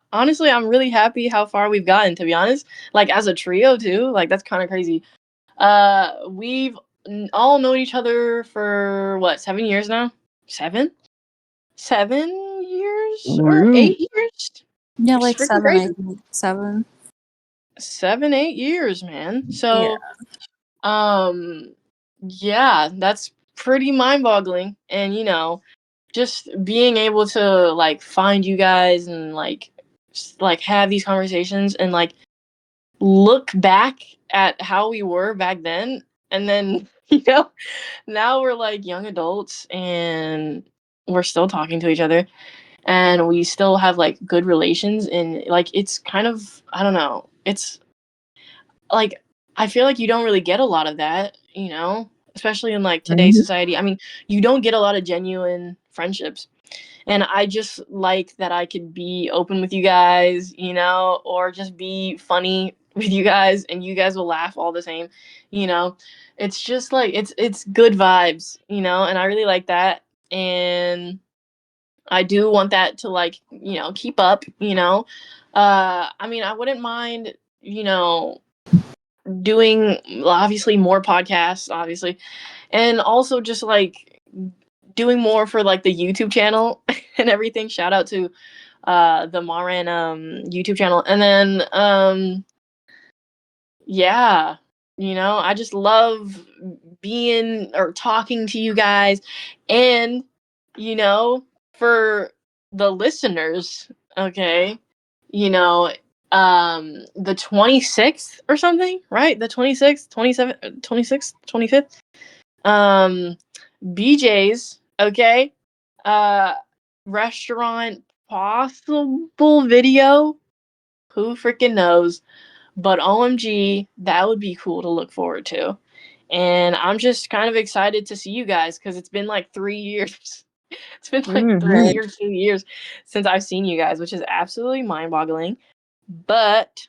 really happy how far we've gotten. To be honest, like as a trio too. Like that's kind of crazy. We've all known each other for what, 7 years now? 7 years or Rude. 8 years? Yeah, It's like freaking 7, I crazy. think. 7. 7, 8 years, man. Yeah. So, um, yeah, that's pretty mind-boggling. And just being able to like find you guys and like have these conversations and like look back at how we were back then, and then now we're like young adults and we're still talking to each other, and we still have like good relations, and like it's kind of, I don't know, it's like I feel like you don't really get a lot of that, especially in like today's Mhm. society. I mean, you don't get a lot of genuine friendships. And I just like that I could be open with you guys, or just be funny with you guys, and you guys will laugh all the same, you know. It's just like it's good vibes, and I really like that. And I do want that to like, keep up, I mean, I wouldn't mind, doing obviously more podcasts, obviously, and also just like doing more for like the YouTube channel and everything. Shout out to the Maran YouTube channel. And then yeah, I just love being or talking to you guys. And you know for the listeners, okay, you know the 26th or something, right? The 26th, 27th, 26th, 25th, um BJ's, okay, uh restaurant possible video, who freaking knows, but OMG, that would be cool to look forward to. And I'm just kind of excited to see you guys because it's been like 3 years. It's been like Mhm. three Right. or 2 years since I've seen you guys, which is absolutely mind boggling. But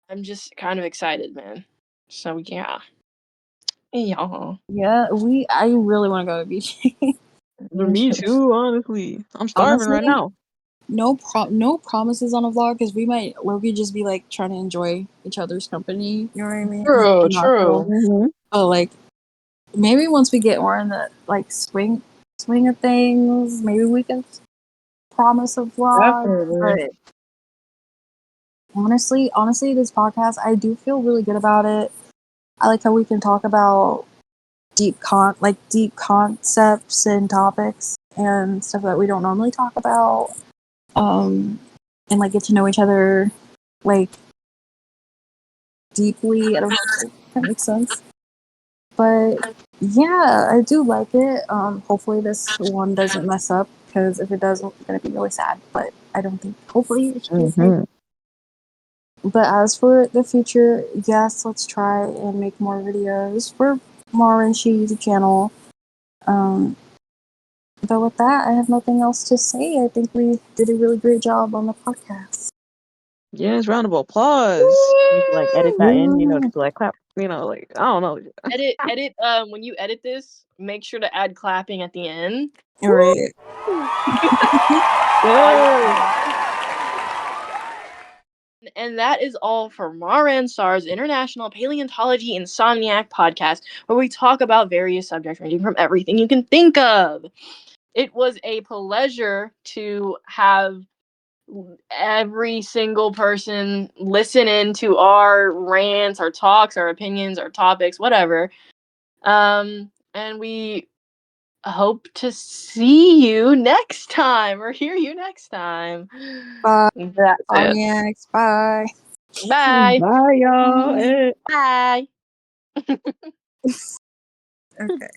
I'm just kind of excited, man. So yeah. Yeah. Yeah, I really want to go to beach. Me too. Honestly, I'm starving right Honestly, now. no promises on a vlog, because we might Loki just be like trying to enjoy each other's company. You know what I mean? True, And not feel, true. Mhm. oh, like maybe once we get more in the like swing of things, maybe we can promise a vlog. Definitely. But honestly, this podcast, I do feel really good about it. I like how we can talk about deep concepts and topics and stuff that we don't normally talk about. And like get to know each other like deeply. I don't know if that makes sense. But yeah, I do like it. Hopefully this one doesn't mess up, because if it does, I'm gonna be really sad. But I don't think. Hopefully it should be okay. But as for the future, yes, let's try and make more videos for Maureen's YouTube channel. Um, but with that, I have nothing else to say. I think we did a really great job on the podcast. Yes, round of applause. You need to like edit that in, just like clap, like I don't know. Edit. When you edit this, make sure to add clapping at the end. All right. And that is all for Maran Star's International Paleontology Insomniac podcast, where we talk about various subjects ranging from everything you can think of. It was a pleasure to have every single person listen in to our rants, our talks, our opinions, our topics, whatever. And we hope to see you next time or hear you next time. Bye. That's it. Insomniacs. Bye. Bye. Bye, y'all. Bye. Bye. Okay.